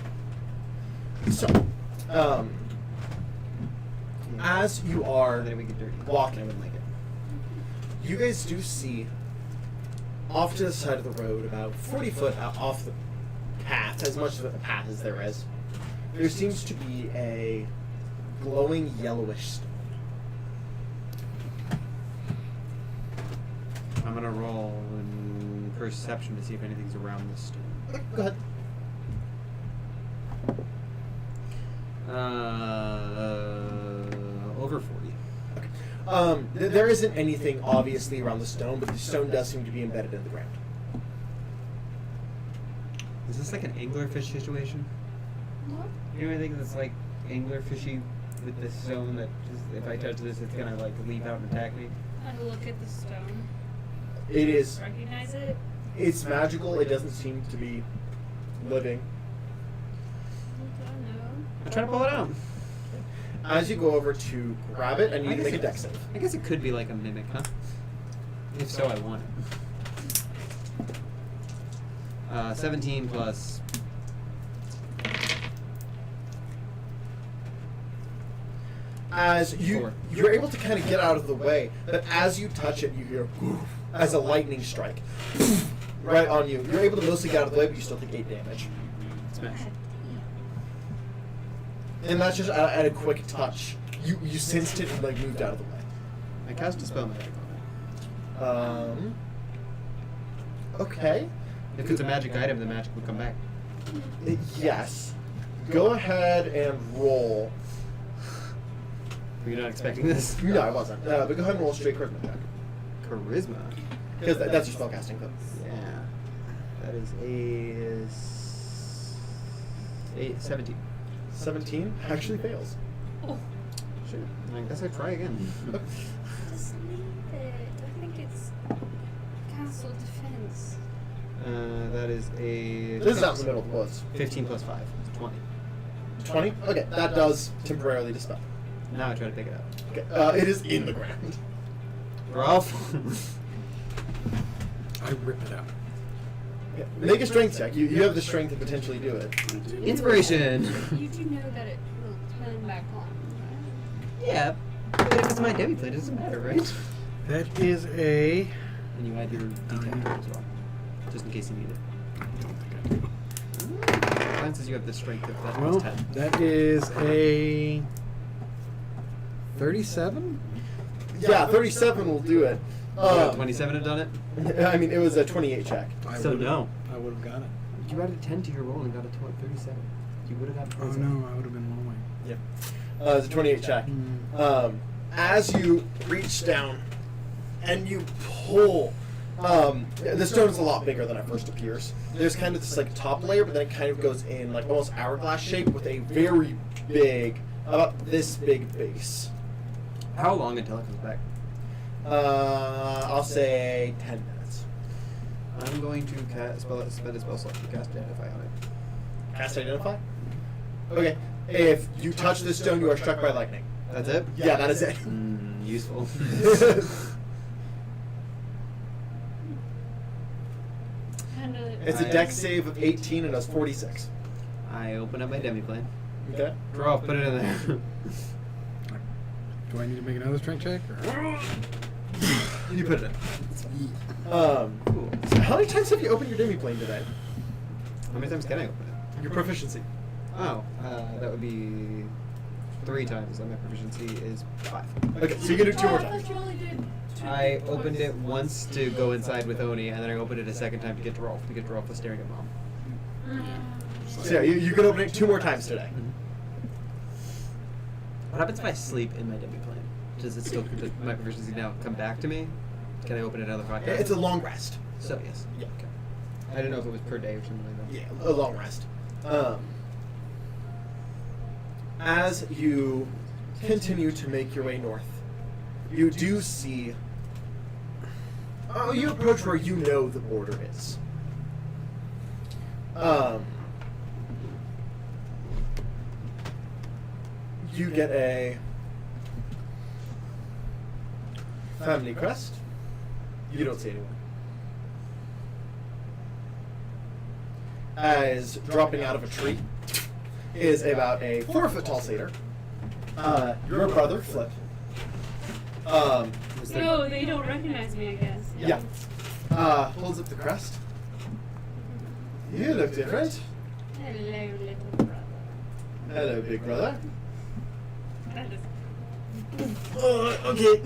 So, as you are And then it would get dirty. walking, I wouldn't like it. you guys do see off to the side of the road, about 40 foot off the path, as much of a path as there is, there seems to be a glowing yellowish stone. I'm gonna roll in perception to see if anything's around this stone. Okay, go ahead. Over 40. There isn't anything obviously around the stone, but the stone does seem to be embedded in the ground. Is this like an anglerfish situation? What? You know anything that's like anglerfishy with this stone that just if I touch this it's gonna like leap out and attack me? I look at the stone. It is. Recognize it? It's magical. It doesn't seem to be living. I don't know. I try to pull it out. As you go over to grab it, and you I need to guess make a dex save. I guess it could be like a mimic, huh? If so, I want it. 17 plus. As Four. you're able to kind of get out of the way, but as you touch it, you hear as a lightning strike right on you. You're able to mostly get out of the way, but you still take 8 damage. Smash. And that's just at a quick touch. You sensed it and like moved out of the way. I cast a spell magic on Okay. it. If it's a magic item, the magic would come back. Yes. Go ahead and roll. Were you not expecting this? No, I wasn't. But go ahead and roll a straight charisma check. Charisma. Because that's your spellcasting code. Yeah. That is a 17. 17 actually fails. Oh, Shit. I guess I try again. just leave it. I think it's castle defense. That is a. This is out in the middle of the woods. 15 plus 5. It's 20. 20? Okay, that does temporarily dispel. Now I try to pick it up. Okay, it is in the ground. Rolf. I rip it out. Yeah. Make a strength check. You have the strength to potentially do it. Inspiration. You do know that it will turn back on, right? Yeah. But if it's my demi plate, it doesn't matter, right? That is a. And you add your detector as well. Just in case you need it. I don't think I do. Mine says you have the strength of that Well, plus 10. that is a 37. Yeah, 37 will do it. 27 have done it? I mean, it was a 28 check. So no. I would have got it. You added 10 to your roll and got a 37. You would have got Oh 27. no, I would have been one way. Yep. It's a 28 check. As you reach down and you pull, the stone is a lot bigger than it first appears. There's kind of this like top layer, but then it kind of goes in like almost hourglass shape with a very big, about this big base. How long until it comes back? I'll say 10 minutes. I'm going to spend a spell slot to cast Identify on it. Cast Identify? Okay. If you touch this stone, you are struck by lightning. That's it? Yeah, that is it. Useful. It's a dex save of 18 and does 46. I open up my demiplane. Okay. Draw, put it in there. Do I need to make another strength check? Or? You put it in. Cool. So how many times have you opened your demiplane today? How many times can I open it? Your proficiency. Oh, that would be 3 times, and my proficiency is 5. Okay, so you can do 2 more I times. thought you only did two I twice. opened it once to go inside with Oni, and then I opened it a second time to get to Rolf, because Rolf was staring at Mom. So yeah, you can open it 2 more times today. What happens if I sleep in my demiplane? Does it still, does my proficiency now come back to me? Can I open it another 5 times? It's a long rest. So, yes. Yeah. Okay. I didn't know if it was per day or something like that. Yeah, a long rest. As you continue to make your way north, you do see. You approach where you know the border is. You get a family crest. You don't see anyone. As dropping out of a tree is about a 4-foot tall satyr. Your brother, Flip. No, they don't recognize me, I guess. Yeah. Holds up the crest. You look different. Hello, little brother. Hello, big brother. That is. Okay.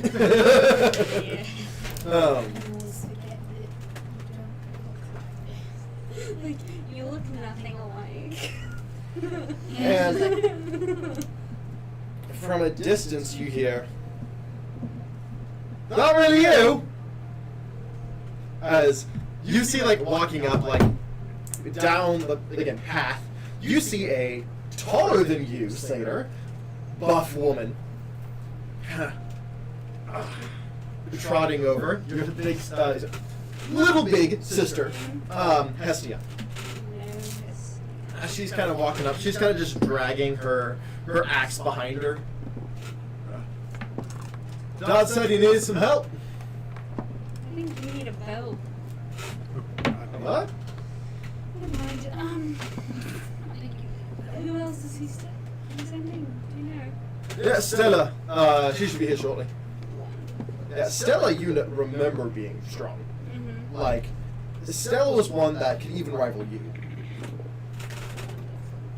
Yeah. Always forget that like, you look nothing alike. And from a distance, you hear, "Not really you." As you see, like walking up, like down the again path, you see a taller than you satyr, buff woman, trotting over your big, little big sister, Hestia. As she's kind of walking up, she's kind of just dragging her axe behind her. Dad said he needed some help. I think we need a boat. What? Never mind. Who else does he stay? Same thing. Do you know? Yeah, Stella. She should be here shortly. Yeah, Stella, you remember being strong. Mm-hmm. Like, Stella was one that could even rival you.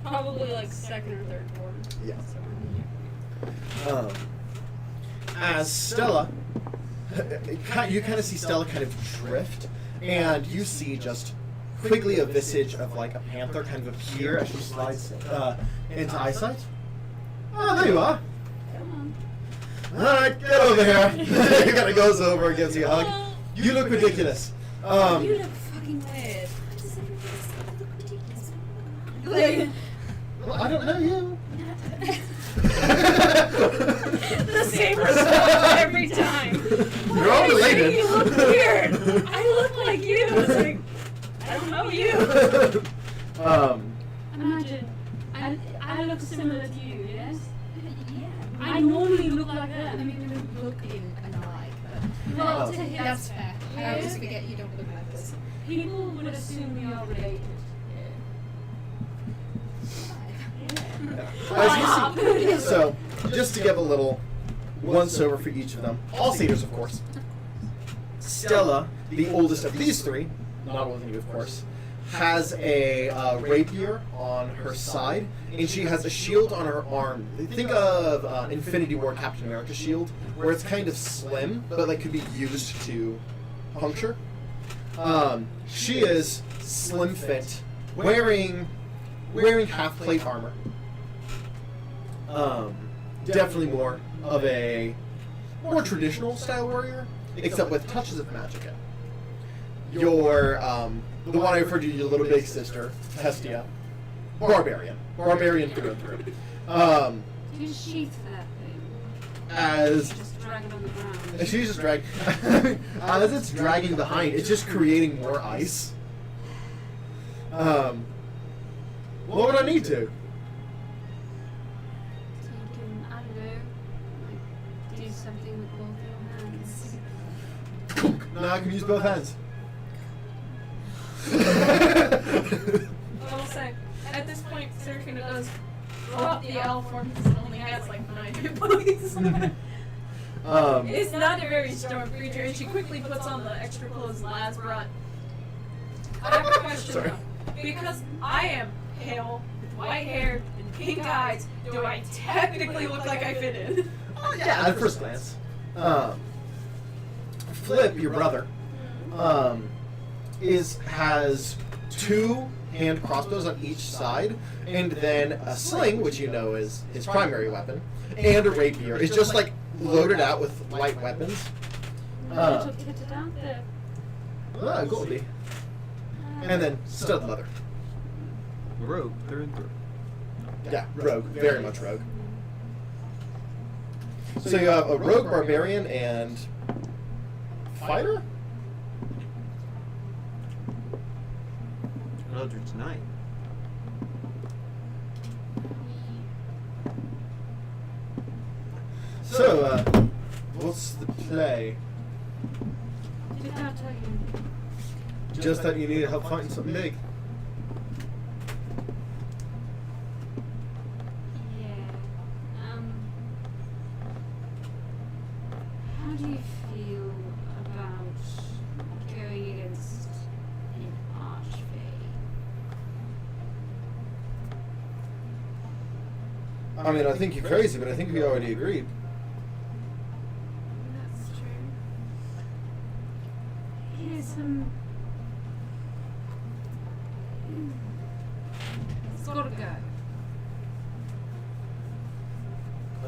Probably like second or third form. Yeah. As Stella, you kind of see Stella kind of drift, and you see just quickly a visage of like a panther kind of appear as she slides into eyesight. Oh, there you are. Come on. All right, get over here. He kind of goes over and gives you a hug. You look ridiculous. You look fucking weird. Why does everybody look ridiculous? Like, Well, I don't know you. the same response every time. You're all related. You look weird. I look like you. It's like, I don't know you. Imagine, I look similar to you, yes? Yeah. I normally look like that. I mean, we don't look in alike, but Well, that's fair. I always forget you don't look like this. people would assume we are related. As you see, so, just to give a little once over for each of them, all satyrs, of course. Stella, the oldest of these three, not older than you, of course, has a rapier on her side, and she has a shield on her arm. Think of Infinity War Captain America shield, where it's kind of slim, but like could be used to puncture. She is slim fit, wearing half plate armor. Definitely more of a more traditional style warrior, except with touches of magic in it. Your the one I referred to, your little big sister, Hestia, barbarian through and through. You sheath that thing. As Just drag it on the ground. she's just dragging, as it's dragging behind, it's just creating more ice. What would I need to? So you can, I don't know, like, do something with both your hands. No, I can use both hands. I will say, at this point, Serafina does drop the L form because it only has like 9 hit points. It's not a very strong creature, and she quickly puts on the extra clothes Laz brought. I have a question Sorry. though. Because I am pale, with white hair, and pink eyes, do I technically look like I fit in? Yeah, at first glance. Flip, your brother, has 2 hand crossbows on each side, and then a sling, which you know is his primary weapon, and a rapier. It's just like loaded out with light weapons. Little kit it out there. Goldie. And then stud leather. Rogue through and through. Yeah, rogue. Very much rogue. So you have a rogue barbarian and fighter? Eldritch Knight. So, what's the play? Did I tell you? Just that you need help fighting something big. Yeah. How do you feel about going against an archfey? I mean, I think you're crazy, but I think we already agreed. That's true. Here's some. It's gotta go.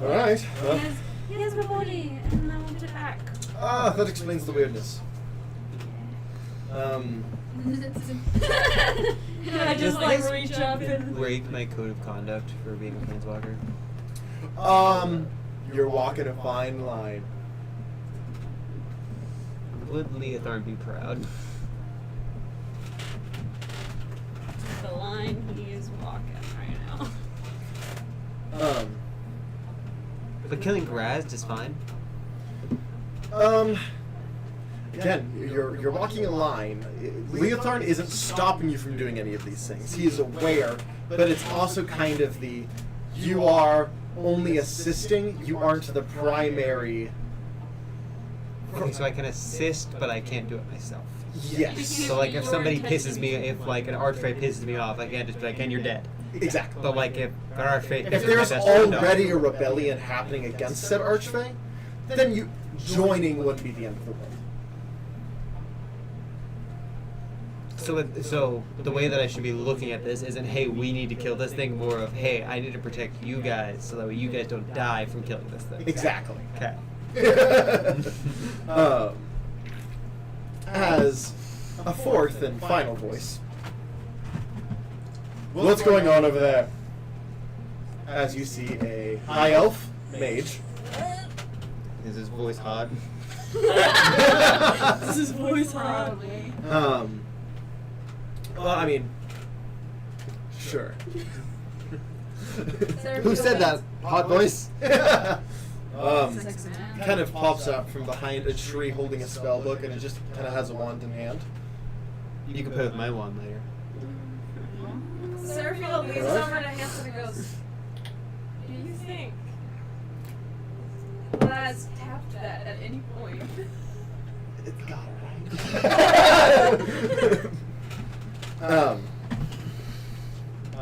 Alright. Well, Here's my body, and I want it back. that explains the weirdness. And I just like reach up and. Break my code of conduct for being a planeswalker. You're walking a fine line. Would Leotharn be proud? The line he is walking right now. But killing Graz is fine. again, you're walking a line. Leotharn isn't stopping you from doing any of these things. He is aware, but it's also kind of you are only assisting. You aren't the primary. Okay, so I can assist, but I can't do it myself. Yes. So like if somebody pisses me, if like an archfey pisses me off, I can't just be like, and you're dead. Exactly. But like if an archfey, If there's already a rebellion happening against said archfey, then you joining wouldn't be the end of the world. So the way that I should be looking at this isn't, hey, we need to kill this thing, more of, hey, I need to protect you guys so that way you guys don't die from killing this thing. Exactly. Okay. As a fourth and final voice. What's going on over there? As you see a high elf mage. Is his voice hot? This is voice hot. Well, I mean, sure. Who said that? Hot voice? Kind of pops up from behind a tree holding a spell book, and it just kind of has a wand in hand. You can play with my wand later. Seraphiel leans Alright. over to Hanson and goes, do you think Laz tapped that at any point? It's got it right.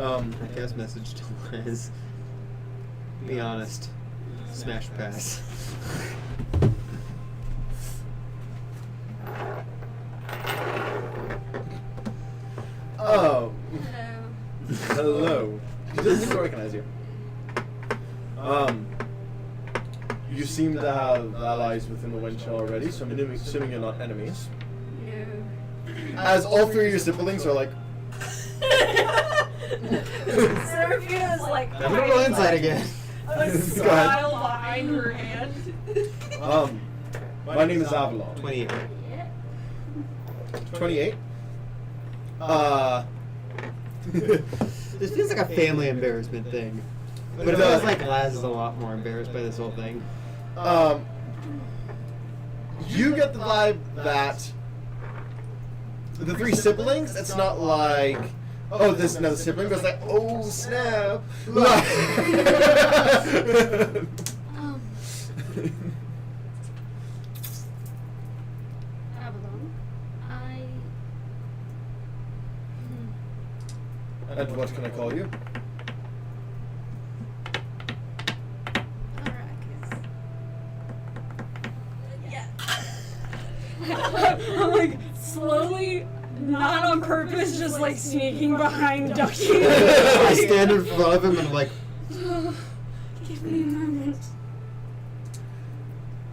I guess message to Liz. Be honest. Smash pass. Oh. Hello. He doesn't seem to recognize you. You seem to have allies within the wind chill already, so I'm assuming you're not enemies. As all three of your siblings are like, Seraphiel is like, I'm gonna roll insight again. a smile behind her hand. my name is Avalon. 28. 28. This feels like a family embarrassment thing. But it feels like Laz is a lot more embarrassed by this whole thing. You get the vibe that the three siblings, it's not like, oh, this another sibling, but it's like, oh, snap. Avalon, And what can I call you? I'm like slowly, not on purpose, just like sneaking behind Ducky. I stand in front of him and I'm like, Give me a moment.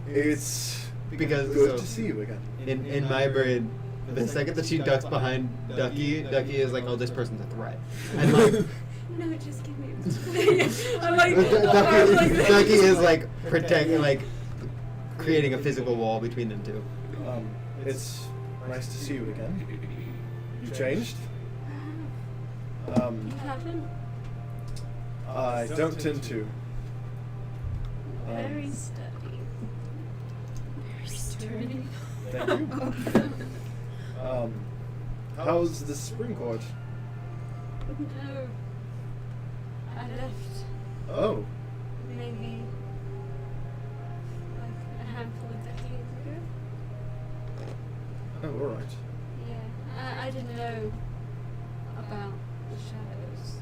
It's because good so, to see you again. in my brain, the second that she ducks behind Ducky is like, oh, this person's a threat. And like, no, just give me a I'm like, I'm like Ducky is like protecting, like creating a physical wall between them two. It's nice to see you again. You changed? You haven't? I don't tend to. Very steady. Very sturdy. Thank you. How's the spring court? No. I left Oh, maybe like a handful of decades ago. oh, all right. Yeah. I didn't know about the shadows.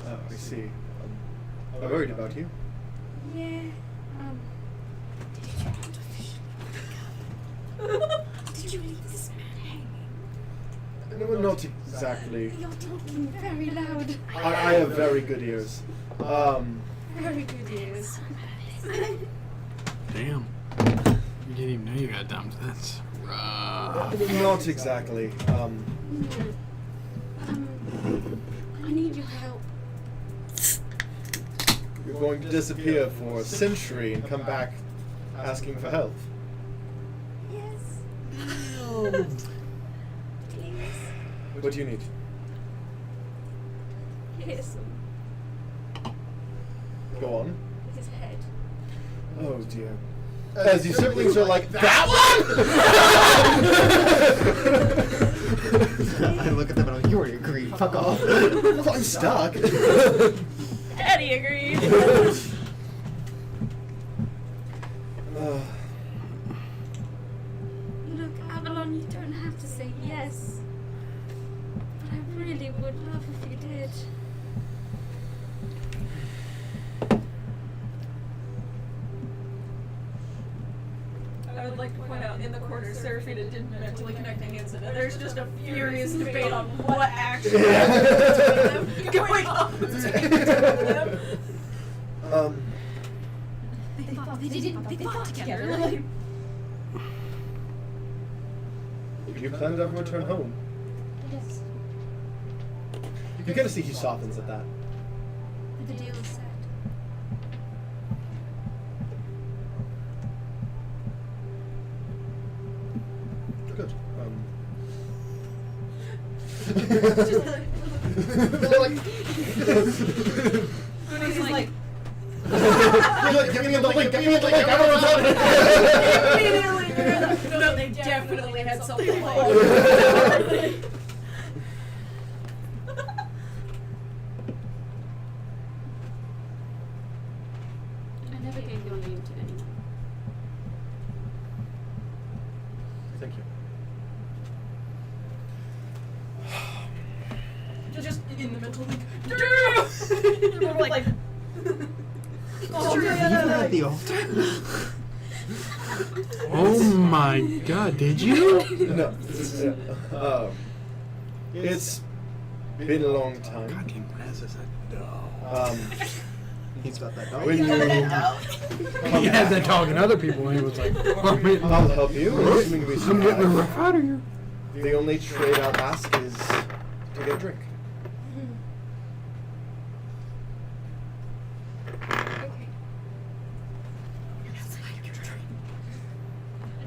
Oh, I see. I'm worried about you. Yeah. Did you not officially wake up? Did you leave this man hanging? No, not exactly. You're talking very loud. I have very good ears. Very good ears. Damn. You didn't even know you got dumb. That's rough. Not exactly. I need your help. You're going to disappear for a century and come back asking for help. Yes. Please. What do you need? Here's him. Go on. His head. Oh dear. As your siblings are like, that one? I look at them and I'm like, you already agreed. Fuck off. Well, I'm stuck. Eddie agreed. Look, Avalon, you don't have to say yes. But I really would love if you did. I would like to point out in the corner, Serafina didn't mentally connect to Hanson, and there's just a furious debate on what action going on between them. They fought together. Like, You plan to ever return home? yes, You gotta see he softens at that. the deal is set. Good. He's like, Give me the link, give me the link, I don't know what's happening. no, they definitely had something like I never gave your name to anyone. Thank you. just in the mental link. We're like, oh, Even at the altar. Oh my god, did you? No. It's been a long time. Goddamn glasses. He's got that dog. When you, He had that dog and other people, and he was like, oh, man, I'll help you. Assuming we I'm getting the survive. rough out of here. The only trade I'll ask is to get a drink. Okay.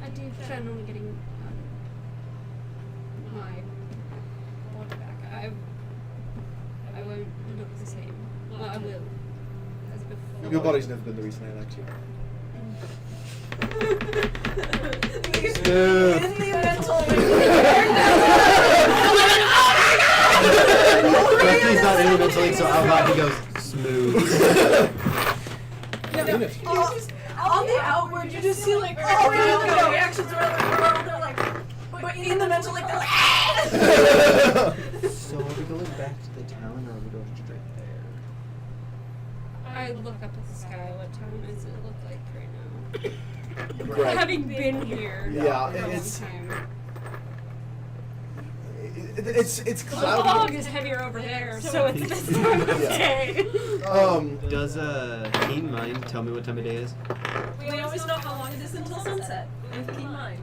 I do plan on getting my body back. I won't look the same. Well, I will. As before. Your body's never been the reason I liked you. in the mental link. He's not in the mental link, so out loud he goes, smooth. On the outward, you just see like all the reactions around the world. They're like, but in the mental link, they're like, So are we going back to the town or are we going straight there? I look up at the sky. What time does it look like right now? Right. Having been here Yeah, for a long it's- time. It's The cloudy. fog is heavier over there, so it's this time of Yeah. day. Does Keen Mind tell me what time of day it is? we always know how long it is until sunset. With keen mind.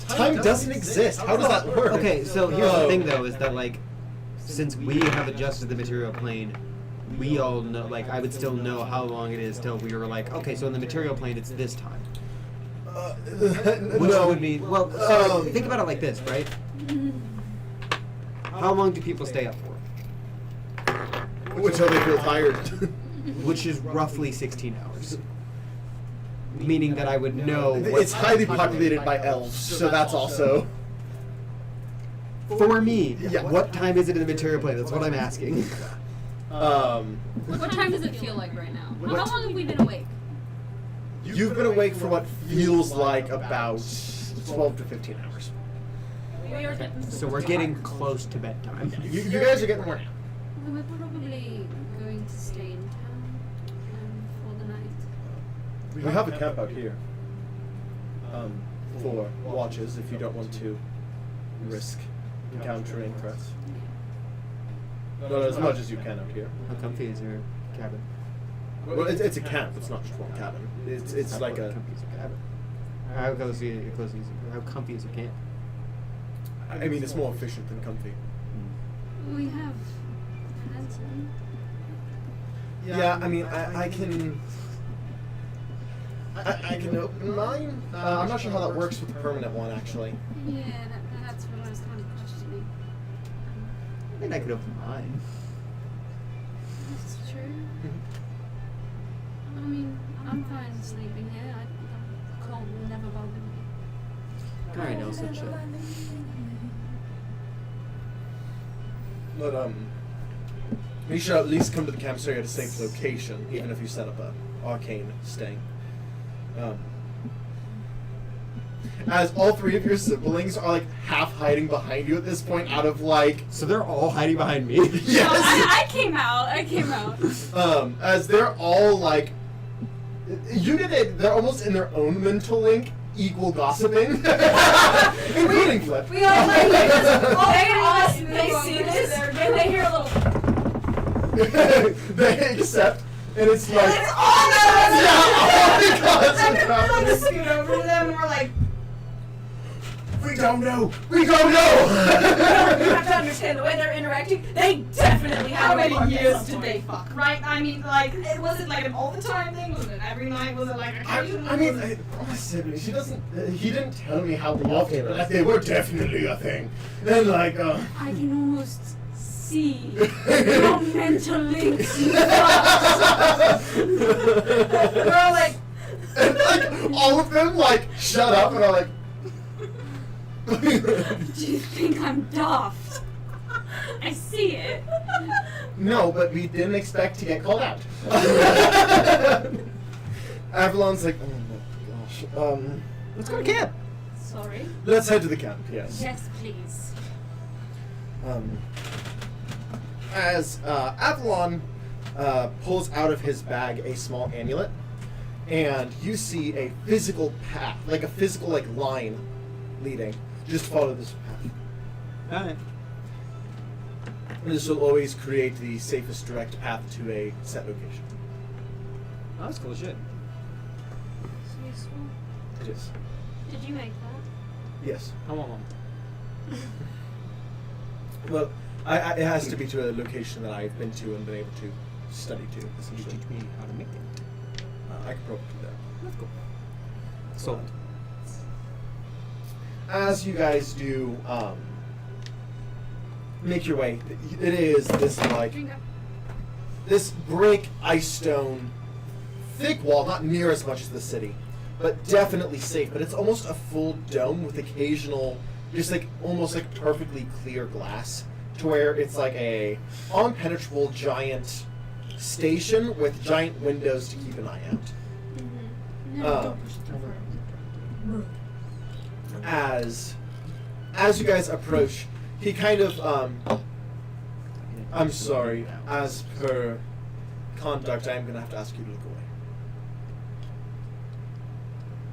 Time doesn't exist. How does that work? Okay, so here's the thing though, is that like, since we have adjusted the material plane, we all know, like, I would still know how long it is till we were like, okay, so in the material plane it's this time. Which no. would mean, well, so think about it like this, right? How long do people stay up for? Until they feel tired. Which is roughly 16 hours. Meaning that I would know what It's highly populated by elves, so that's also. for me, Yeah. what time is it in the material plane? That's what I'm asking. What time does it feel like right now? How long have we been awake? You've been awake for what feels like about 12 to 15 hours. We are getting So we're getting close to bedtime. You guys are getting more now. Well, we're probably going to stay in town for the night. We have a camp out here. For watches if you don't want to risk encountering threats. Not as much as you can out here. How comfy is your cabin? Well, it's a camp. It's not just one cabin. It's like How a. comfy is your cabin? How comfy is your camp? I mean, it's more efficient than comfy. We have Hanson. Yeah, I mean, I can. I can open mine. I'm not sure how that works with the permanent one, actually. Yeah, that's what I was kind of questioning. I mean, I could open mine. That's true. I mean, I'm fine sleeping here. The cold will never bother me. Alright, Elsa, chill. But you should at least come to the camp so you're at a safe location, even if you set up a arcane sting. As all three of your siblings are like half hiding behind you at this point, out of like. So they're all hiding behind me? Yes. I came out. As they're all like, they're almost in their own mental link, equal gossiping, including Flip. We all like they see this and they hear a little. They accept, and it's like. It's all those. Yeah, all the And we're like gossip. scoot over to them and we're like, We don't know. We don't know. you have to understand the way they're interacting. They definitely have. How many years did they fuck? Right? I mean, like, was it like an all the time thing? Was it every night? Was it like occasionally? I mean, my sibling, he didn't tell me how often, but like, they were definitely a thing. And like, I can almost see your mental links. We're all like, and like, all of them like, shut up, and are like, Do you think I'm daft? I see it. no, but we didn't expect to get called out. Avalon's like, oh my gosh, let's go to camp. Sorry. Let's head to the camp, yes. Yes, please. As Avalon pulls out of his bag a small amulet, and you see a physical path, like a physical like line leading. Just follow this path. Alright. This will always create the safest direct path to a set location. Oh, that's cool shit. It's useful. It is. Did you make that? Yes. I want one. Well, it has to be to a location that I've been to and been able to study to. Can you Essentially. teach me how to make it? I could probably do that. That's cool. Sold. As you guys do make your way, it is this like drink up. this brick ice stone thick wall, not near as much as the city, but definitely safe. But it's almost a full dome with occasional, just like almost like perfectly clear glass, to where it's like a impenetrable giant station with giant windows to keep an eye out. Mm-hmm. No, Uh, don't push it over. As you guys approach, he kind of I'm sorry, as per conduct, I am gonna have to ask you to look away.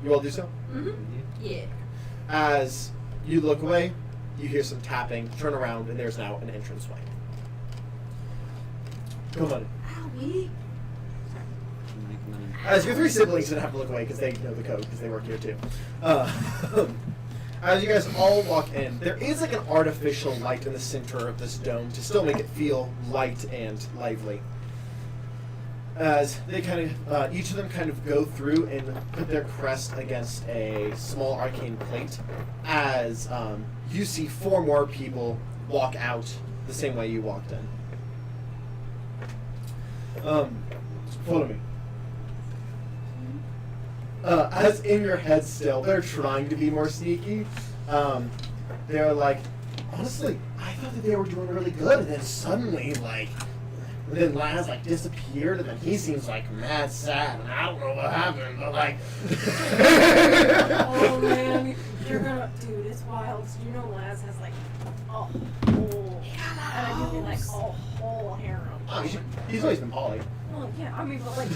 You all do so? Yeah. As you look away, you hear some tapping, turn around, and there's now an entranceway. Come on. Owie. As your three siblings didn't have to look away because they know the code because they work here too. As you guys all walk in, there is like an artificial light in the center of this dome to still make it feel light and lively. As they kind of, each of them kind of go through and put their crest against a small arcane plate. As you see 4 more people walk out the same way you walked in. Follow me. As in your head still, they're trying to be more sneaky. They're like, honestly, I thought that they were doing really good, and then suddenly, like, then Laz, like, disappeared, and then he seems, like, mad sad, and I don't know what happened, but, like... Oh man, you're gonna, dude, it's wild. You know, Laz has like a whole, and I mean like a whole harem. Oh, he's always been poly. Well, yeah, I mean, but like,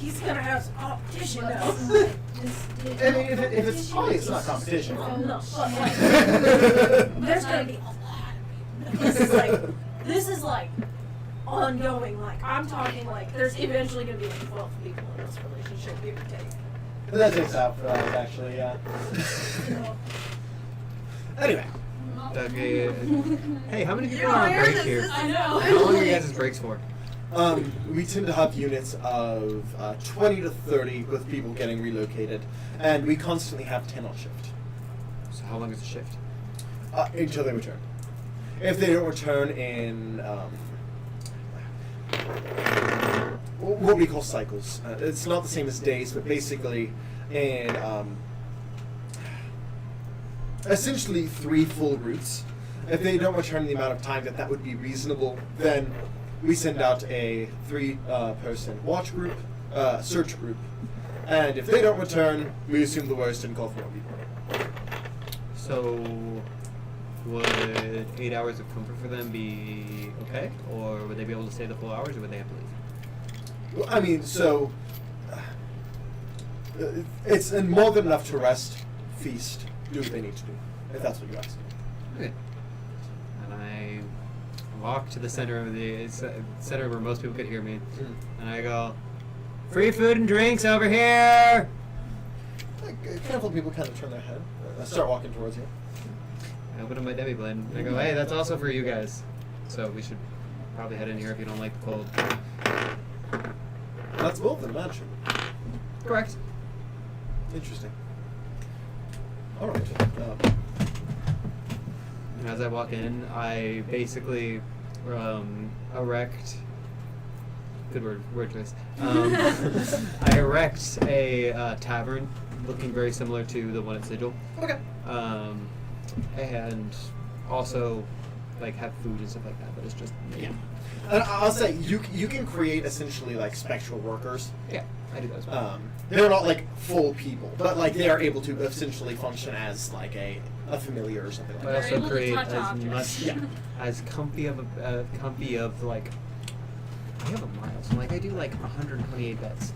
he's gonna have some competition now. I mean, if it's poly, it's not competition. No, but like, there's gonna be a lot of people. This is like ongoing. Like, I'm talking like, there's eventually gonna be like 12 people in this relationship, give or take. That takes out for us, actually, yeah. Anyway. Okay. Hey, how many people are on break here? I know. How long are you guys' breaks for? We tend to have units of 20 to 30 with people getting relocated, and we constantly have 10 on shift. So how long is the shift? Until they return. If they don't return in, what we call cycles. It's not the same as days, but basically, and essentially 3 full routes. If they don't return in the amount of time that would be reasonable, then we send out a 3-person watch group, search group, and if they don't return, we assume the worst and call for more people. So, would 8 hours of comfort for them be okay? Or would they be able to stay the full hours, or would they have to leave? Well, I mean, so it's more than enough to rest, feast, do what they need to do, if that's what you ask. Okay. And I walk to the center of the center where most people could hear me, and I go, "Free food and drinks over here!" A handful of people kind of turn their head, start walking towards you. I open up my demi blend, and I go, "Hey, that's also for you guys. So we should probably head in here if you don't like the cold." That's both the magic. Correct. Interesting. All right. And as I walk in, I basically erect. Good word choice. I erect a tavern, looking very similar to the one at Sigil. Okay. And also, like, have food and stuff like that. But it's just Yeah. And I'll say you can create essentially like spectral workers. Yeah, I do that as well. They're not like full people, but like they are able to essentially function as like a familiar or something like But that. also able to create touch as objects. much, as comfy of like. I have a mile, so like I do like 128 bets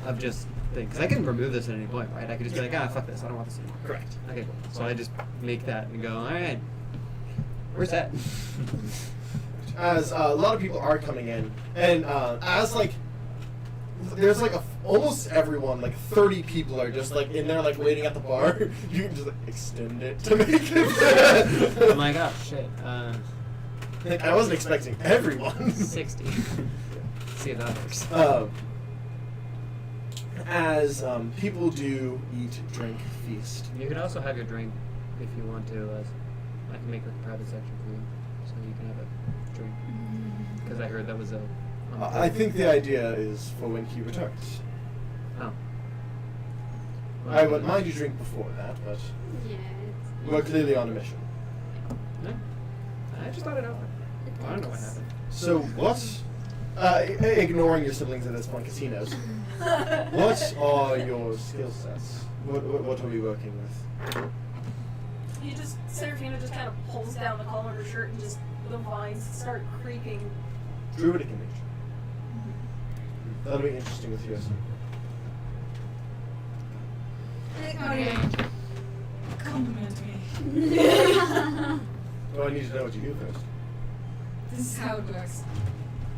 of just things. 'Cause I can remove this at any point, right? I could just be like, fuck this, I don't want this anymore. Correct. Okay, cool. So I just make that and go, all right, where's that? As a lot of people are coming in, and as like there's like almost everyone, like 30 people are just like in there, like waiting at the bar. You can just like extend it to make it. I'm like, oh shit, Like, I wasn't expecting everyone. 60. See if that works. As people do eat, drink, feast. You can also have your drink if you want to. I can make like a private section for you, so you can have a drink. Because I heard that was a. I think the idea is for when he returns. Oh. I wouldn't mind you drink before that, but Yeah, we're clearly on a mission. No. I just thought it out. I don't know what happened. So what? Ignoring your siblings at this point, because he knows. What are your skill sets? What are we working with? Serafina just kind of pulls down the collar of her shirt and just the vines start creeping. Druidic image. That'll be interesting with you. Okay. Compliment me. Well, I need to know what you do first. This is how it works.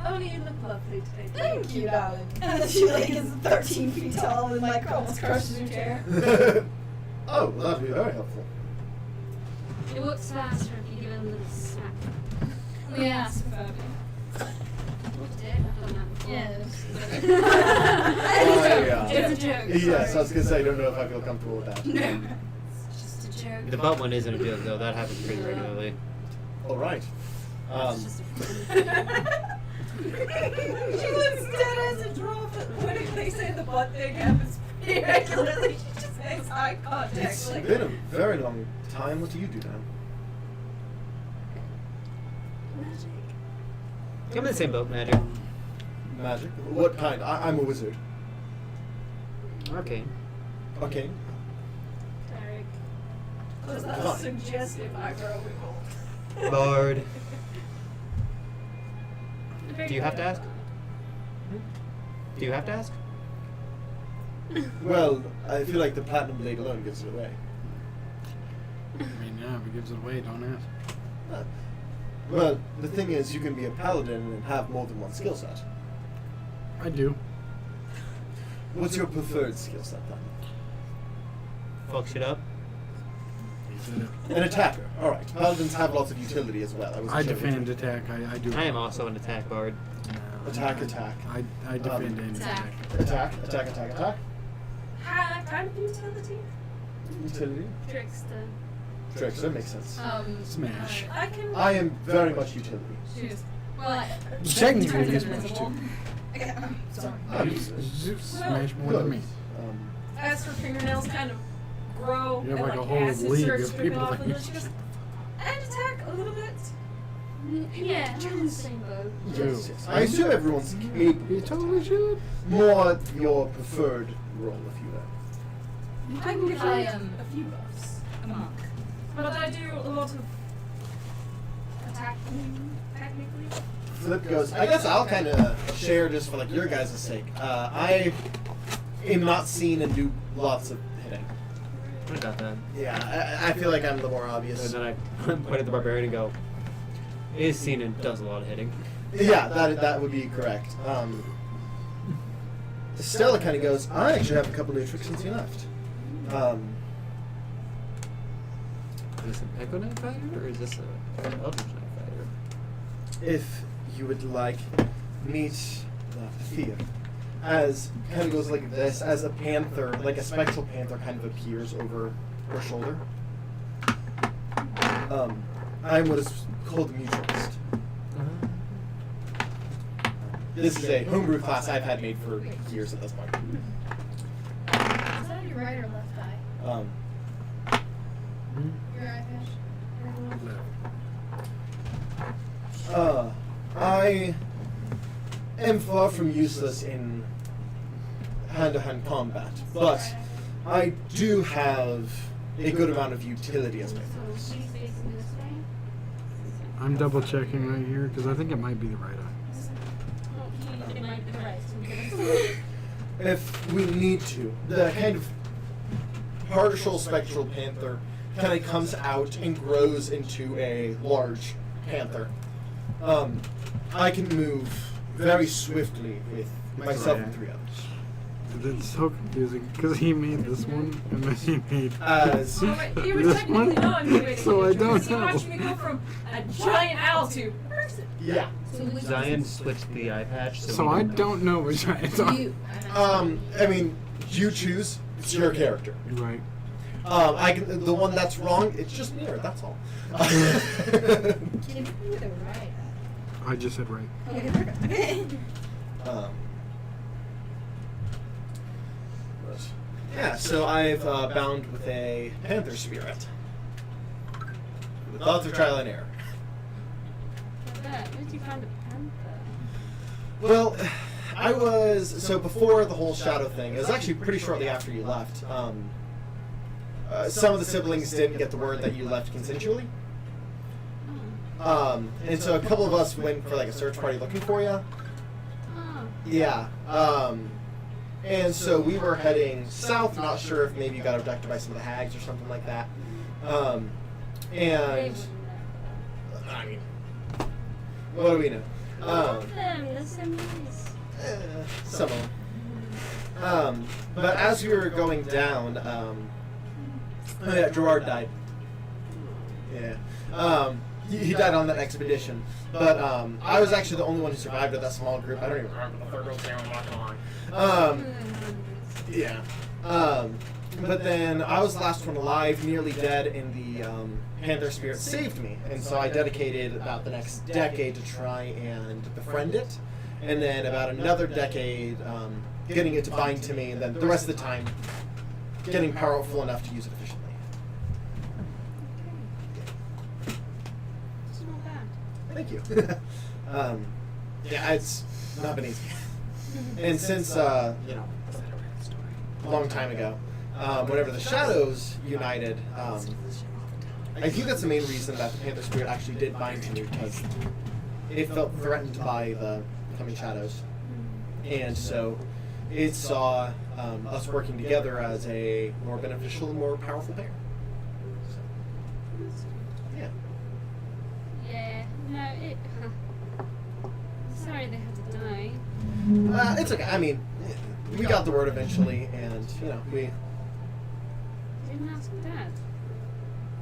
Only you look lovely today. Thank you, darling. And then she like is 13 feet tall and like almost crushes your chair. Oh, well, that'd be very helpful. It works faster if you give it a little smack. Let me ask about it. What did? I've done that before. Yes. It's a joke. Yes, I was gonna say I don't know if I feel comfortable with that. It's just a joke. The butt one isn't a joke though. That happens pretty regularly. All right. It's just a She looks dead as a drop. When they say the butt thing happens pretty regularly, she just makes eye contact. It's Like, been a very long time. What do you do now? magic. I'm in the same boat, magic. Magic? What kind? I'm a wizard. Okay. Okay. Derek. was that a suggestive eyebrow wiggle? Lord. Do you have to ask? Do you have to ask? Well, I feel like the platinum blade alone gives it away. I mean, yeah, if it gives it away, don't ask. Well, the thing is, you can be a paladin and have more than one skill set. I do. What's your preferred skill set then? Fuck shit up. An attacker. All right. Paladins have lots of utility as well. I defend attack. I do. I am also an attack bard. Attack, attack. I defend and Attack. attack. Attack. Kind of utility. Utility. Trickster. Trickster makes sense. Smash. I can. I am very much utility. Shoot. Well, Technically, turns he's invisible. Smash too. Sorry. Smash more than me. As her fingernails kind of grow You have and like a like whole acid league starts of dripping people off that of it, she goes, and attack a little bit. Yeah, I'm in the same boat. Yes, yes. I assume everyone's capable. You totally should. More your preferred role, if you will. I can give I you am a few buffs. A monk. but I do a lot of attacking, technically. Flip goes, I guess I'll kind of share just for like your guys' sake. I am not seen and do lots of hitting. I got that. Yeah, I feel like I'm the more And obvious. then I point at the barbarian and go, is seen and does a lot of hitting. Yeah, that would be correct. Stella kind of goes, I actually have a couple new tricks since you left. Is this an Echo Knight fighter or is this an Eldritch Knight fighter? If you would like, meet Fear. As kind of goes like this, as a panther, like a spectral panther, kind of appears over her shoulder. I'm what is called a mutualist. This is a homebrew class I've had made for years at this point. Is that your right or left eye? Your eye patch? I am far from useless in hand-to-hand combat, but I do have a good amount of utility as my force. So she's facing this way. I'm double checking right here because I think it might be the right eye. It might be the right. So If we need to, the kind of partial spectral panther kind of comes out and grows into a large panther. I can move very swiftly with myself and 3 others. It's so confusing because he made this one and then he made As Oh, wait, he was this technically one. not animating So I nature, don't because he know. watched me go from a giant owl to person. yeah. Zion switched the eye patch, so, So we I know. don't know which eye it's on. You. I mean, you choose. It's your character. You're right. I can, the one that's wrong, it's just mirror. That's all. Can you do the right? I just said right. Okay, perfect. but, yeah, so I've bound with a panther spirit. The thoughts of trial and error. where did you find a panther? Well, I was so before the whole shadow thing. It was actually pretty shortly after you left. Some of the siblings didn't get the word that you left consensually. And so a couple of us went for like a search party looking for you. Oh. Yeah. And so we were heading south, not sure if maybe you got abducted by some of the hags or something like that. And I mean, what do we know? I love them. They're so nice. Some of them. But as we were going down, oh yeah, Gerard died. Yeah. He died on that expedition. But I was actually the only one who survived of that small group. I don't even remember the third girl's name, I'm not gonna lie. Yeah. But then I was the last one alive, nearly dead, and the Panther Spirit saved me. And so I dedicated about the next decade to try and befriend it. And then about another decade getting it to bind to me, and then the rest of the time getting powerful enough to use it efficiently. It's not bad. Thank you. Yeah, it's not been easy. And since, a long time ago, whenever the Shadows united, I think that's the main reason that the Panther Spirit actually did bind to me, because it felt threatened by the coming Shadows. And so it saw us working together as a more beneficial and more powerful pair. So, yeah. Yeah. No, it. Sorry they had to die. It's okay. I mean, we got the word eventually, and, we... Didn't ask Dad.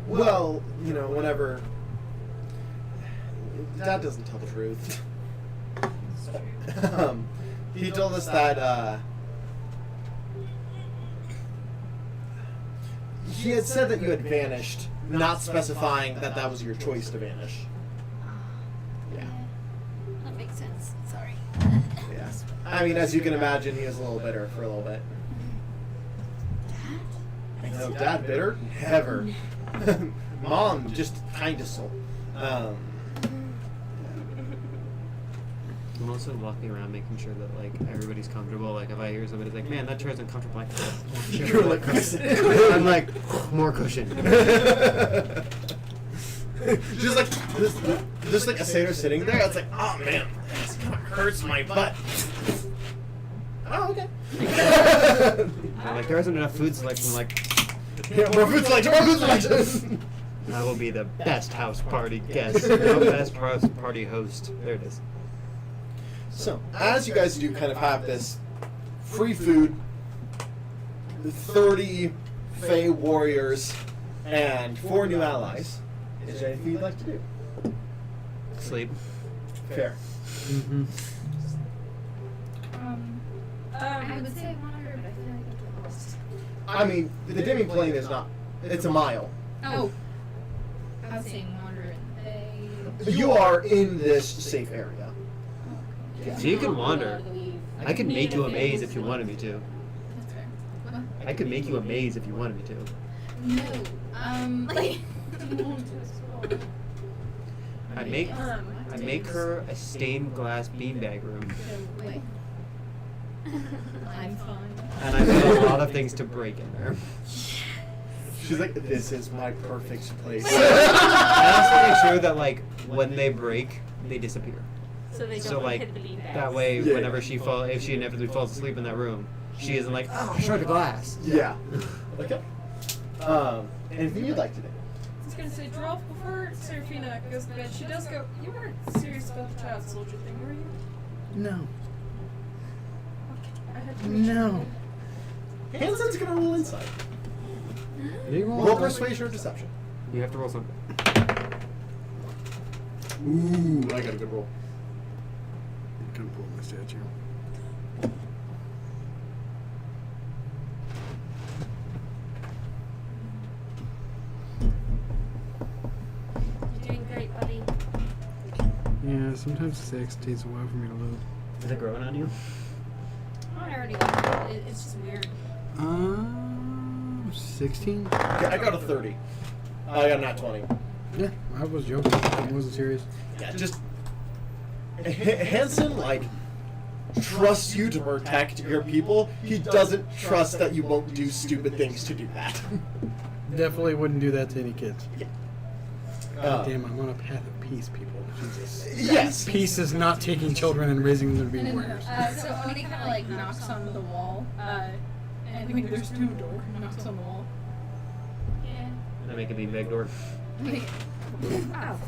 Well, whenever... Dad doesn't tell the truth. He told us that, he had said that you had vanished, not specifying that that was your choice to vanish. Yeah. That makes sense. Sorry. Yes. I mean, as you can imagine, he is a little bitter for a little bit. No, Dad bitter? Never. Mom, just kindest soul. I'm also walking around making sure that like everybody's comfortable. Like if I hear somebody's like, "Man, that chair's uncomfortable," like, You're like, I'm like, more cushion. just like just like a satyr sitting there. It's like, oh man, this kind of hurts my butt. Oh, okay. I'm like, there isn't enough food selection. I'm like, Yeah, more food selection, more food selection. I will be the best house party guest, the best house party host. There it is. So, as you guys do kind of have this free food, 30 Fey warriors, and 4 new allies, is there anything you'd like to do? Sleep. Fair. Mm-hmm. I would say wander, but I feel like I'm lost. I mean, the dimming plane is not, it's a mile. Oh. I was saying wander and You are in this safe area. Yeah. So you can wander. I could make you a maze if you wanted me to. That's fair. What? I could make you a maze if you wanted me to. No. Like. I make her a stained glass beanbag room, Wait. I'm fine. and I put a lot of things to break in there. She's like, this is my perfect place. I also make sure that like when they break, they disappear. So they don't So like hit the beanbags. that way, Yeah. whenever if she inevitably falls asleep in that room, she isn't like, oh, I shard the glass. Yeah. Okay. Anything you'd like to do? I was gonna say, Droth, before Serafina goes to bed, she does go, you weren't serious about the child soldier thing, were you? No. I had to No. Hanson's gonna roll inside. You Roll persuasion or deception. You have to roll something. Ooh, I got a good roll. I'm gonna pull my statue. You're doing great, buddy. Yeah, sometimes 6 takes a while for me to load. Is it growing on you? I already got it. It's just weird. 16? Yeah, I got a 30. I got not 20. Yeah, I was joking. I wasn't serious. Yeah, just Hanson like trusts you to protect your people. He doesn't trust that you won't do stupid things to do that. Definitely wouldn't do that to any kids. Uh, God damn, I'm on a path of peace, people. Jesus. Yes. Peace is not taking children and raising them to be warriors. So Oni kind of like knocks on the wall, and like, there's 2 doors. Knocks on the wall. Yeah. I make a beanbag door. Ow.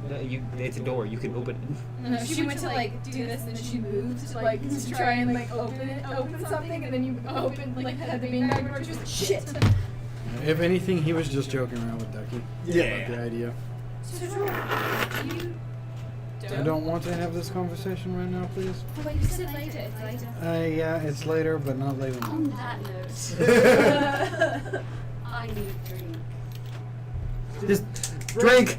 No, it's a door. You can open it. She went to like do this, and then she moved to like to try and like open something, and then you open like had the beanbag door. She was like, shit. If anything, he was just joking around with Ducky. Yeah. About the idea. So you I don't want to have this conversation right now, please. But you said later. It's later. Yeah, it's later, but not late enough. On that note, I need a drink. Just drink.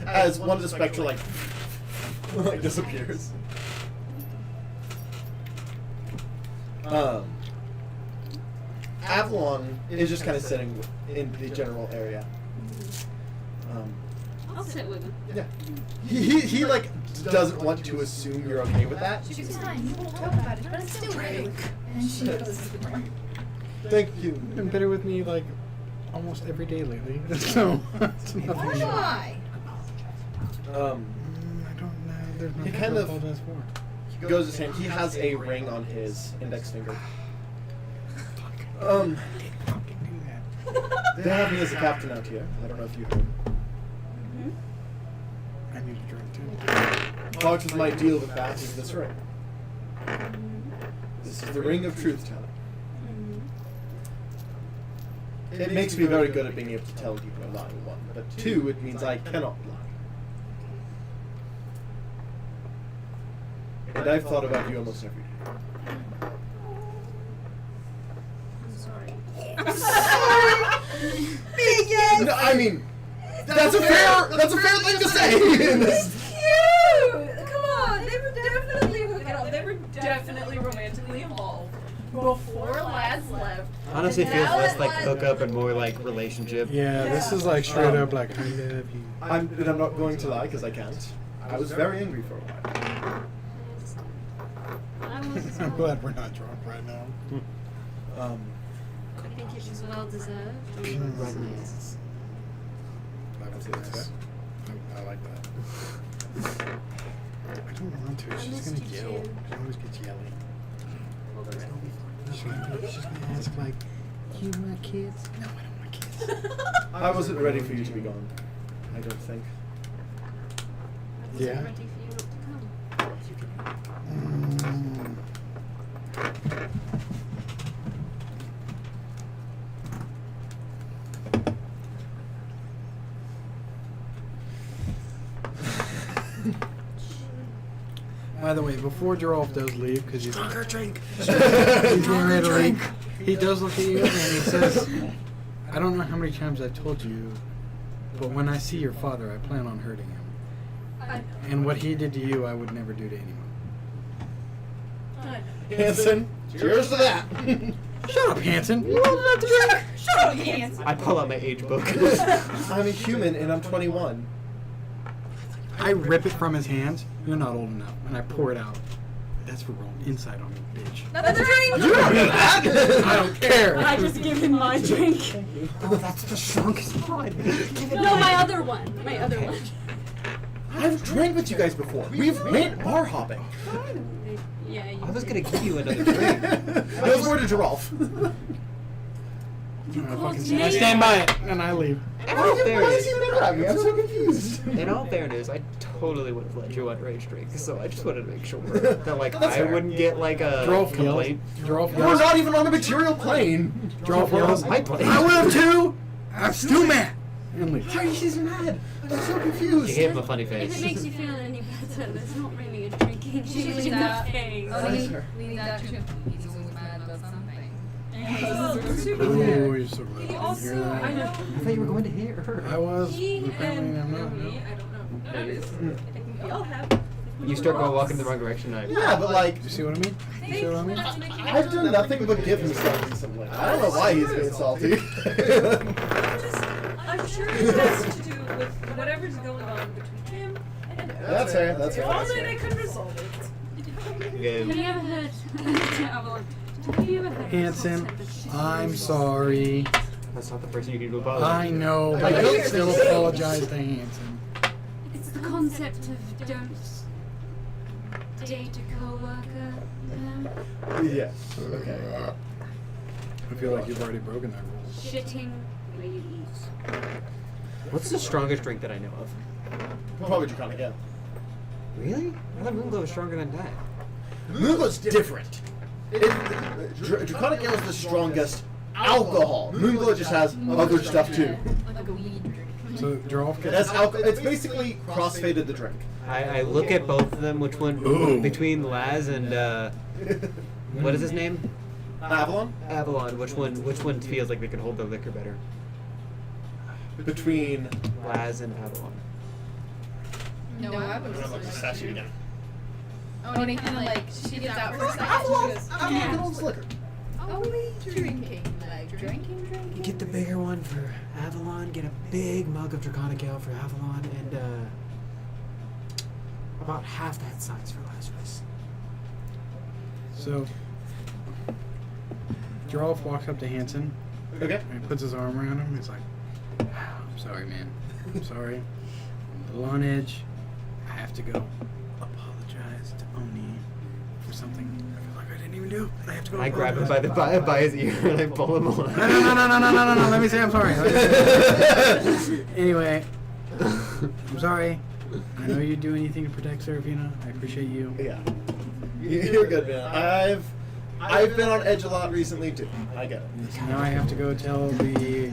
As one of the spectra like disappears. Avalon is just kind of sitting in the general area. I'll sit with him. Yeah. He like doesn't want to assume you're okay with that. She was fine. You won't talk about it, but it's still rude. And she closes the door. Thank you. You've been better with me like almost every day lately. So it's nothing new. Why? I don't know. There's nothing kind to of- apologize for. He goes his hand. He has a ring on his index finger. They have me as a captain out here. I don't know if you heard. I need a drink too. Part of my deal with that is this ring. This is the ring of truth telling. It makes me very good at being able to tell you a lying one, but 2, it means I cannot lie. And I've thought about you almost every day. I'm sorry. No, I mean, that's a fair thing to say. Cute! Come on, they were definitely before Lads left. Honestly, it And feels now less that like Lads- hookup and more like relationship. Yeah, this is like straight up like I love you. I'm not going to lie because I can't. I was very angry for a while. I was as I'm well. glad we're not drunk right now. I think it was well deserved. Mm. That was nice. I like that. I don't want to. I She's missed gonna you yell. too. She always gets yelly. All the rest. She's gonna ask like, "You want kids?" No, I don't want kids. I wasn't ready for you to be gone. I don't think. I wasn't Yeah. ready for you not to come. Mm. By the way, before Gerolf does leave, because he's Stronger drink. he's getting ready to leave, he does look at you and he says, "I don't know how many times I've told you, but when I see your father, I plan on hurting him. I know. And what he did to you, I would never do to anyone." I know. Hanson, cheers to that. Shut up, Hanson. Shut up, hands. I pull out my age book. I'm a human and I'm 21. I rip it from his hands. You're not old enough, and I pour it out. That's for rolling inside on you, bitch. That's a drink. You don't know that. I don't care. I just give him my drink. Oh, that's the strongest one. No, my other one. My other one. I've drank with you guys before. We've went bar hopping. Yeah, you I was did. gonna give you another drink. I was more to Giraffe. I stand by it, and I leave. In all Why is he fairness, mad at me? I'm so confused. in all fairness, I totally would have let you underage drink, so I just wanted to make sure that like That's I fair. wouldn't get like a Gerolf yells. complaint. Gerolf We're yells. not even on a material plane. Gerolf yells. My plane. I would have too. I'm still mad. And leave. Why is he mad? I'm so You confused. gave him a funny If face. it makes you feel any better, there's not really a drinking She change leaves in the that. face. Oh, Nice. leave that to he's always mad about something. Oh, you're so glad I didn't Also, hear that. I know I thought you were going to hear her. I was. he Apparently, I'm and not. me, I don't know. No, you- We all have. You start going walking the wrong direction. Yeah, but like, You see what I mean? You see what I mean? I've done nothing but give him stuff recently. I don't know why he's being salty. I'm sure it has to do with whatever's going on between him and That's fair, that's fair, If that's only fair. they could resolve it. Have Okay. you ever heard? Have you ever heard? Hanson, I'm sorry. That's not the person you need to apologize. I know, but I still apologize to Hanson. It's the concept of don't date a co-worker. You know, Yeah. Okay. I feel like you've already broken that rule. shitting where you eat. What's the strongest drink that I know of? Probably Draconic Ale. Really? I thought Moonglow was stronger than that. Moonglow's different. Draconic Ale is the strongest alcohol. Moonglow just has other stuff too. Like a weed drink. So, Gerolf It gets. has alcohol. It's basically crossfaded the drink. I look at both of them. Which one? Ooh. Between Laz and what is his name? Avalon? Avalon. Which one feels like they could hold their liquor better? Between. Laz and Avalon. No, I would Sassy again. Oh, and he kind of like, she gets out for a second and she goes, Avalon owns liquor. only drinking, like drinking. You get the bigger one for Avalon. Get a big mug of Draconic Ale for Avalon, and about half that size for Lazarus. So, Gerolf walks up to Hanson Okay. and he puts his arm around him. He's like, I'm sorry, man. I'm sorry. I'm a little on edge. I have to go apologize to Oni for something I feel like I didn't even do. I have to go. I grab him by his ear and I pull him on. No. Let me say I'm sorry. Anyway, I'm sorry. I know you'd do anything to protect Serafina. I appreciate you. Yeah. You're good, man. I've been on edge a lot recently too. I get it. Now I have to go tell the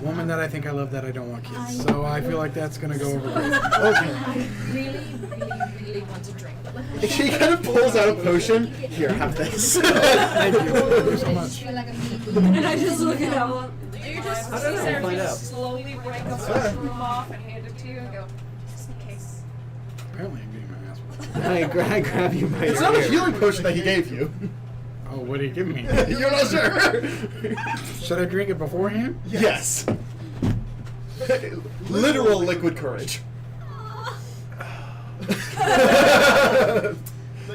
woman that I think I love that I don't want kids. So I feel like that's gonna go over great. Okay. Really want to drink. She kind of pulls out a potion. Here, have this. Thank you. Thank you so much. Feel like a meat. And I just look at Avalon. You just I don't know, Sarah we'll find just out. slowly break a fair. mushroom off and hand it to you and go, just in case. Apparently I'm getting my ass whooped. I grab you by It's your not a ear. healing potion that he gave you. Oh, what did he give me? You're not sure? Should I drink it beforehand? Yes. Literal liquid courage.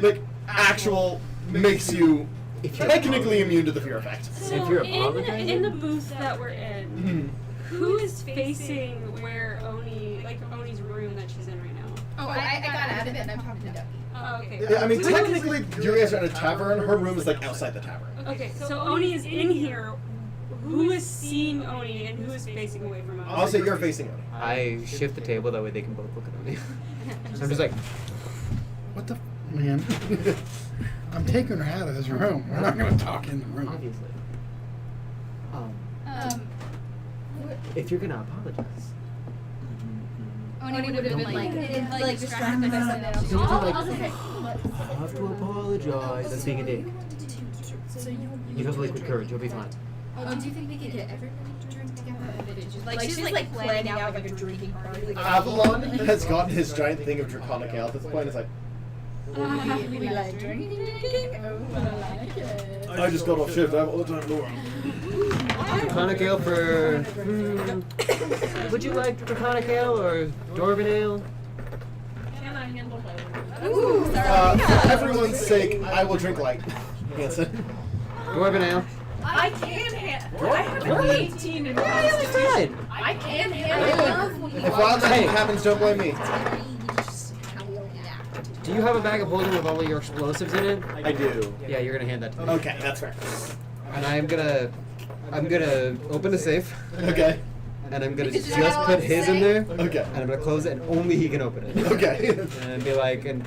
Like, actual makes you technically immune to the fear effect. So If you're in apologizing? the booth that we're in, who is facing where Oni's room that she's in right now? Oh, I got out of it and I'm talking to Ducky. Oh, okay. Yeah, I mean, technically, you guys are in a tavern. Her room is, like, outside the tavern. Okay, so Oni is in here. Who is seeing Oni and who is facing away from Oni? I'll say you're facing Oni. I shift the table that way they can both look at me. I'm just like, What the man? I'm taking her out of this room. We're not gonna talk in the room. obviously. Um, If you're gonna apologize, Oni would have been like distracted by something else. you have to I'll like, just say, I have to apologize. That's being a dick. You have liquid courage. You'll be fine. Oh, do you think we could get everybody to drink together? Like she's like planning out like a drinking party. Like, Avalon has gotten his giant thing of draconic ale at this point. It's like, we like drinking. Oh, I like it. I just got off shift. I have all the time in the world. Draconic ale for. Would you like draconic ale or dwarven ale? Can I handle my Ooh, sorry. For everyone's sake, I will drink light. Hanson. Dwarven ale. I can handle. I have an 18 in Fine. Constitution. I can handle it. If wild magic happens, don't blame me. Do you have a bag of holding with all of your explosives in it? I do. Yeah, you're gonna hand that to me. Okay, that's fair. And I'm gonna open the safe, Okay. and I'm gonna just put his in there, Okay. and I'm gonna close it, and only he can open it. Okay. And be like, and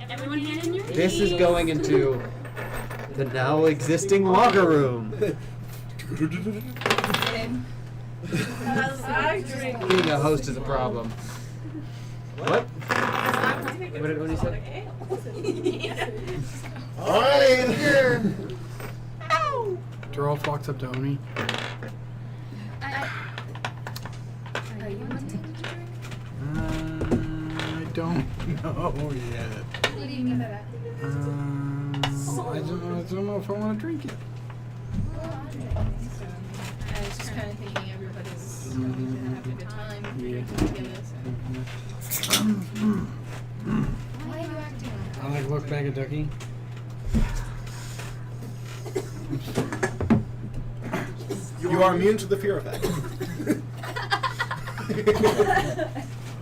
everyone hand in your this is keys. going into the now existing locker room. I drink. Being a host is a problem. What? What did you say? Alright. Geralt walks up to Oni. Are you wanting to drink? I don't know yet. What do you mean by that? I don't know if I want to drink it. I was just kind of thinking everybody's gonna have a good time drinking together. So. Why are you acting like I like look back at Ducky. You are immune to the fear effect.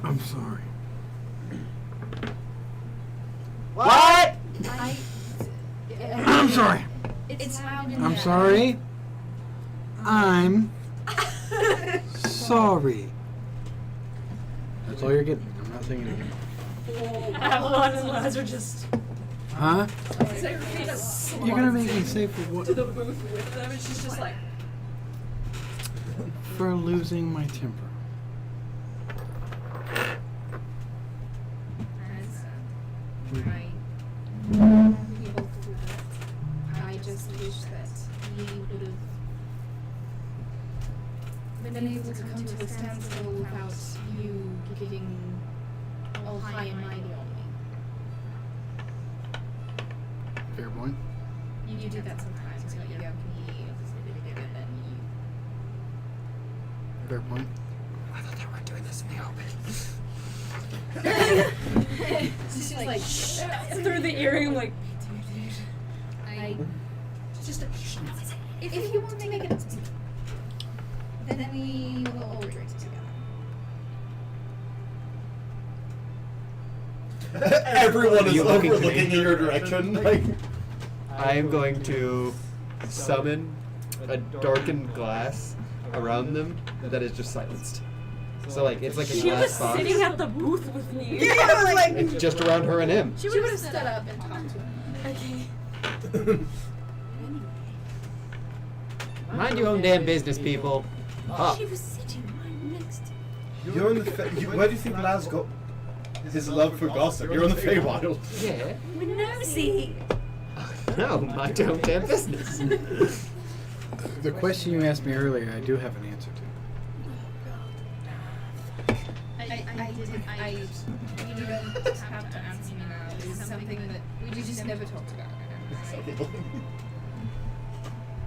I'm sorry. What? I'm sorry. It's loud in I'm there. sorry. I'm sorry. That's all you're getting. I'm not saying anything. Avalon and Laz are just Huh? Serafina You're gonna make me say for what? to the booth with them, and she's just like, For losing my temper. I just wish that we would have been able to come to a standstill without you getting all high and mighty on me. Fair point. You do that sometimes, but you have me bigger than you. Fair point. I thought they weren't doing this in the open. She's like, through the earring, like, I just if you want to make it, then we will all drink together. Everyone is You looking to me? overlooking in your direction. Like, I am going to summon a darkened glass around them that is just silenced. So like it's like a she was glass box. sitting at the booth with me. It's just around her and him. She would have stood up and talked to him. Mind your own damn business, people. Up. She was sitting right next to me. you're in the. Where do you think Laz got his love for gossip? You're in the Feywild. Yeah. We're nosy. No, mind your own damn business. The question you asked me earlier, I do have an answer to. You don't have to answer me now. It's something that we just never talked about.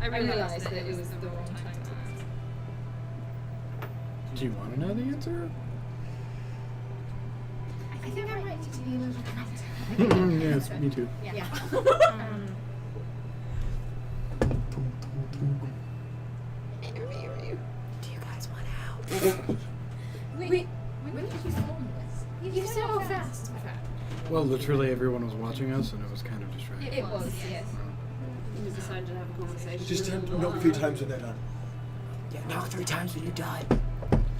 I realized that it was the wrong time. Do you want to know the answer? I think I'm right to be correct. Yes, me too. Yeah. Do you guys want out? Wait, when did you film this? You said how fast. Well, literally everyone was watching us, and it was kind of distracting. It was, yes. We decided to have a conversation. Just knock 3 times when they're done. Yeah, knock 3 times when you're done.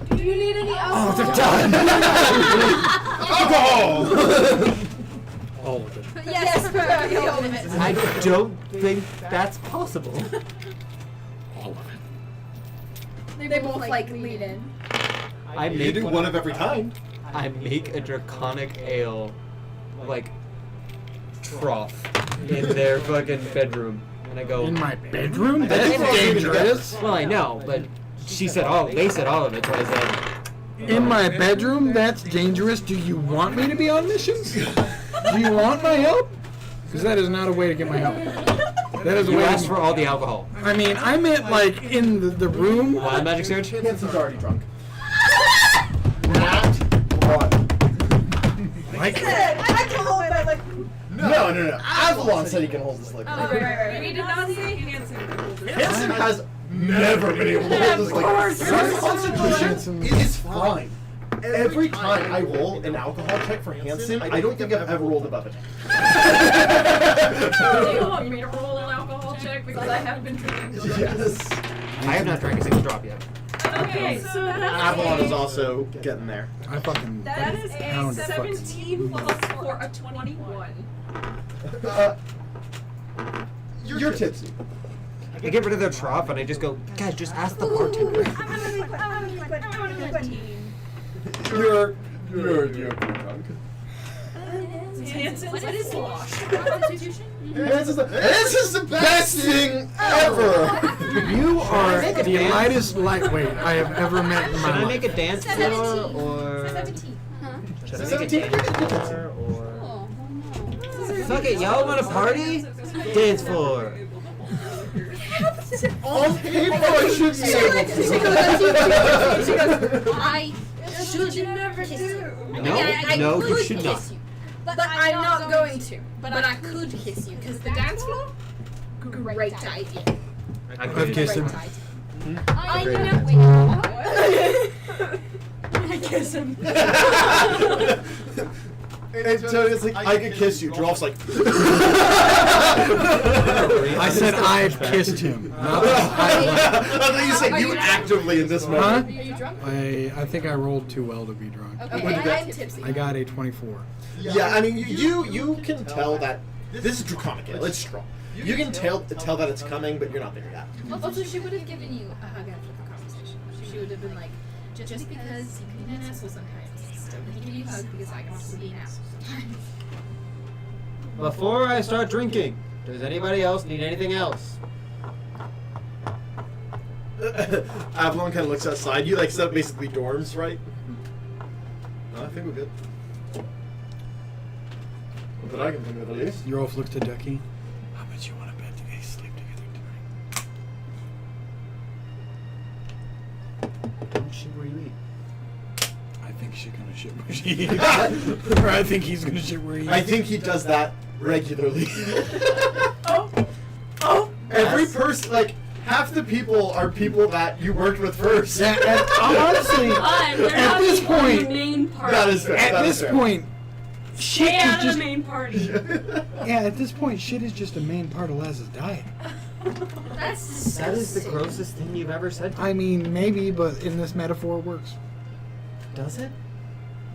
Do you need any alcohol? Oh, they're done! Alcohol! All of it. Yes, for the ultimate. I don't think that's possible. All of it. They both like lead in. I You make do one of every kind. I make a draconic ale, like, trough in their fucking bedroom, and I go. In my bedroom? That's That's dangerous. Well, I know, but she said all. They said all of it, so I said. In my bedroom? That's dangerous. Do you want me to be on missions? Do you want my help? Because that is not a way to get my help. That is a You way. asked for all the alcohol. I mean, I meant like in the room. Wild magic surge. Hanson's already drunk. Not one. Like, I can hold my like. No. Avalon said he can hold this liquor. Oh, right. We did not say Hanson could hold this. Hanson has never been able to hold this liquor. His constitution Hanson. is fine. Every time I roll an alcohol check for Hanson, I don't think I've ever rolled above it. Do you want me to roll an alcohol check because I have been drinking? Yes. I have not drank a single drop yet. Okay, so Avalon is also getting there. I fucking that is a pound fuck. 17 plus 4, a 21. You're tipsy. I get rid of their trough and I just go, guys, just ask the bartender. You're drunk. Hanson, what is slosh? Constitution? This is the best thing ever. You are make a the dance? lightest lightweight I have ever met in Should my I make life. a dance floor or 17. Huh? should I make a dance floor or fuck it, y'all want a party? Dance floor. On paper, I should be able to. I should never kiss you. No, no, you should not. But I'm not going to. But I could kiss you because the dance floor. Great idea. I've kissed him. I know. I kiss him. And Tony's like, I could kiss you. Droff's like. I said I've kissed him. Not that I thought you said you actively in this Huh? moment. Are you drunk? I think I rolled too well to be drunk. Okay, I'm tipsy. I got a 24. Yeah, I mean, you can tell that this is draconic ale. It's strong. You can tell that it's coming, but you're not there yet. Also, she would have given you a hug after the conversation. She would have been like, just because you can be an asshole sometimes, still gonna give you a hug because I can also be an asshole sometimes. Before I start drinking, does anybody else need anything else? Avalon kind of looks outside. You like set up basically dorms, right? No, I think we're good. Not that I can think of at least. Your elf looks to Ducky. How much you want to bet that they sleep together tonight? Don't shit where you eat. I think she's gonna shit where she eats. Or I think he's gonna shit where he eats. I think he does that regularly. Oh. Every person, like, half the people are people that you worked with first. Yeah, and honestly, They're at not this people in the point, main party. That is fair. at that this is fair. point, shit Stay is out of just the main party. yeah. At this point, shit is just a main part of Laz's diet. That's That is the grossest thing you've ever said. I mean, maybe, but in this metaphor, it works. Does it?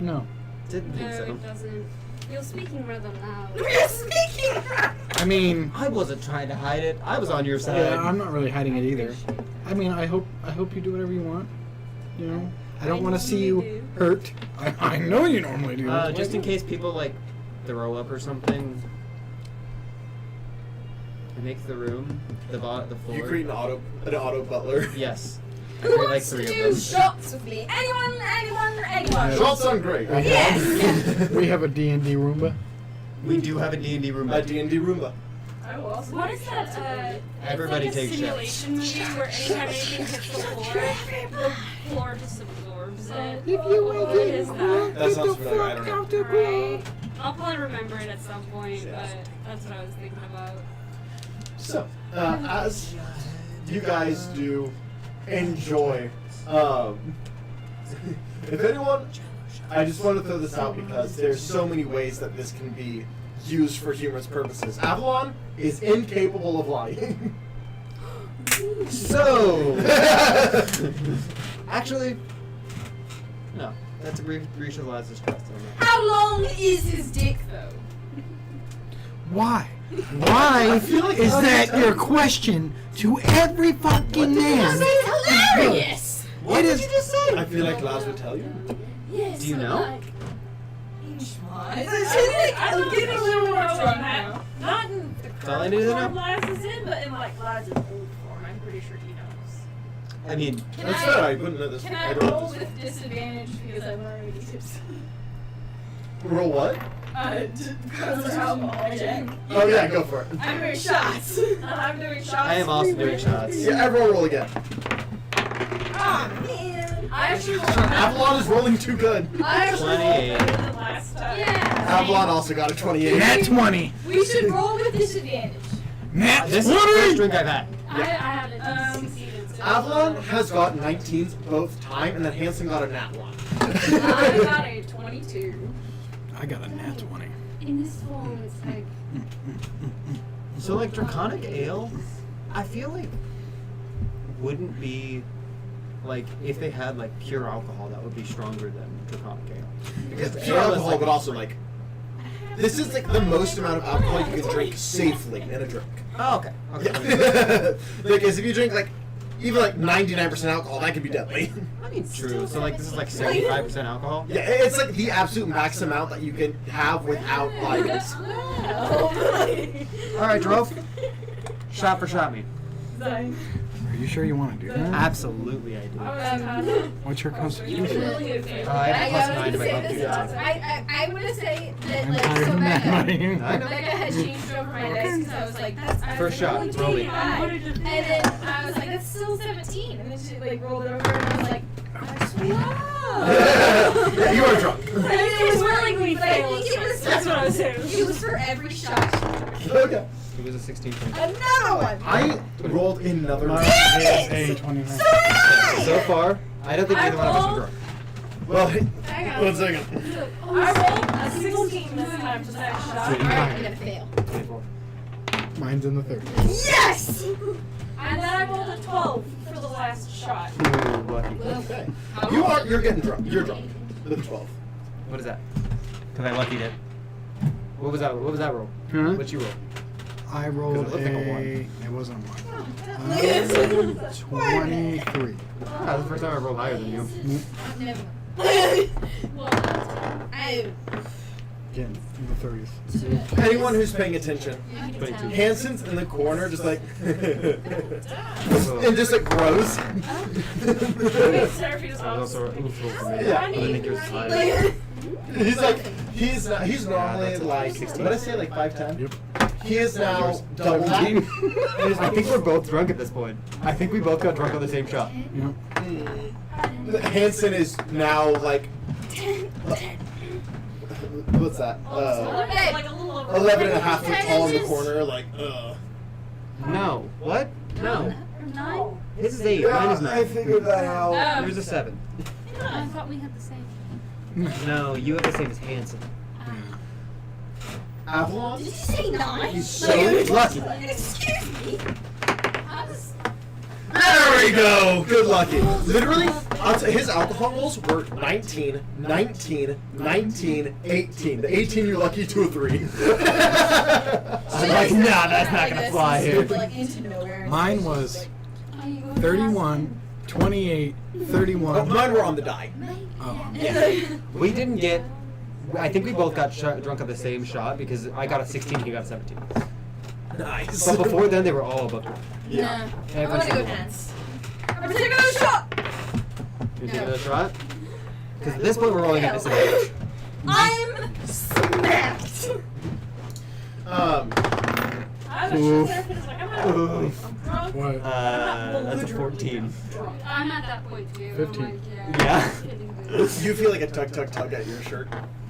No. Didn't think No, so. it doesn't. You're speaking rather loud. I mean, I wasn't trying to hide it. I was on your side. yeah, I'm not really hiding it either. I mean, I hope you do whatever you want. You know, I don't want to see you hurt. I know you normally do. Just in case people like throw up or something. I make the room, the floor. You create an auto butler. Yes. I Who create like wants to 3 of do them. shots with me? Anyone? Shots sound great. We have a D&D Roomba. We do have a D&D room. A D&D Roomba. I will also What take is shots that? at it. Everybody it's like a takes shots. simulation movie where anytime anything hits the floor just absorbs it. If you What is that? That sounds familiar. I don't know. Right. I'll probably remember it at some point, Yeah. but that's what I was thinking about. So, as you guys do enjoy, if anyone, I just want to throw this out because there's so many ways that this can be used for humorous purposes. Avalon is incapable of lying. So, actually, no. That's a breach of the last trust. How long is his dick though? Why? Why I feel like is I'll that tell your you. question to every fucking man? Hilarious! What It did is- you just say? I feel like Laz would tell you. Yes. Do you know? Like, I'm getting a little more drunk now. Not in the all I current need to form know. Laz is in, but in like Laz's old form. I'm pretty sure he knows. I mean, That's fair. I wouldn't know this. Can I don't know roll this. with disadvantage because I'm already tipsy? Roll what? Because of alcohol check. Oh yeah, go for it. I'm doing shots. I'm doing shots. I am also doing shots. Yeah, everyone roll again. Ah, man. I actually rolled Avalon is rolling too good. I actually 28. better than last time. Yeah. Avalon also got a 28. Nat 20. We should roll with disadvantage. Nat this is the first 20. drink I've had. I haven't succeeded. So Avalon has got 19s both time, and then Hanson got a nat 1. I got a 22. I got a nat 20. in this form, it's like So like Draconic Ale, I feel like wouldn't be like if they had like pure alcohol that would be stronger than Draconic Ale. Because Pure ale is alcohol, like, but also like this is like the most amount of alcohol you can drink safely in a drink. oh, okay. Yeah. Because if you drink like even like 99% alcohol, that can be deadly. I mean, true. So like this is like 75% alcohol. Yeah, it's like the absolute max amount that you can have without like. All right, Drove. Shot for shot me. Are you sure you want to do that? Absolutely, I do. What's your constitution? I have a +9 to my constitution. I want to say that, I'm like, tired so of Becca, money. I know. Becca had changed over my dice because I was like, that's I was First like, shot, only roll it. 25. And then I was like, that's still 17. And then she like rolled it over and I was like, Yeah, you are drunk. it was really failed. I think it was That's what I was saying. It was for every shot. Okay. It was a 16 point. Another one. I rolled another. Mine Damn is it! a 29. So did I. So far, I don't think either one of us are drunk. Well, Hang on. 1 second. I rolled a 16 this time for that shot. Alright, I'm gonna fail. 24. Mine's in the 30. Yes! And then I rolled a 12 for the last shot. Ooh, lucky. Okay. You're getting drunk. You're drunk. With 12. What is that? Because I luckied it. What was that? What was that roll? Huh? What'd you roll? I rolled Because it looked like a one. It wasn't a 1. Yes. 23. Ah, that's the first time I rolled higher than you. Never. well, I Again, in the 30s. Anyone who's paying attention, 22. Hanson's in the corner, just like, and just like grows. Wait, Seraphina's I was also. also oof roll for me. Yeah. I didn't think yours was higher. He's normally that's like 16. what did I say, like 5'10"? Yep. He is now Yours. double that. 17. I think we're both drunk at this point. I think we both got drunk on the same shot. Yep. Hanson is now like what's that? Like a little over. 11 and a half foot 10 tall in the inches. corner, like No. What? No. 9? His is 8. Mine is 9. figured that out. Yours is 7. I thought we had the same. No, you have the same as Hanson. Avalon? Did you say 9? He's so lucky. Excuse me. There we go. Good lucky. Literally, his alcohol rolls were 19, 19, 19, 18. The 18 you're lucky 2 or 3. I'm like, nah, that's not gonna fly here. Like into nowhere. Mine was 31, 28, 31. Mine were on the die. Oh, We didn't get. I think we both got drunk on the same shot because I got a 16, he got a 17. Nice. But before then, they were all above me. Yeah. I Every want to go single one. dance. I'm taking another shot. You take another shot? Because at this point, we're rolling at disadvantage. I'm smacked. I Oof. Seraphina's like, I'm not I'm drunk. What? That's a 14. I'm at that point too. 15. I'm like, Yeah. kidding me. You feel like a tug at your shirt.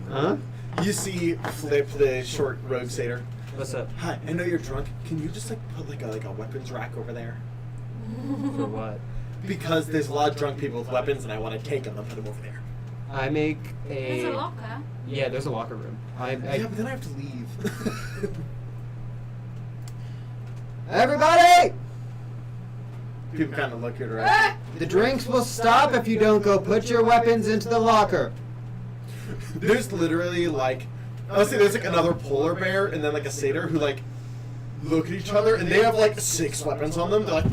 Huh? You see Flip, the short rogue satyr. What's up? Hi, I know you're drunk. Can you just like put like a weapons rack over there? For what? Because there's a lot of drunk people with weapons, and I want to take them and put them over there. I make There's a a. locker. Yeah, there's a locker room. Yeah, but then I have to leave. Everybody! People kind of look at her. The drinks will stop if you don't go put your weapons into the locker. There's literally like, honestly, there's like another polar bear and then like a satyr who like look at each other and they have like 6 weapons on them. They're like,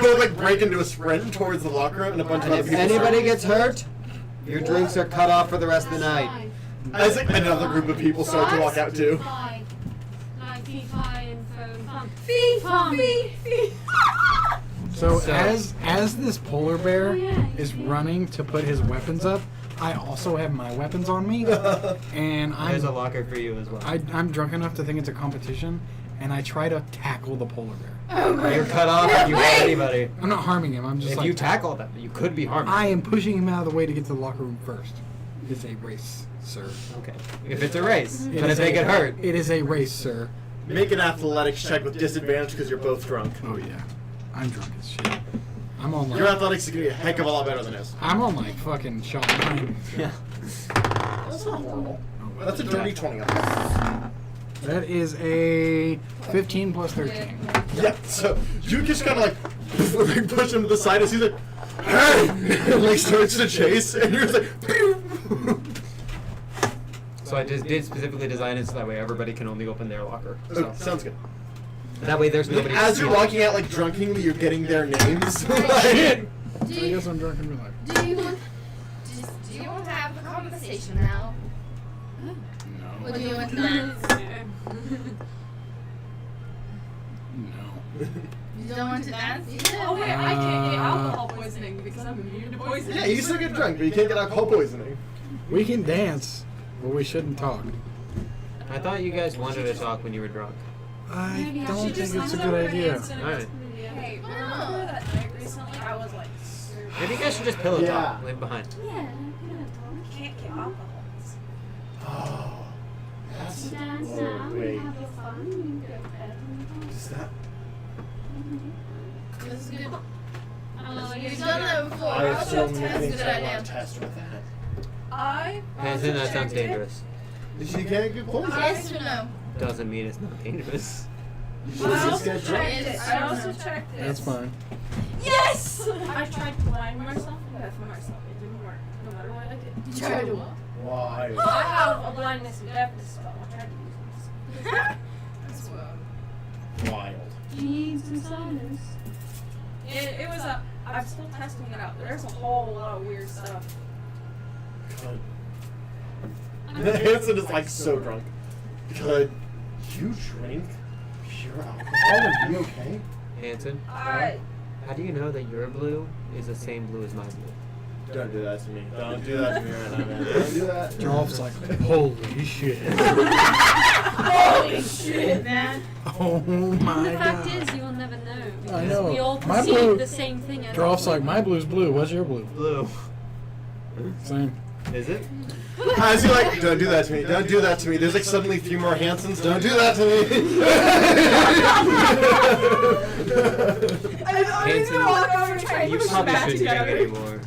they'll like break into a sprint towards the locker room and a bunch of And other if people. anybody gets hurt, your drinks are cut off for the rest of the night. As like another group of people start to walk out too. Like fee-fi and phone. Fee. So So- as this polar bear Oh, yeah. is running to put his weapons up, I also have my weapons on me, and There's a I'm locker for you as well. I'm drunk enough to think it's a competition, and I try to tackle the polar bear. You're cut off if you hurt anybody. I'm not harming him. I'm just If like you tackle them, you could be harmed. I am pushing him out of the way to get to the locker room first. It's a race, sir. Okay. If it's a race. It But is if they a- get hurt. It is a race, sir. Make an athletics check with disadvantage because you're both drunk. Oh yeah, I'm drunk as shit. I'm on Your like athletics is gonna be a heck of a lot better than his. I'm on like fucking shot 9. Yeah. That's not horrible. That's a dirty 20. On that. That is a 15 plus 13. Yeah, so you just kind of like push him to the side as he's like, hey! And like starts to chase, and you're just like, pew! So I just did specifically design it so that way everybody can only open their locker. So Oh, sounds good. that way there's nobody. As you're stealing. walking out like drunkenly, you're getting their names. Right. Like- Shit! Do I you, guess I'm drunk in real life. do you want do you want to have a conversation now? No. Or do you want to dance? No. You don't want to dance either? Oh wait, I can't get alcohol poisoning because I'm immune to poison. Yeah, you still get drunk, but you can't get alcohol poisoning. We can dance, but we shouldn't talk. I thought you guys wanted to talk when you were drunk. I Maybe I don't should think just it's a Leaned good over to idea. Hanson and Alright. Hey, remember that night recently? I was like, Maybe you guys should just pillow Yeah. talk. Leave behind. Yeah, can't get alcohol. Oh, that's. dance Oh, now, wait. have your fun, you go to bed and Is that? This is good. Oh, You've done that before. I have so That's many a things good I want idea. to test with that. I Hanson, that sounds dangerous. She can't get poisoned. Yes or no? Doesn't mean it's not dangerous. You should I just also get drunk. checked it. I also checked this. That's fine. Yes! I tried to blind myself and deafen myself. It didn't work, no matter what I did. You tried to what? Why? I have a blindness and deafness spell. I tried to use this. That's wild. Wild. you need some silence. It was a. I'm still testing it out. There's a whole lot of weird stuff. Hanson is like so drunk. Could you drink pure alcohol and be okay? Hanson, I. how do you know that your blue is the same blue as my blue? Don't do that to me. Don't do that to me right now, man. Don't do that. Dolph's like, holy shit. Holy shit, man. Oh my The fact god. is, you'll never know. Because I know. we all My perceive blue- the same thing as Dolph's like, my blue's blue. What's your blue? Blue. Same. Is it? How's he like? Don't do that to me. Don't do that to me. There's like suddenly a few more Hansons. Don't do that to me. Hanson, walk over and try to you push them probably back shouldn't drink together. anymore.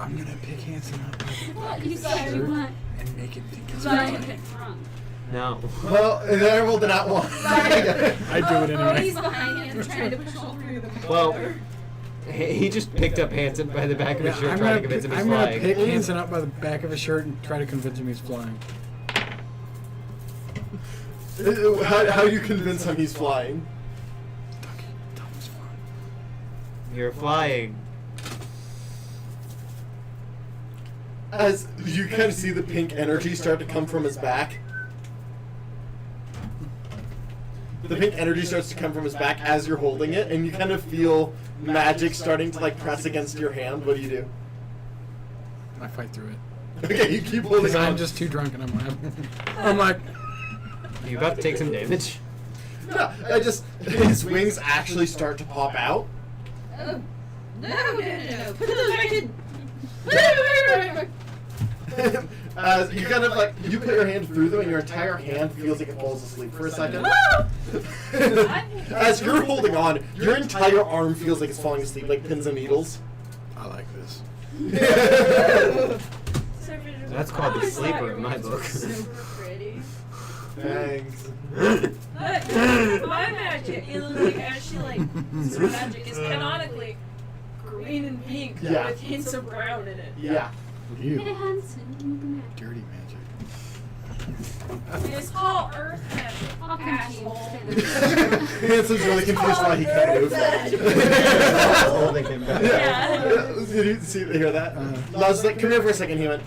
I'm gonna pick Hanson up by the What? back You of said his you shirt weren't and make him think it's trying to me. get drunk. No. Well, then I rolled an at one. I do it Oh, he's anyway. behind him trying to push all three of them. Well, he just picked up Hanson by the back of his shirt, I'm trying gonna to convince him he's I'm gonna flying. pick Hanson up by the back of his shirt and try to convince him he's flying. How do you convince him he's flying? Ducky, tell him he's flying. You're flying. As you kind of see the pink energy start to come from his back. The pink energy starts to come from his back as you're holding it, and you kind of feel magic starting to like press against your hand. What do you do? I fight through it. Okay, you keep holding Because on. I'm just too drunk and I'm like, You about to take some damage? Yeah, I just his wings actually start to pop out. Oh. No. Put those back in. Put it back. As you kind of like you put your hand through them, and your entire hand feels like it falls asleep for a second. As you're holding on, your entire arm feels like it's falling asleep, like pins and needles. I like this. That's called the sleeper in my book. Super pretty. Thanks. My magic is like actually super magic is canonically green and pink Yeah. with hints of brown in it. Yeah. Hey, You. Hanson. Dirty magic. It's called earth magic. I'll Asshole. Hanson's really confused why he can't move. Holding him back. Yeah. Did you hear that? I was like, come here for a second. He went.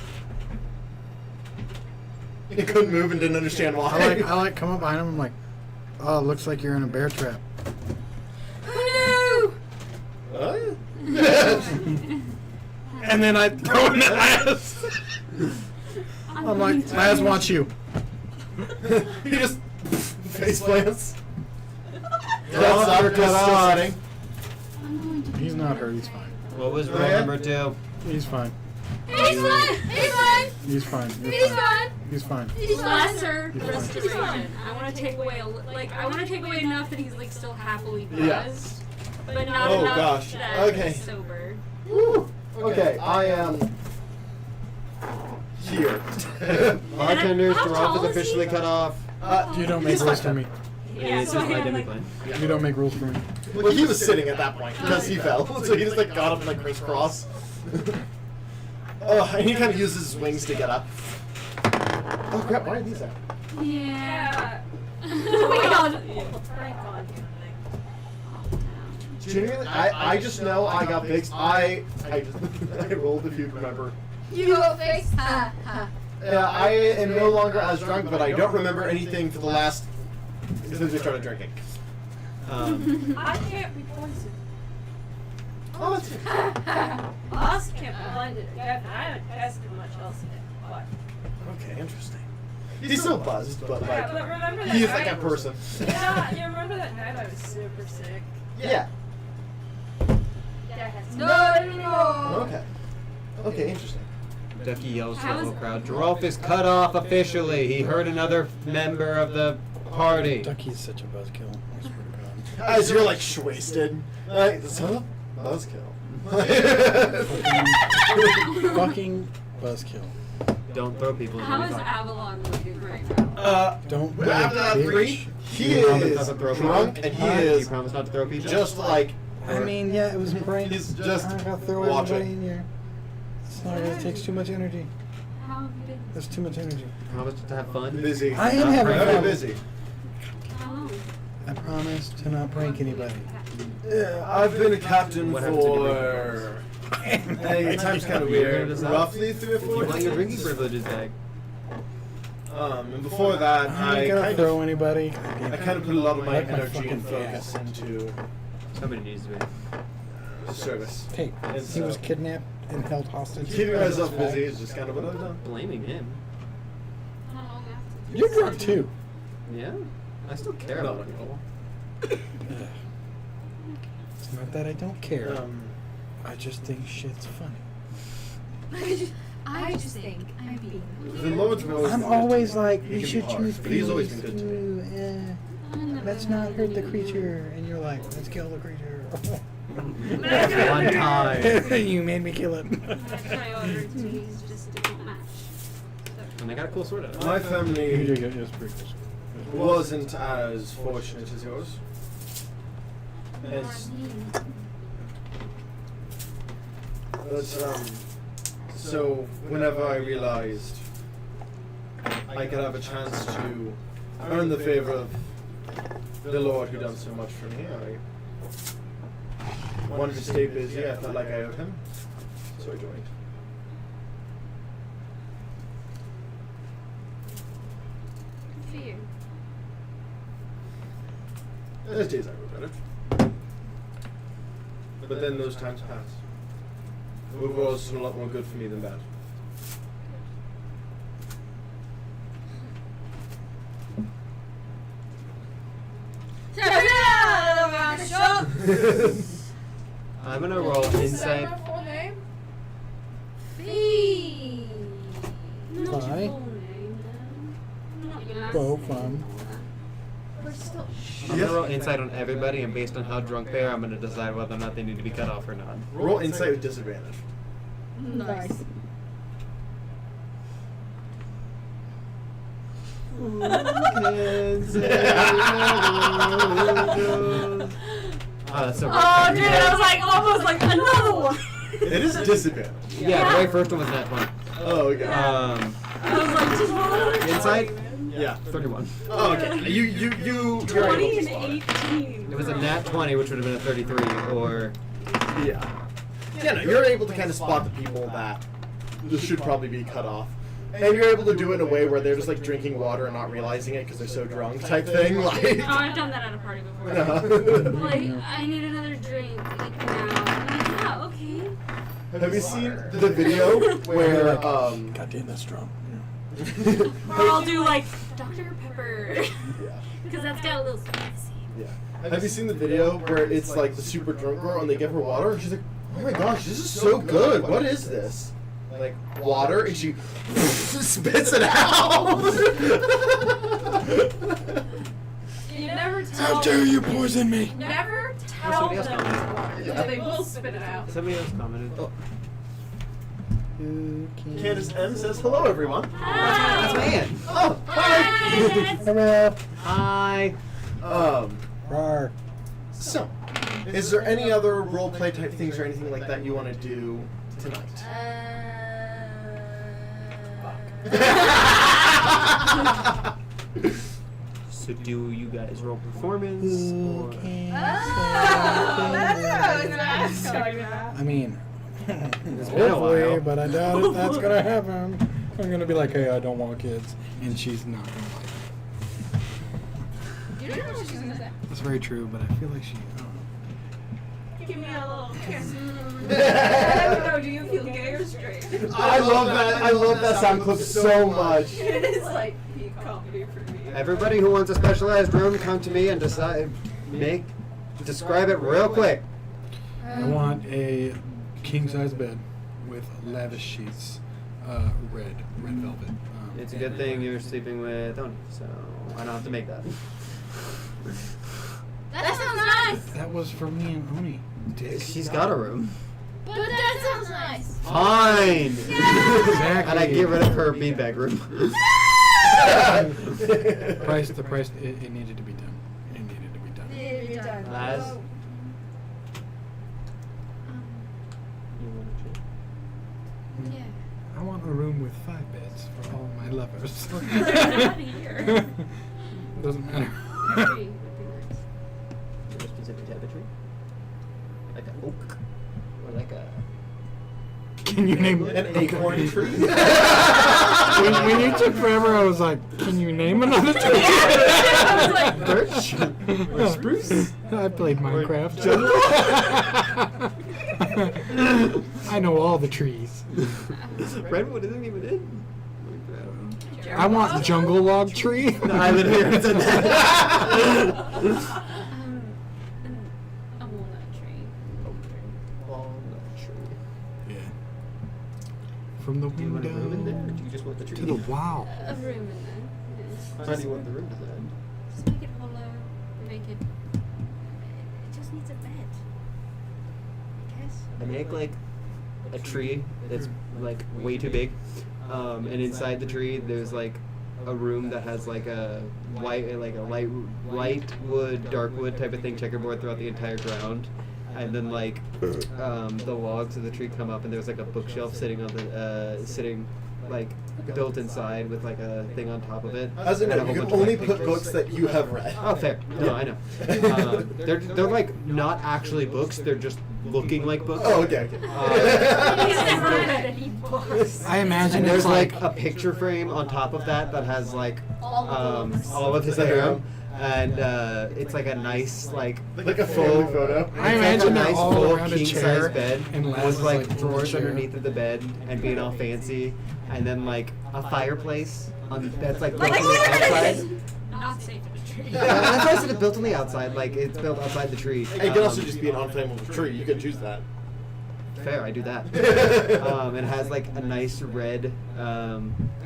He couldn't move and didn't understand why. I like come up behind him. I'm like, oh, it looks like you're in a bear trap. Oh What? And then I throw him at Laz. I'm like, Laz wants you. He just face plants. That's That's cut off. sitting. He's not hurt. He's fine. What was rule Yeah. number 2? He's fine. He's fine. He's fine. He's fine. You're He's fine. fine. He's fine. He's fine. Lesser He's fine. restoration. I want to take away I want to take away enough that he's like still happily Yeah. buzzed, but not Oh, enough gosh. that Okay. he's sober. Woo. Okay, I am here. Bartender's How Giraffe tall is is officially he? cut off. You don't make He's rules fine. for me. Yeah, This so is I my have, like, demi-plane. You don't make rules for me. Well, he was sitting at that point because he fell, so he just like got up and like crisscross. Oh, and he kind of uses his wings to get up. Oh crap! Why are these there? Yeah. Oh my god. Frank on you. Genuinely, I just know I got fixed. I just I rolled if you remember. You go face. Ha ha. I am no longer as drunk, but I don't remember anything for the last since we started drinking. I can't be poisoned. Oh, that's good. Us can't be blinded. I haven't tested much else yet. But Okay, interesting. He's still buzzed, but yeah, but like remember that he is night? like a person. Yeah, you remember that night I was super sick? Yeah. That has No. Okay. Okay, interesting. Ducky yells to the How whole is- crowd. Giraffe is cut off officially. He hurt another member of the party. Ducky's such a buzzkill. I swear to God. As you're like wasted. Like, son of a buzzkill. Fucking buzzkill. Don't throw people in How the is fire. Avalon looking right now? Don't. After that bitch. three, he You promise is not to throw people? drunk and he You is promise not to throw people? just like I mean, yeah, it was a prank. He's just I'm not gonna throw watching. everybody in here. It's not. It takes too much energy. How have you been? That's too much energy. Promise to have fun. busy. I am having Very fun. busy. How long? I promise to not prank anybody. Yeah, I've been a captain What happened to your for. Hey, time's kind of weird. Roughly 3 or You 4 want your years. drinking privileges back. And before that, I I ain't gonna kind throw of, anybody. I kind of put a lot of my Like my energy and fucking focus gas. into Somebody needs to be. service. Hey, And he was so- kidnapped and held hostage. Keeping myself busy is just kind of what I've done. Blaming him. How long after? You're drunk too. Yeah. I still care No, about people. Ugh. It's not that I don't care. Um, I just think shit's funny. I just think I'm being. the Lord's will. I'm always like, He we can should be harsh, choose but he's always been peace. good to me. Let's not hurt the creature. And you're like, let's kill the creature. That's one time. You made me kill it. My priorities just didn't match. And I got a cool sword out of it. My You family did get yes, pretty close. wasn't as fortunate as yours. As, but, so whenever I realized I could have a chance to earn the favor of the Lord who done so much for me, I wanted to stay busy. I felt like I owed him, so I joined. Good for you. There's days I regret it. But then those times pass. Overall, it's a lot more good for me than bad. I'm gonna roll insight. My full name? Fee. Not your Fine. full name, then. Not your last Both, name. We're still. I'm gonna roll insight on everybody, and based on how drunk they are, I'm gonna decide whether or not they need to be cut off or not. Roll insight with disadvantage. Nice. That's so Oh, dude, I was like, almost like another one. It is disadvantage. Yeah, the very first one was that one. Oh, okay. I was like, just one. Insight? Yeah. 31. Oh, okay. You're 20 able to and spot it. 18. It was a nat 20, which would have been a 33, or... Yeah. Yeah, no, you're able to kind of spot the people that this should probably be cut off. And you're able to do it in a way where they're just like drinking water and not realizing it because they're so drunk type thing. Like, Oh, I've done that at a party before. Like, I need another drink, like now. I'm like, yeah, okay. have you seen the video where God damn, that's strong. Or I'll do like Dr. Pepper. Yeah. Because that's got a little spicy. Yeah. Have you seen the video where it's like the super drunk girl and they give her water and she's like, oh my gosh, this is so good. What is this? Like water, and she spits it out. You never tell. How dare you poison me? Never tell somebody them else it's commented. water. Yeah. They will spit it out. Somebody else commented. Oh, Candace M says, hello everyone. that's my aunt. Oh, hi. Hello. Hi. Rawr. So, is there any other role play type things or anything like that you want to do tonight? So do you guys roll performance? Or... That's what I was talking about. I mean, It's been a hopefully, while. but I doubt if that's gonna happen. I'm gonna be like, hey, I don't want kids, and she's not gonna like it. You don't know what she's gonna say. That's very true, but I feel like she. I don't know. Give me a little kiss. I don't know, do you feel gay or straight? I love that. I love that sound clip so much. It is like peak comedy for me. Everybody who wants a specialized room, come to me and describe it real quick. I want a king-size bed with lavish sheets, red velvet. It's a good thing you're sleeping with Tony, so I don't have to make that. That sounds nice. That was for me and Oni. She's got a room. But that sounds nice. Fine. Exactly. And I get rid of her beanbag room. The price, it needed to be done. It needed to be done. You're done. Laz? Yeah. I want a room with 5 beds for all my lovers. Out of here. Doesn't matter. Tree would be nice. A specific type of tree? Like an oak? Or like a... Can you name An acorn tree. when you took forever, I was like, can you name another tree? I was like, Birch? Or spruce? I played Minecraft. I know all the trees. Redwood isn't even in. I want jungle log tree. No, I literally already said that. A walnut tree. Walnut tree. Yeah. From the Do you want a room in there, or window do you just want the tree? to the wow. A room in there. Yeah. How do you want the room designed? Just make it hollow. Make it. It just needs a bed. I guess. I make like a tree that's like way too big, and inside the tree there's like a room that has like a light wood, dark wood type of thing, checkerboard throughout the entire ground, and then like the logs of the tree come up, and there's like a bookshelf sitting on the like built inside with like a thing on top of it. As a and a note, whole you bunch can of, only like, put pictures. books that you have read. Oh, fair. No, I know. They're like not actually books. They're just looking like books. Oh, okay. He's never read any books. I imagine And it's there's like a picture frame on top of that has like all of his room, and it's like a nice like Like a family photo. I it's imagine like a they're nice all full around a king chair, size bed and Laz with is, like like, in the drawers chair. underneath of the bed and being all fancy, and then like a fireplace that's like Like looking a outside. No, not safe in a tree. That's why I said it's built on the outside. Like it's built outside the tree. It can also just be an unflammable tree. You can choose that. Fair, I do that. It has like a nice red.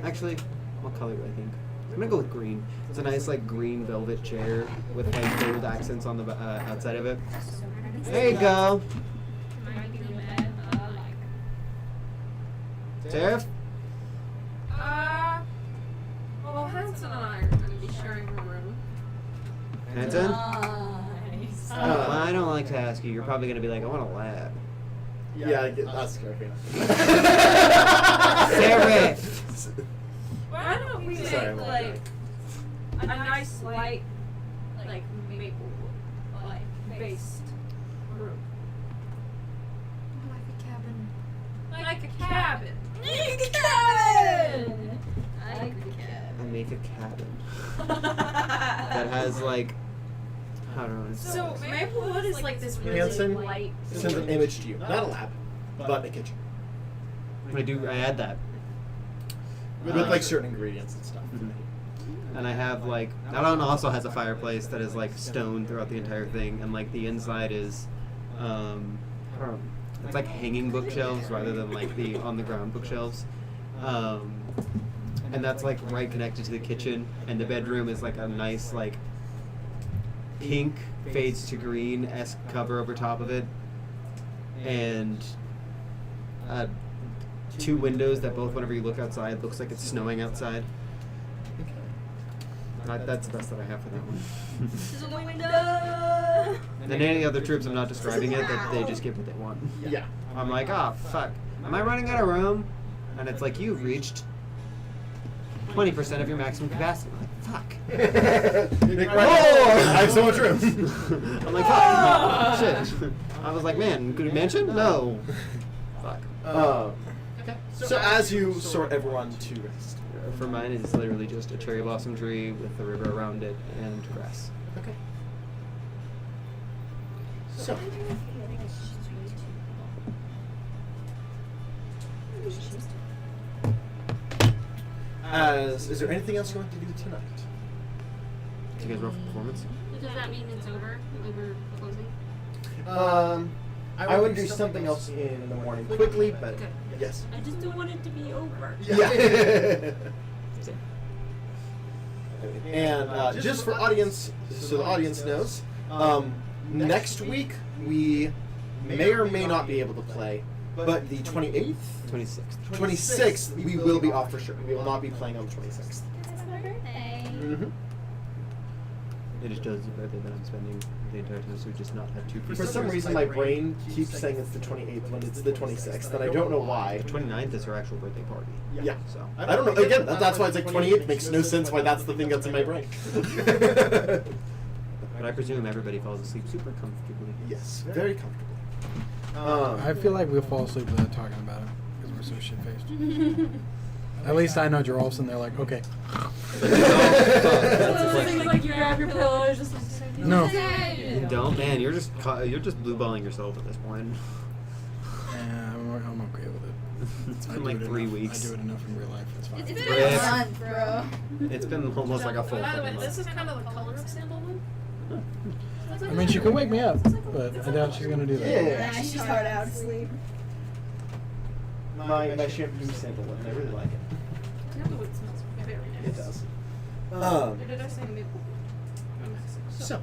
Actually, what color do I think? I'm gonna go with green. It's a nice like green velvet chair with like gold accents on the outside of it. There you go. Seraph? Well, Hanson and I are going to be sharing a room. Hanson? Nice. Well, I don't like to ask you. You're probably gonna be like, I want a lab. Yeah, I get, that's scary. Seraph! Why don't we Sorry, make, I'm like, a nice, light, like, maple wood, like, based room? Like a cabin. Like a cabin. Like a cabin! I like a I cabin. make a cabin that has like, I don't know. So, maple wood is like this really Hanson light. sends an image to you. Not a lab, but a kitchen. I add that. With like certain ingredients and stuff. And I have like, that one also has a fireplace that is like stone throughout the entire thing, and like the inside is, it's like hanging bookshelves rather than like the on the ground bookshelves. And that's like right connected to the kitchen, and the bedroom is like a nice like pink fades to green-esque cover over top of it, and 2 windows that both, whenever you look outside, looks like it's snowing outside. That's the best that I have for that one. This is a window! And then any other troops, I'm not describing it, that they just get what they want. Yeah. I'm like, oh fuck, am I running out of room? And it's like, you've reached 20% of your maximum capacity. I'm like, fuck. I have so much room. I'm like, fuck. Shit. I was like, man, good mansion? No. Fuck. Okay. So as you sort everyone to rest. For mine, it's literally just a cherry blossom tree with the river around it and grass. Okay. So. Is there anything else you want to do tonight? Do you guys roll for performance? Does that mean it's over? Like we're closing? I would do something else in the morning quickly, but Good. yes. I just don't want it to be over. Yeah. And just for audience, so the audience knows, next week we may or may not be able to play, but the 28th, 26th. 26th, we will be off for sure. We will not be playing on the 26th. It's my birthday. Mm-hmm. It is Joe's birthday that I'm spending the entire time, so we just not have 2 people. For some reason, my brain keeps saying it's the 28th when it's the 26th, and I don't know why. The 29th is her actual birthday party. Yeah. So. I don't know. Again, that's why it's like 28th makes no sense why that's the thing that's in my brain. But I presume everybody falls asleep super comfortably. Yes, very comfortable. I feel like we'll fall asleep without talking about it because we're so shit-faced. At least I know you're all sitting there like, okay. It's like you grab your pillow, it's just like, No. Don't, man. You're just blue balling yourself at this point. Yeah, I'm okay with it. It's I been do like it 3 enough. weeks. I do it enough in real life. It's fine. It's Rip. been a month, bro. It's been almost like a full By the way, fucking this month. is kind of the color of sandalwood. I mean, she can wake me up, but I doubt she's gonna do that. Yeah. Nah, she's hard out of sleep. My shampoo sandalwood, and I really like it. Sandalwood smells very nice. It does. Or did I say maple? So,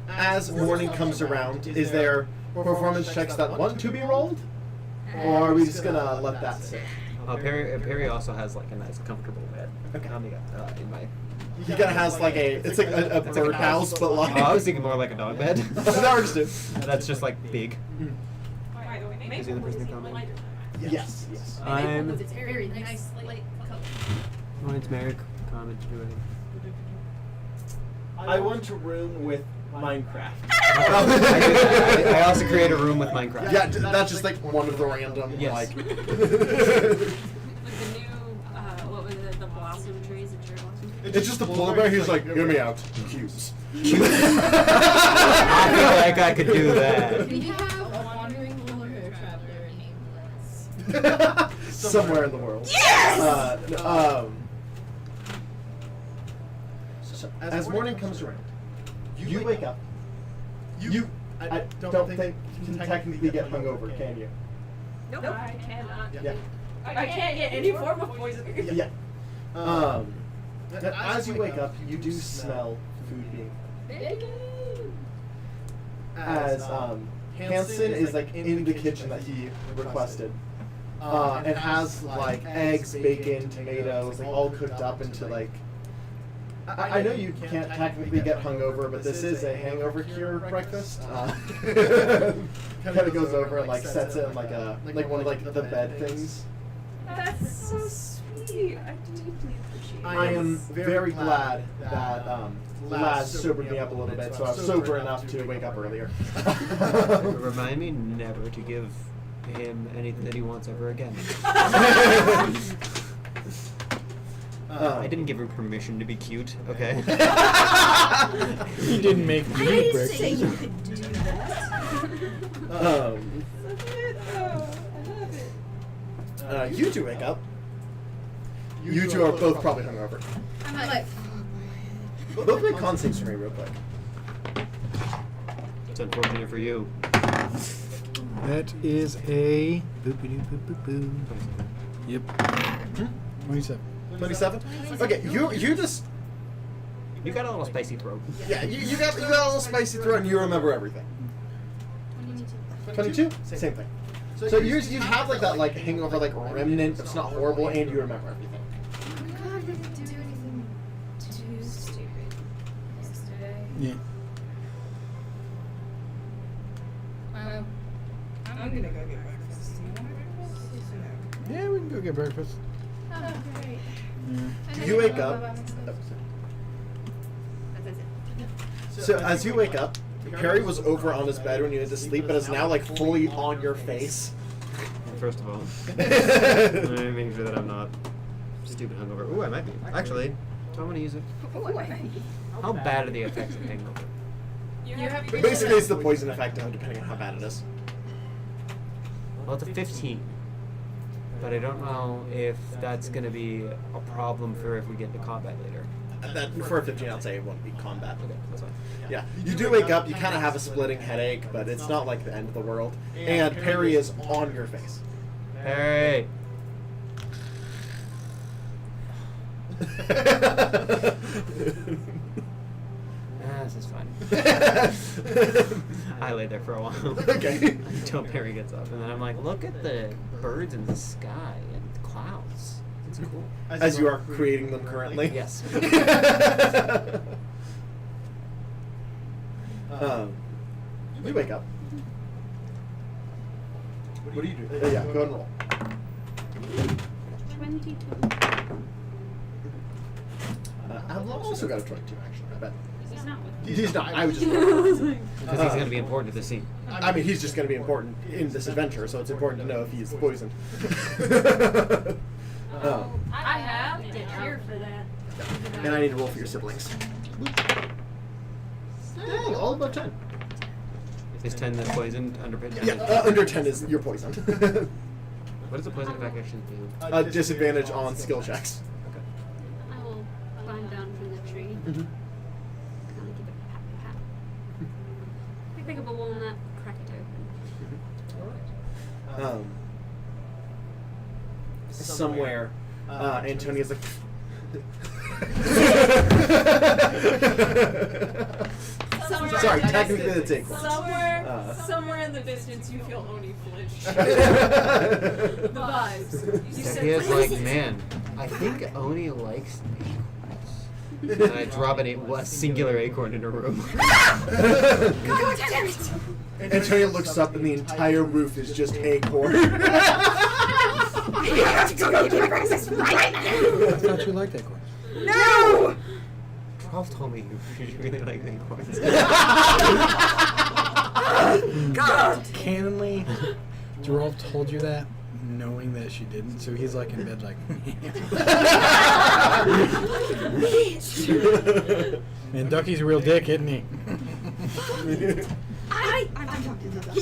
as morning comes around, is there performance checks that want to be rolled? Or are we just gonna let that sit? Perry also has like a nice comfortable bed. Okay. In my. He kind of has like it's like a birdhouse, but like. Oh, I was thinking more like a dog bed. That works too. That's just like big. By the way, Is he the maple person is who even commented? lighter. Yes, yes. I'm. It's very nice, light color. Oh, it's Merrick. Comment to do it. I want a room with Minecraft. I also create a room with Minecraft. Yeah, that's just like one of the random Yes. like. Like the new, what was it, the blossom trees, the cherry blossom trees? It's just a polar bear. He's like, "Hear me out, cubes." I feel like I could do that. We have a wandering polar bear traveler named Liz. Somewhere in the world. Yes! So, as morning comes around, you wake up. I don't think you can technically get hungover, can you? Nope. I cannot. Yeah. I can't get any form of poison. Yeah. As you wake up, you do smell food being. As Hanson is like in the kitchen that he requested, and has like eggs, bacon, tomatoes, like all cooked up into like. I know you can't technically get hungover, but this is a hangover cure breakfast. Kind of goes over and like sets it in like one of like the bed things. That's so sweet. I deeply appreciate it. I am very glad that Laz sobered me up a little bit, so I was sober enough to wake up earlier. Remind me never to give him anything that he wants ever again. I didn't give her permission to be cute, okay? You didn't make me eat breakfast. Say you could do that. You two wake up. You two are both probably hungover. I'm like, Both make con saves for me real quick. It's unfortunate for you. That is a boop-a-doo-boop-boop-boo. Yep. 27. 27? Okay, you just You got a little spicy throat. yeah, you got a little spicy throat and you remember everything. 22? Same thing. So you have like that like hangover like remnant, it's not horrible, and you remember everything. God, I didn't do anything too stupid yesterday. Yeah. Well, I'm gonna go get breakfast. Do you want breakfast? Yeah, we can go get breakfast. Oh, great. Yeah. You wake up. So as you wake up, Harry was over on his bed when you went to sleep, but is now like fully on your face. First of all, I'm making sure that I'm not stupid hungover. Ooh, I might be. Actually, do I want to use it? How bad are the effects of hangover? You have But basically, it's the poison effect, depending on how bad it is. Well, it's a 15. But I don't know if that's going to be a problem for if we get into combat later. That, for a 15, I'd say it won't be combat. Okay, that's fine. Yeah, you do wake up, you kind of have a splitting headache, but it's not like the end of the world. And Perry is on your face. Hey! This is fine. I lay there for a while. Okay. Until Perry gets up. And then I'm like, look at the birds in the sky and the clouds. It's cool. As you are creating them currently. Yes. You wake up. What do you do? Yeah, go ahead and roll. 22. I've also got a 22, actually, I bet. He's not with me. He's not, I was just Because he's going to be important to the scene. I mean, he's just going to be important in this adventure, so it's important to know if he's poisoned. I have Did here for that. And I need to roll for your siblings. Dang, all above 10. Is 10 the poisoned under 10? Yeah, under 10 is you're poisoned. What does the poison effect actually do? Disadvantage on skill checks. I will climb down from the tree. Mm-hmm. Kind of give it a pat. Pick up a walnut, crack it open. Somewhere, Antonia's like. Sorry, technically it's acorns. Somewhere in the distance, you feel Oni flinch. The vibes. You So he is like, man, I think Oni likes acorns. And I drop a singular acorn in her room. God damn it! Antonia looks up and the entire roof is just acorn. I have to go get breakfast right now! I thought you liked acorns. No! Rolf told me you really like acorns. God! Canonly, Gerald told you that, knowing that she didn't, so he's like in bed like, man, Ducky's a real dick, isn't he? I'm talking to them.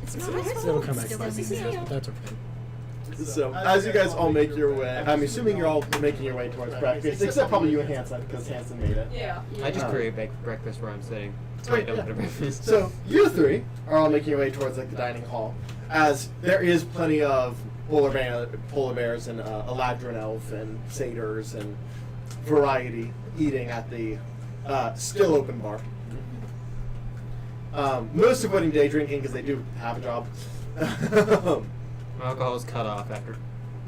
It's not It'll come back to bite me in the ass, but that's okay. So, as you guys all make your way, I'm assuming you're all making your way towards breakfast, except probably you and Hanson, because Hanson made it. Yeah. I just create breakfast where I'm sitting. So I don't go to breakfast. So, you three are all making your way towards like the dining hall, as there is plenty of polar bears and Eladrin elf and satyrs and variety eating at the still open bar. Most avoiding day drinking because they do have a job. Alcohol is cut off after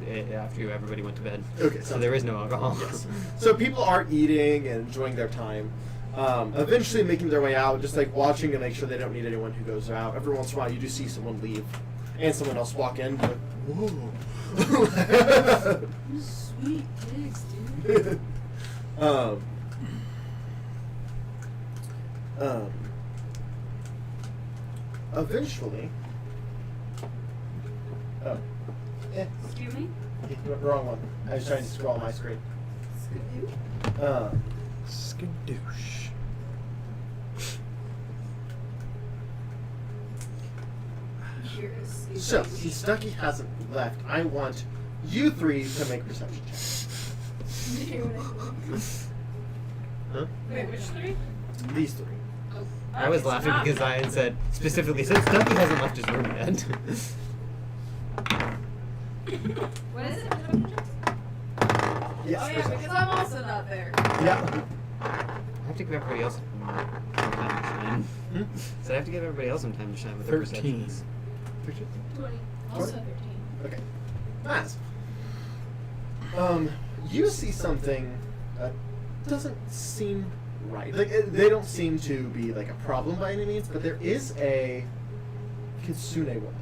everybody went to bed. Okay, so there is no alcohol. Yes. So people are eating and enjoying their time. Eventually making their way out, just like watching to make sure they don't need anyone who goes out. Every once in a while you do see someone leave and someone else walk in. But, whoa. Sweet pigs, dude. Eventually. Oh. Excuse me? Wrong one. I was trying to scroll my screen. Skadoosh. So, since Stucky hasn't left, I want you three to make perception checks. Huh? Wait, which three? These three. I was laughing because I had said specifically since Ducky hasn't left his room yet. What is it? Yes. Oh yeah, because I'm also not there. Yeah. I have to give everybody else some time to shine. So I have to give everybody else some time to shine with their 13. perceptions. 20. Also 13. Okay. Nice. You see something that doesn't seem right. Like they don't seem to be like a problem by any means, but there is a kitsune woman.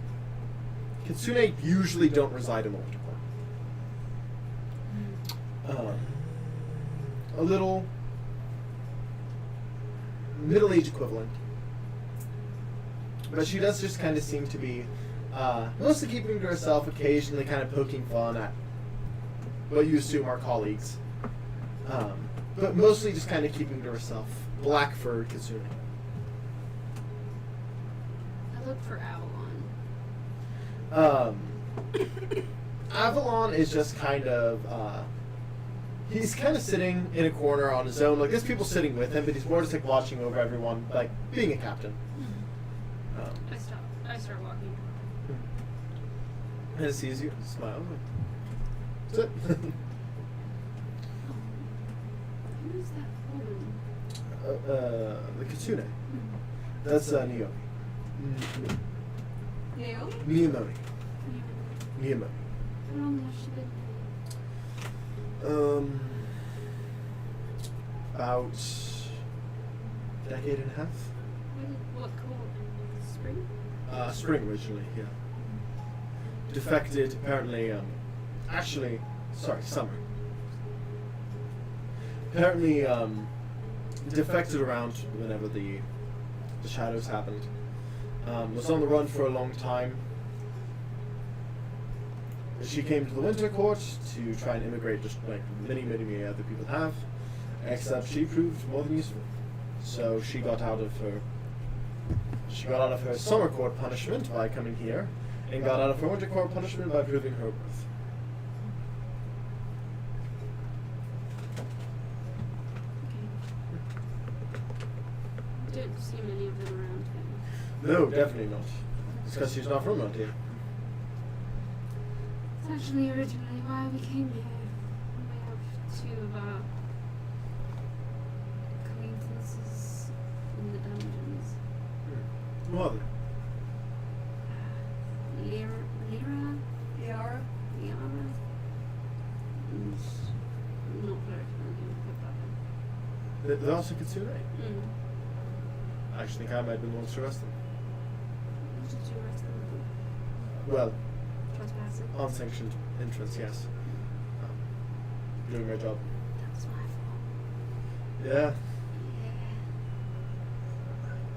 Kitsune usually don't reside in the winter court. A little middle-aged equivalent, but she does just kind of seem to be mostly keeping to herself, occasionally kind of poking fun at what you assume are colleagues, but mostly just kind of keeping to herself. Black-furred kitsune. I look for Avalon. Avalon is just kind of he's kind of sitting in a corner on his own. Like there's people sitting with him, but he's more just like watching over everyone, like being a captain. I start walking. And he sees you, smiles. That's it. Who's that woman? The kitsune. That's Neo. Naomi? Miyamoni. Miyamoni. How long has she been About a decade and a half. What cold? Spring? Spring originally, yeah. Defected apparently. Summer. Apparently, defected around whenever the shadows happened. Was on the run for a long time. She came to the Winter Court to try and immigrate, just like many other people have, except she proved more than useful. So she got out of her Summer Court punishment by coming here, and got out of her Winter Court punishment by proving her worth. Don't see many of them around him. No, definitely not. It's because she's not from around here. It's actually originally why we came here. We have two of our acquaintances in the dungeons. Who are they? Lyra? Yara? Liara? And not very familiar with that one. They're also kitsune. Mm. I actually think I might be the one to arrest them. What did you arrest them Well, for? Trespassing? unsanctioned entrance, yes. Doing my job. That's my fault. Yeah.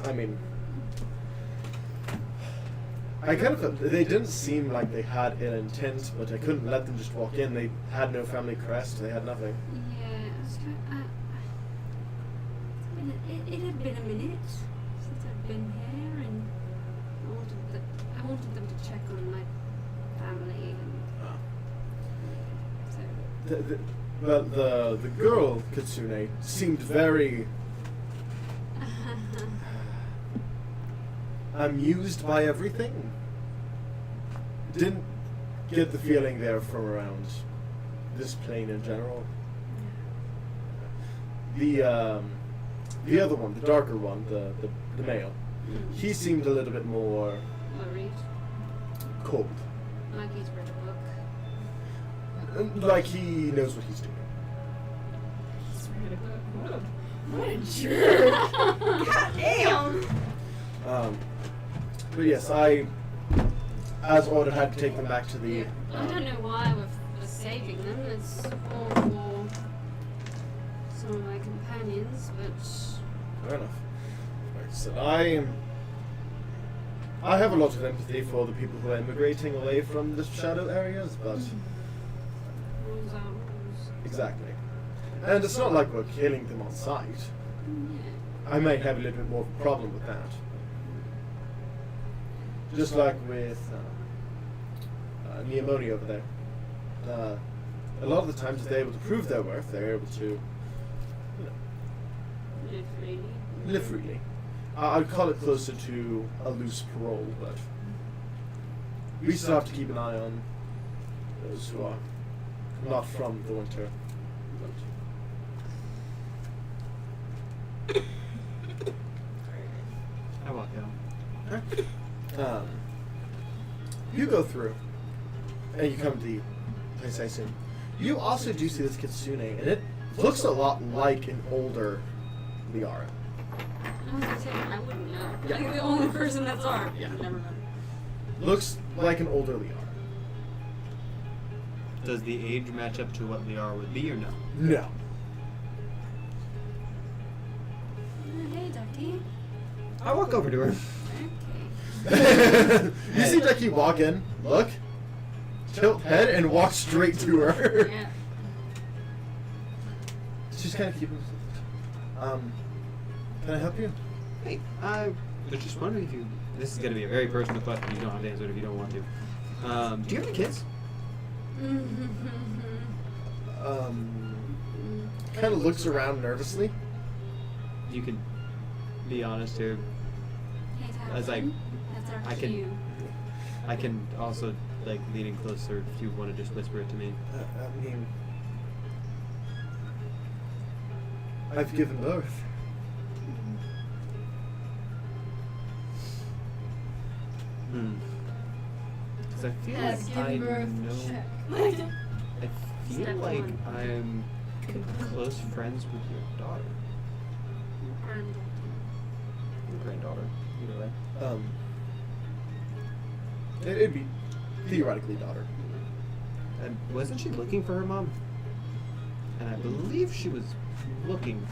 Yeah. I mean, I kind of they didn't seem like they had an intent, but I couldn't let them just walk in. They had no family crest. They had nothing. Yeah, I was trying. It had been a minute since I've been here, and I wanted them to check on my family and The girl Kitsune seemed very amused by everything. Didn't get the feeling there from around this plane in general. The other one, the darker one, the male, he seemed a little bit more Worried. cold. Like he's read a book. Like he knows what he's doing. What a jerk! God damn! But yes, I, as ordered, had to take them back to the. I don't know why we're saving them. It's all for some of my companions, but Fair enough. Like I said, I have a lot of empathy for the people who are immigrating away from the shadow areas, but rules are rules. exactly. And it's not like we're killing them on sight. Yeah. I might have a little bit more of a problem with that. Just like with Neomoni over there. A lot of the times, if they're able to prove their worth, they're able to Live freely. live freely. I'd call it closer to a loose parole, but we still have to keep an eye on those who are not from the winter. I walk out. You go through, and you come to the place I assume. You also do see this Kitsune, and it looks a lot like an older Liara. I was gonna say, I wouldn't know. Yeah. Like the only person that's our. Yeah. Never mind. Looks like an older Liara. Does the age match up to what Liara would be or no? No. Hey, Ducky. I walk over to her. Okay. You see Ducky walk in, look, tilt head, and walk straight to her. Yeah. She's kind of keeping. Can I help you? Hey, I was just wondering if you. This is going to be a very personal question. You don't have to answer it if you don't want to. Do you have any kids? Kind of looks around nervously. You can be honest here. As I- That's our I can- cue. I can also like leaning closer if you want to just whisper it to me. I mean, I've given birth. Because I feel Yes, like give I birth. know. Check. I feel Step like one. I'm close friends with your daughter, Granddaughter. your granddaughter. Either way. It'd be theoretically daughter. And wasn't she looking for her mom? And I believe she was looking.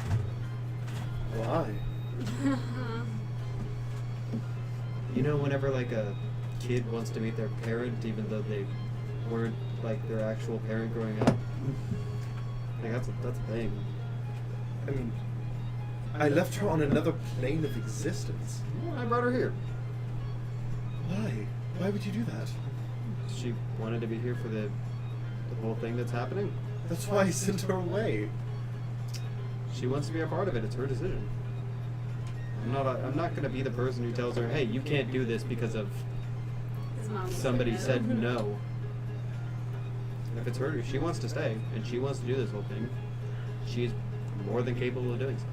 Why? You know, whenever like a kid wants to meet their parent, even though they weren't like their actual parent growing up. Like that's a thing. I mean, I left her on another plane of existence. Well, I brought her here. Why? Why would you do that? She wanted to be here for the whole thing that's happening. That's why I sent her away. She wants to be a part of it. It's her decision. I'm not going to be the person who tells her, "Hey, you can't do this because of His mom somebody said no." If it's her, she wants to stay and she wants to do this whole thing. She's more than capable of doing so.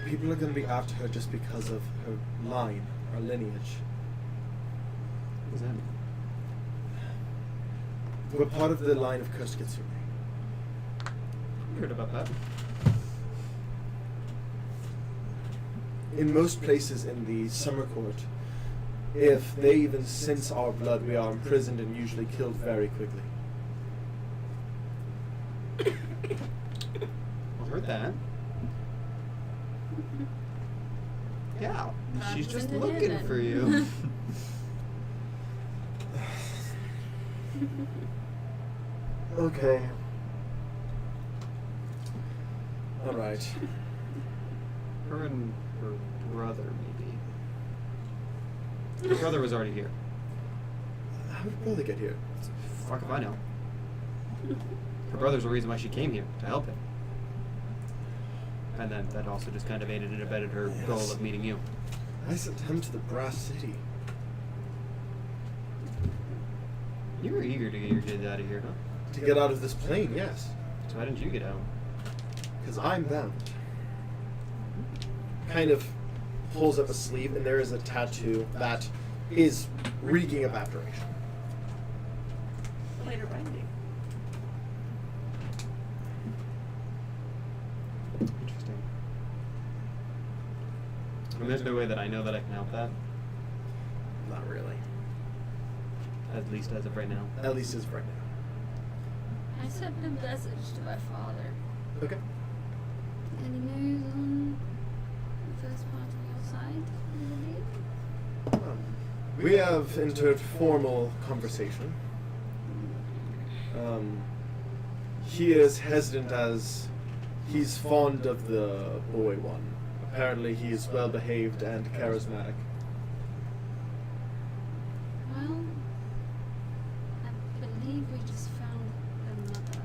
People are going to be after her just because of her line, her lineage. What does that mean? We're part of the line of cursed Kitsune. You heard about that? In most places in the summer court, if they even sense our blood, we are imprisoned and usually killed very quickly. I heard that. Yeah, she's just Send it in looking then. for you. Okay. Alright. Her and her brother, maybe. Her brother was already here. How did brother get here? Fuck if I know. her brother's the reason why she came here, to help him. And then that also just kind of aided and abetted her goal of meeting you. I sent him to the Brass City. You were eager to get your kids out of here, huh? To get out of this plane, yes. So why didn't you get out? Because I'm bound. Kind of pulls up a sleeve, and there is a tattoo that is reeking of abjuration. Later binding. Interesting. And there's no way that I know that I can help that, Not really. at least as of right now. At least as of right now. I sent a message to my father. Okay. Any news on the first part of your side? We have entered formal conversation. He is hesitant as he's fond of the boy one. Apparently he is well behaved and charismatic. Well, I believe we just found another.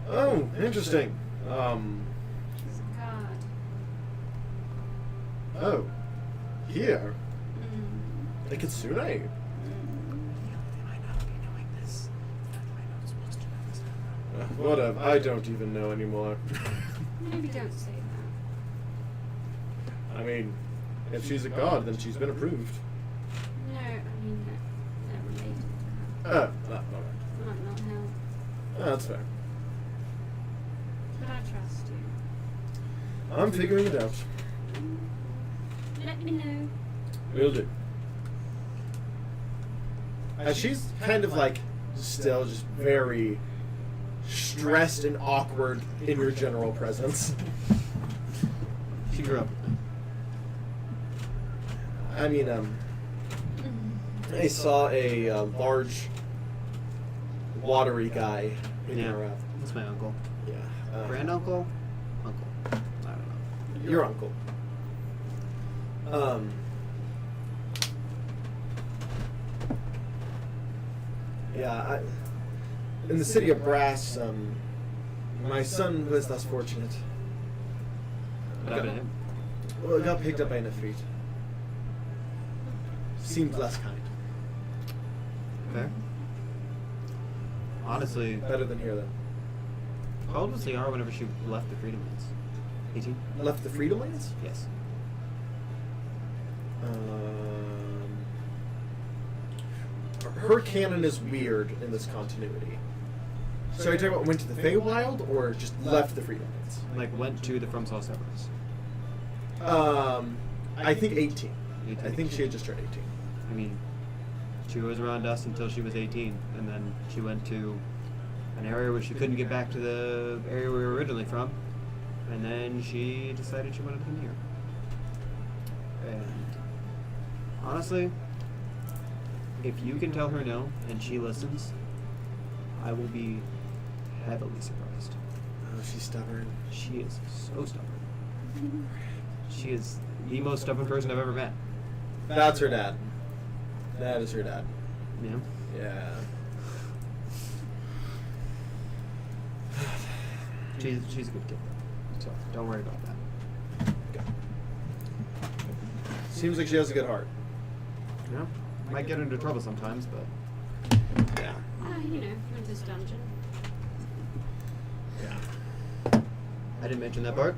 Oh, interesting. She's a god. Oh. Here. Mm. A Kitsune. Whatever, I don't even know anymore. Maybe don't say that. I mean, if she's a god, then she's been approved. No, I mean they're related to Oh, alright. her. Not hell. Oh, that's fair. But I trust you. I'm figuring it out. Let me know. Will do. She's kind of like still just very stressed and awkward in your general presence. She grew up. I mean, I saw a large, watery guy in Yeah, your, that's my uncle. yeah, Granduncle? Uncle. I don't know. your uncle. Yeah, in the city of Brass, my son was less fortunate. What happened to him? Well, got picked up by an Ifrit. Seemed less kind. Fair. Honestly, Better than here, then. how old was Liara whenever she left the Freedom Lands? 18? Left the Freedom Lands? Yes. Her canon is weird in this continuity. So are you talking about went to the Feywild or just left the Freedom Lands? Like, went to the From Saw Severus. I think 18. 18. I think she had just turned 18. I mean, she was around us until she was 18, and then she went to an area where she couldn't get back to the area we were originally from, and then she decided she wanted to come here. And honestly, if you can tell her no and she listens, I will be heavily surprised. Oh, she's stubborn. She is so stubborn. She is the most stubborn person I've ever met. That's her dad. That is her dad. Yeah. Yeah. She's a good kid, though. So don't worry about that. Okay. Seems like she has a good heart. Yeah. Might get into trouble sometimes, but Yeah. You know, went to this dungeon. Yeah. I didn't mention that part.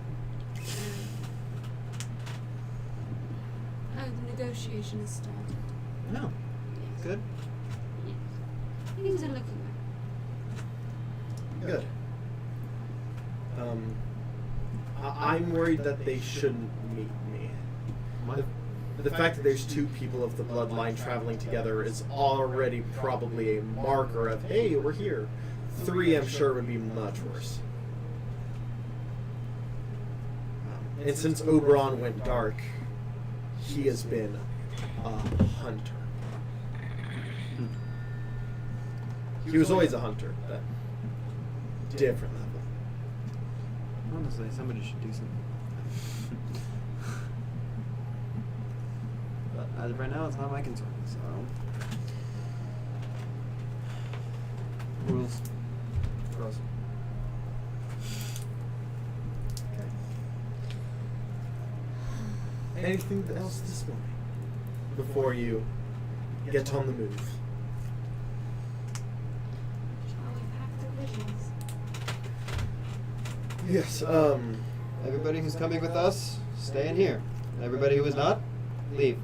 Oh, the negotiation has started. No. Yes. Good. Yes. Things are looking Good. I'm worried that they shouldn't meet me. What? The fact that there's two people of the bloodline traveling together is already probably a marker of, hey, we're here. 3, I'm sure, would be much worse. And since Oberon went dark, he has been a hunter. He was always a hunter, but different level. Honestly, somebody should do something. But as of right now, it's not my concern, so. Rules. Gross. Anything else this morning before you get on the move? Shall we pack the visions? Yes. Everybody who's coming with us, stay in here. Everybody who is not, leave.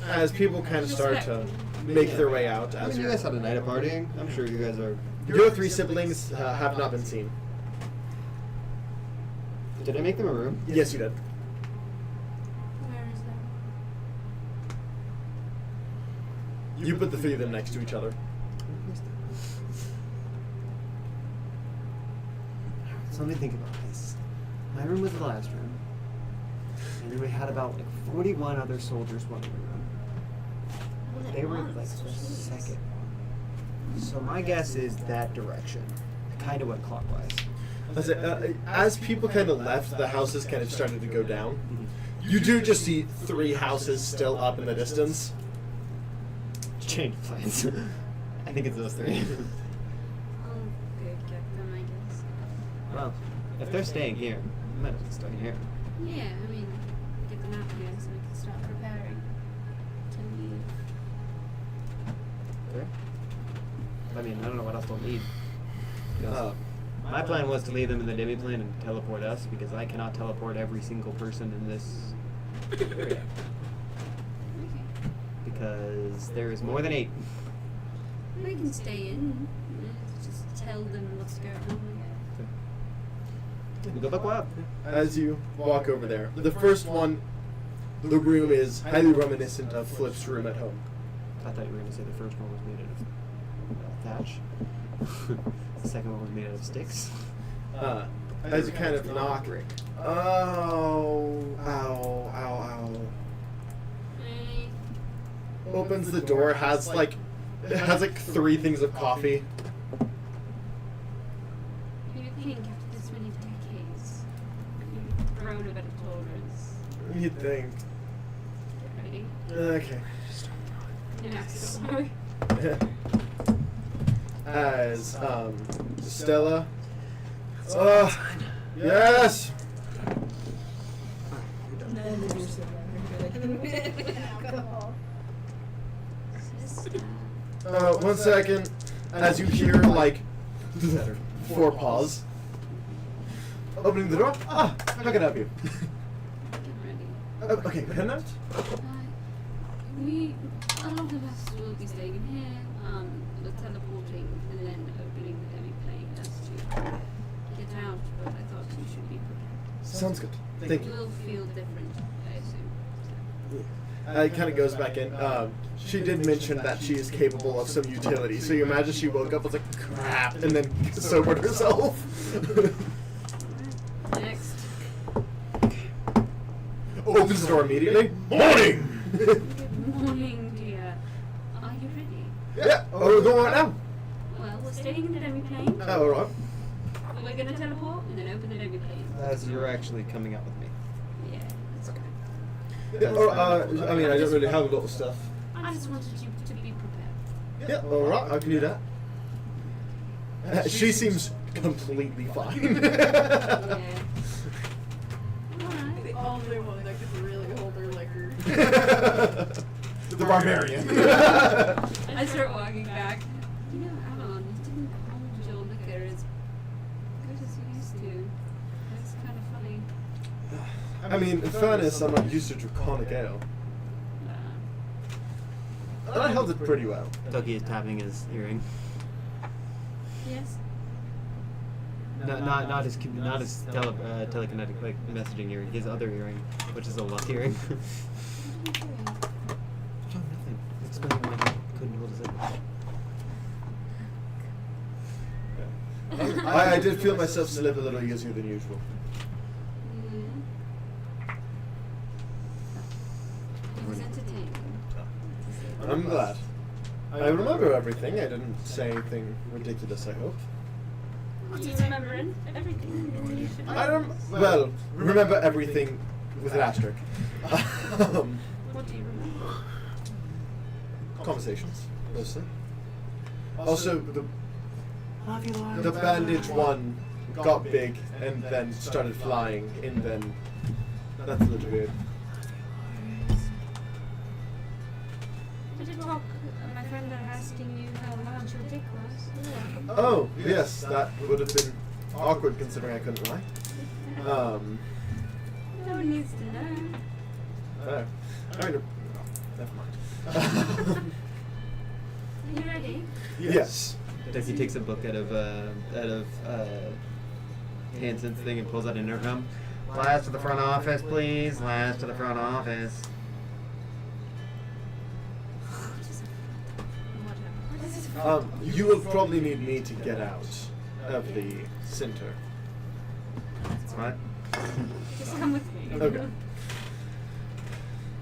As people kind of start to make their way out, I as mean, you guys had a night of partying. I'm sure you guys are. your three siblings have not been seen. Did I make them a room? Yes, you did. Where is that? You put the three of them next to each other. So let me think about this. My room was the last room. And then we had about like 41 other soldiers running around. They were like the second one. So my guess is that direction. I kind of went clockwise. As people kind of left, the houses kind of started to go down. You do just see three houses still up in the distance. Change plans. I think it's those three. I'll go get them, I guess. Well, if they're staying here, we might as well stay here. Yeah, I mean, get them out here so we can start preparing to leave. Okay. I mean, I don't know what else they'll need. Because my plan was to leave them in the demi-plane and teleport us, because I cannot teleport every single person in this area. Okay. Because there is more than 8. We can stay in. Just tell them what's going on. We go back wild. As you walk over there, the first one, the room is highly reminiscent of Flip's room at home. I thought you were going to say the first one was made out of thatch. The second one was made out of sticks. As you kind of knock, ow, ow, ow, ow. Hey. Opens the door, has like 3 things of coffee. You think after this many decades, you've grown a bit of tolerance. You'd think. Get ready. Okay. Yeah, sorry. As Stella. Yes. Sister. 1 second. As you hear like 4 paws. Opening the door. How can I help you? Get ready. Okay, pen note. A lot of us will be staying in here, the teleporting and then opening the demi-plane as to get out, but I thought you should be prepared. Sounds good. Thank It you. will feel different, I assume. It kind of goes back in. She did mention that she is capable of some utility, so you imagine she woke up, was like, crap, and then sobered herself. Next. Opens the door immediately. Morning! Good morning, dear. Are you ready? Yeah, we're going right now. Well, we're staying in the demi-plane. Alright. We're gonna teleport and then open the demi-plane. As you're actually coming out with me. Yeah, that's okay. Yeah, I mean, I don't really have a lot of stuff. I just wanted you to be prepared. Yeah, alright, I can do that. She seems completely fine. Yeah. Alright. The only one that could really hold her liquor. The barbarian. I start walking back. You know, Avalon, you didn't hold your liquor as good as you used to. That's kind of funny. I mean, in fairness, I'm not used to draconic ale. And I held it pretty well. Toki is tapping his earring. Yes? Not his telekinetic like messaging earring. His other earring, which is a luck earring. What are you doing? Oh, nothing. Explaining why he couldn't hold his earring. I did feel myself slip a little easier than usual. Mm. It was entertaining. I'm glad. I remember everything. I didn't say anything ridiculous, I hope. What do you remember? Everything. I don't. Well, remember everything with an asterisk. What do you remember? Conversations, mostly. Also, The bandage one got big and then started flying, and then that's a little weird. Did you talk, my friend asking you how large your dick was? Oh, yes, that would have been awkward considering I couldn't lie. No one needs to know. I mean, never mind. You ready? Yes. He takes a book out of Hanson's thing and pulls out an intercom. Last to the front office, please. Last to the front office. You will probably need me to get out of the center. What? Just come with me. Okay.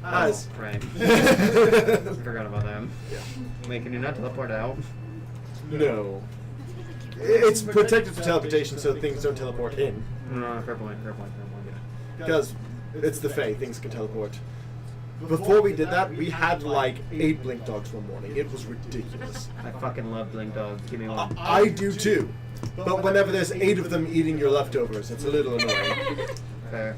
As Right. Forgot about them. Yeah. Wait, can you not teleport out? No. It's protected for teleportation, so things don't teleport in. No, fair point. Because it's the Fae, things can teleport. Before we did that, we had like 8 blink dogs one morning. It was ridiculous. I fucking love blink dogs. Give me one. I do too. But whenever there's 8 of them eating your leftovers, it's a little annoying. Fair.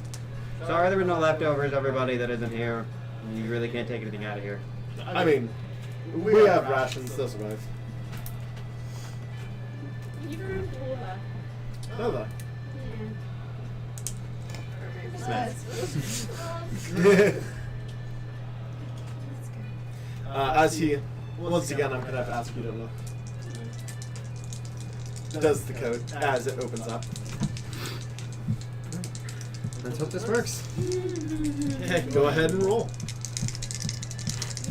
Sorry there were no leftovers, everybody that isn't here. You really can't take anything out of here. I mean, we have rations, they'll survive. You brewed water. Oh, that. As he, once again, I'm gonna have to ask you to look. Does the code as it opens up? Let's hope this works. Okay, go ahead and roll.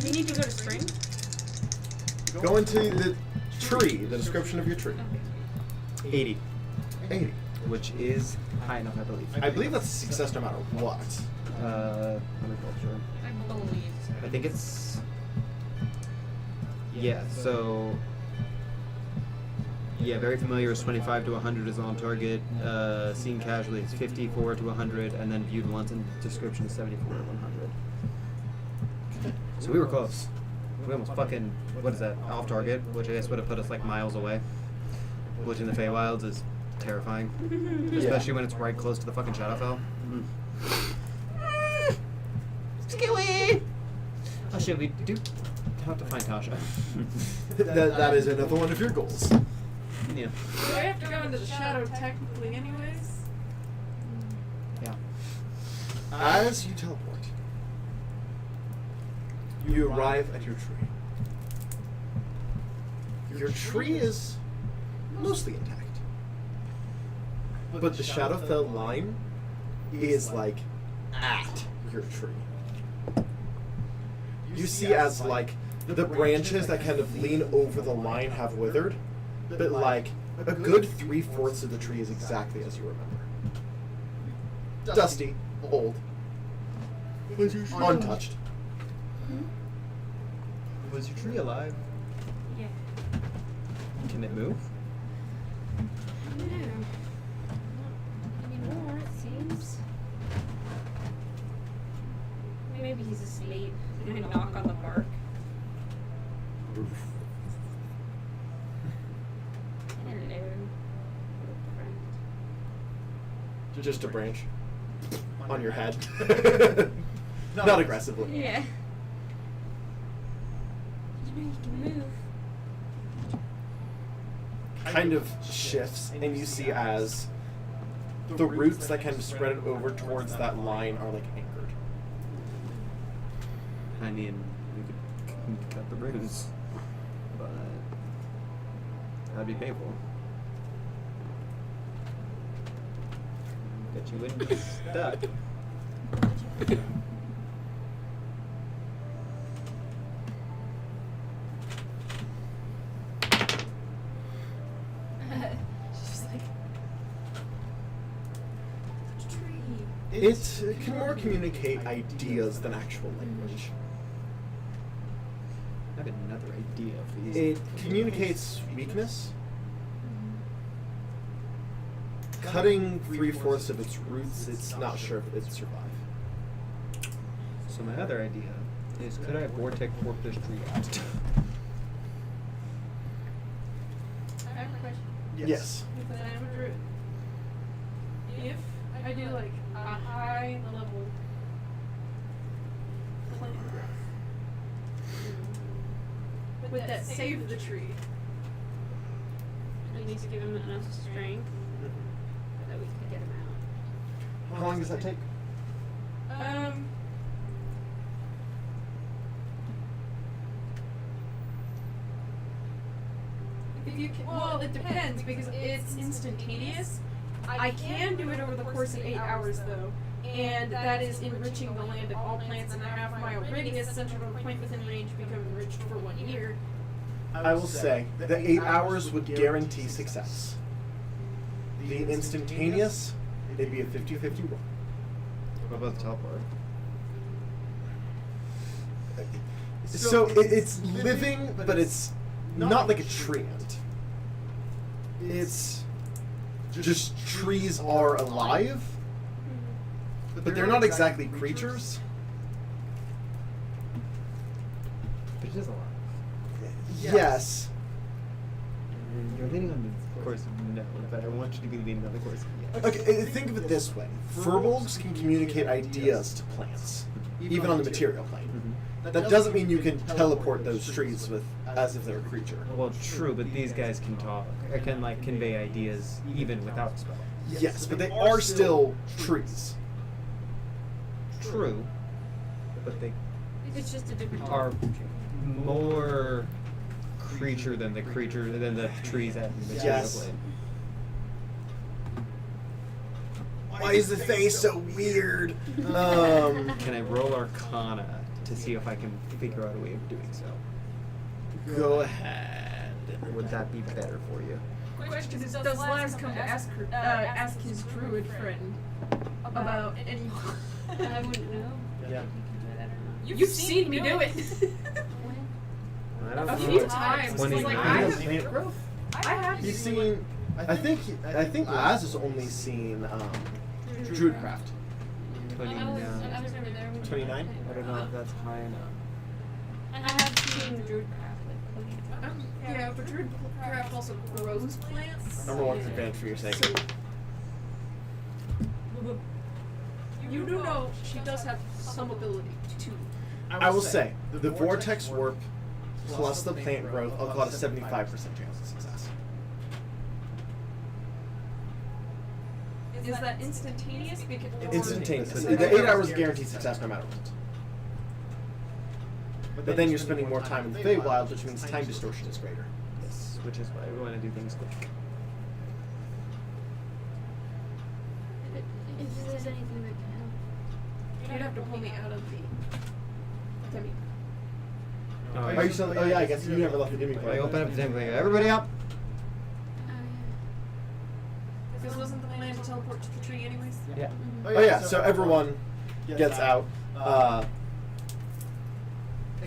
You need to go to spring? Go into the tree, the description of your tree. 80, 80. which is high enough, I believe. I believe that's a success no matter what. Agriculture. I believe so. I think it's. Yeah, so. Yeah, very familiar is 25 to 100 is on target. Seen casually is 54 to 100, and then viewed once in description is 74 to 100. So we were close. We almost fucking. What is that? Off target, which I guess would have put us like miles away. Which in the Feywilds is terrifying. Especially when it's right close to the fucking Shadowfell. Skilly! Oh shit, we do have to find Tasha. That is another one of your goals. Yeah. Do I have to go into the shadow technically anyways? Yeah. As you teleport, you arrive at your tree. Your tree is mostly intact. But the Shadowfell line is like at your tree. You see as like the branches that kind of lean over the line have withered, but like a good 3/4 of the tree is exactly as you remember. Dusty, old, untouched. Was your tree alive? Yeah. Can it move? No. Not anymore, it seems. Maybe he's asleep. I knock on the bark. Hello. Friend. Just a branch on your head. Not aggressively. Yeah. You know you can move. Kind of shifts, and you see as the roots that kind of spread over towards that line are like anchored. I mean, we could cut the roots, but that'd be painful. Get you in stuck. She's like, It can more communicate ideas than actual language. I have another idea for these. It communicates weakness. Cutting 3/4 of its roots, it's not sure if it'd survive. So my other idea is, could I vortex warp this tree out? I have a question. Yes. Because I am a druid. If I do like a high level plant growth, would that save the tree? At least give him enough strength that we could get him out. How long does that take? If you can, well, it depends because it's instantaneous. I can do it over the course of 8 hours though, and that is enriching the land of all plants in a half-mile radius centered on a point within range become enriched for 1 year. I will say the 8 hours would guarantee success. The instantaneous, it'd be a 50-50 roll. What about the teleport? So it's living, but it's not like a tree ant. It's just trees are alive, but they're not exactly creatures. But it is a lot. Yes. You're leaning on the course of no, but I want you to be leaning on the course of yes. Okay, think of it this way. Furbolgs can communicate ideas to plants, even on the material plane. That doesn't mean you can teleport those trees with as if they're a creature. Well, true, but these guys can talk, or can like convey ideas even without a spell. Yes, but they are still trees. True, but they It's just a different are more creature than the trees at the material Yes. plane. Why is the face so weird? Can I roll Arcana to see if I can figure out a way of doing so? Go ahead. Would that be better for you? Question is, does Laz come to ask his druid friend about any... I wouldn't know. Yeah. You've seen me do it! I don't A know. few times. It's 29. like, I have He's seen. I think Laz has only seen Druidcraft. 29. I was never there when 29? I don't know if that's high enough. And I have seen Druidcraft like Yeah, but Druidcraft also grows plants. Number one's advantage for your sake. So, you do know she does have some ability to. I will say the vortex warp plus the plant growth. I'll call it a 75% chance of success. Is that instantaneous? Because Instantaneous. The 8 hours guaranteed success no matter what. But then you're spending more time in the Feywild, which means time distortion is greater. Yes, which is why we want to do things quick. if there's anything that can help. you'd have to pull me out of the. I mean, Are you still? Oh yeah, I guess you never left the Demi I open up the thing. Everybody up! this wasn't the plan to teleport to the tree, anyways. Yeah. Oh yeah, so everyone gets out,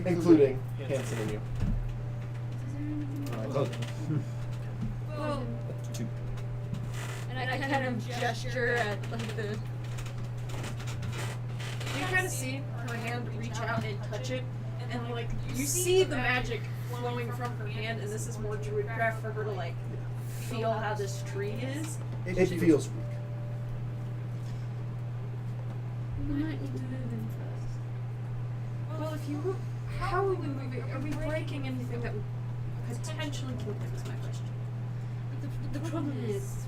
including Hanson and you. Close. Well, Two. and I kind of gesture at like the. You kind of see her hand reach out and touch it, and like you see the magic flowing from her hand, and this is more druidcraft for her to like feel how this tree is. It feels weak. We might need to move in first. Well, if you, how are we moving? Are we breaking anything that would potentially kill them? Is my question. The problem is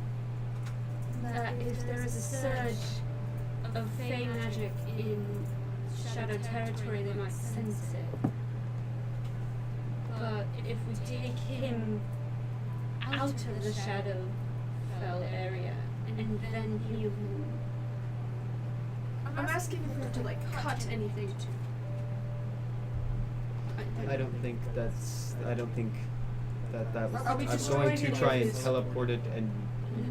that if there is a surge of Fey magic in Shadow territory, they might sense it. But if we take him out of the Shadowfell area and then heal him, I'm asking if we have to like cut anything. I don't think that's. I don't think that was. Are we I'm destroying going to any try of and his- teleport it and.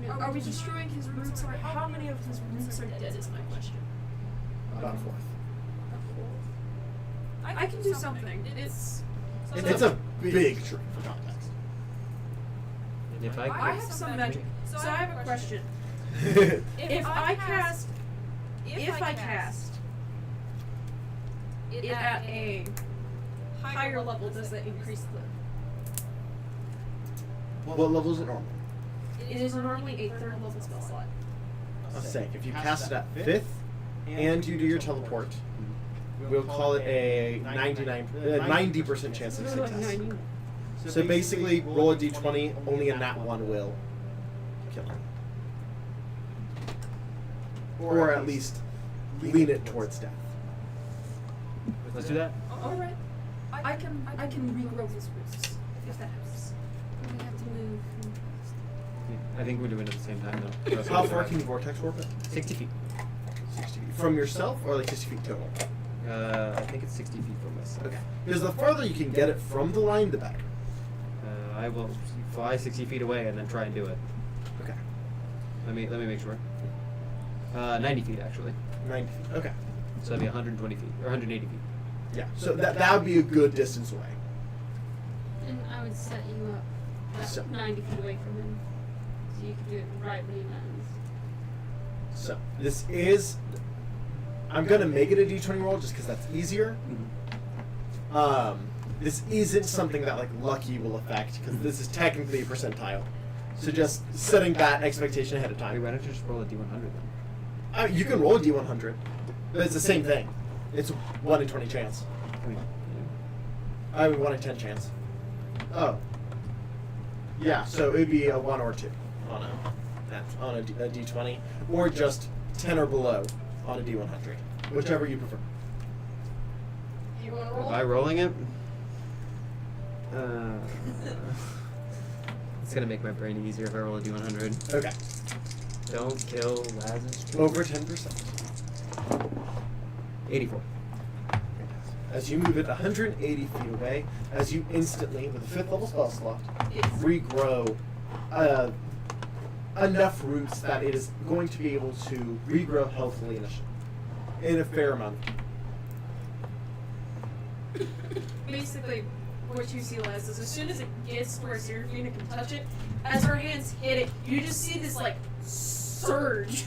Are we destroying his roots? Or how many of his roots are dead? Is my question. About a fourth. I can do something. It's It's a big tree for context. If I I could. have some magic. So I have a question. If I cast it at a higher level, does that increase the? What level is it normal? It is normally a 3rd level spell slot. I'll say, if you cast it at 5th and you do your teleport, we'll call it a 90% chance of success. So basically, roll a d20, only a nat 1 will kill him. Or at least lean it towards death. Let's do that. Alright. I can regrow his roots, if that helps. We have to move. I think we're doing it at the same time though. How far can you vortex warp it? 60 feet. 60 feet. From yourself, or like 60 feet total? I think it's 60 feet from myself. Okay. Because the farther you can get it from the line, the better. I will fly 60 feet away and then try and do it. Okay. Let me make sure. 90 feet actually. 90 feet. Okay. So that'd be 120 feet or 180 feet. Yeah. So that would be a good distance away. And I would set you up about So- 90 feet away from him. So you can do it right when he lands. So this is. I'm gonna make it a d20 roll just because that's easier. This isn't something that like lucky will affect because this is technically a percentile. So just setting that expectation ahead of Wait, time. why don't you just roll a d100 then? You can roll a d100, but it's the same thing. It's a 1 in 20 chance. I mean, I mean 1 in 10 chance. Oh. Yeah, so it would be a 1 or 2 on a d20, or just 10 or below on a d100, whichever you prefer. You want to Am roll? I rolling it? It's gonna make my brain easier if I roll a d100. Okay. Don't kill Lazarus. Over 10%. 84. As you move it 180 feet away, as you instantly, with a 5th level spell slot, Yes. regrow enough roots that it is going to be able to regrow healthily in a fair amount. Basically, what you see, Les, is as soon as it gets to where Seraphina can touch it, as her hands hit it, you just see this, like, surge.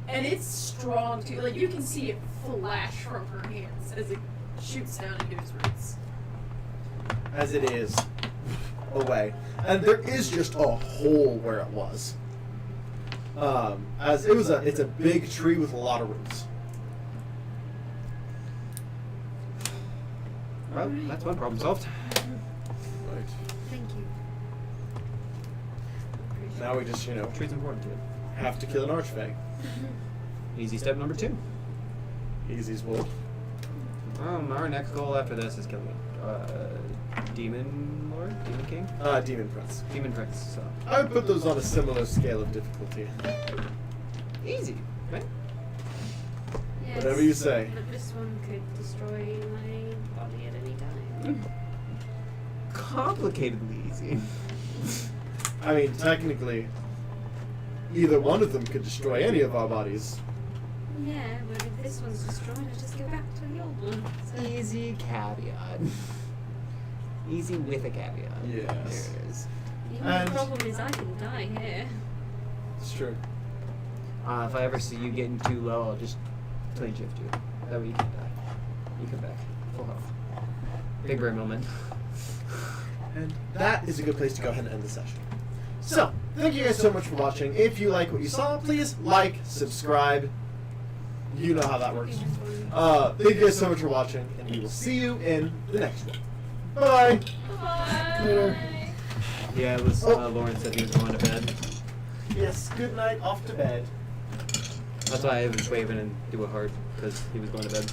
And it's strong, too. Like, you can see it flash from her hands as it shoots down into his roots. As it is away. And there is just a hole where it was. As it's a big tree with a lot of roots. Well, that's one problem solved. Right. Thank you. Now we just, Tree's important to it. have to kill an archfey. Easy step number 2. Easy's wolf. Our next goal after this is killing Demon Lord? Demon King? Demon Prince. Demon Prince. So. I would put those on a similar scale of difficulty. Easy, right? Yes, Whatever you say. But this one could destroy my body at any time. Complicatedly easy. I mean, technically, either one of them could destroy any of our bodies. Yeah, but if this one's destroyed, I just go back to the old one. So Easy caveat. Easy with a caveat. Yes. There it is. the only And- problem is I can die here. It's true. If I ever see you getting too low, I'll just plane shift you. That way you can die. You come back. Full health. Big brain moment. And that is a good place to go ahead and end the session. So, thank you guys so much for watching. If you like what you saw, please like, subscribe. You know how that works. Thank you guys so much for watching, and we will see you in the next one. Bye! Later. Yeah, it was, Oh. Lauren said he was going to bed. Yes, good night, off to bed. That's why I was waving and do a heart, because he was going to bed.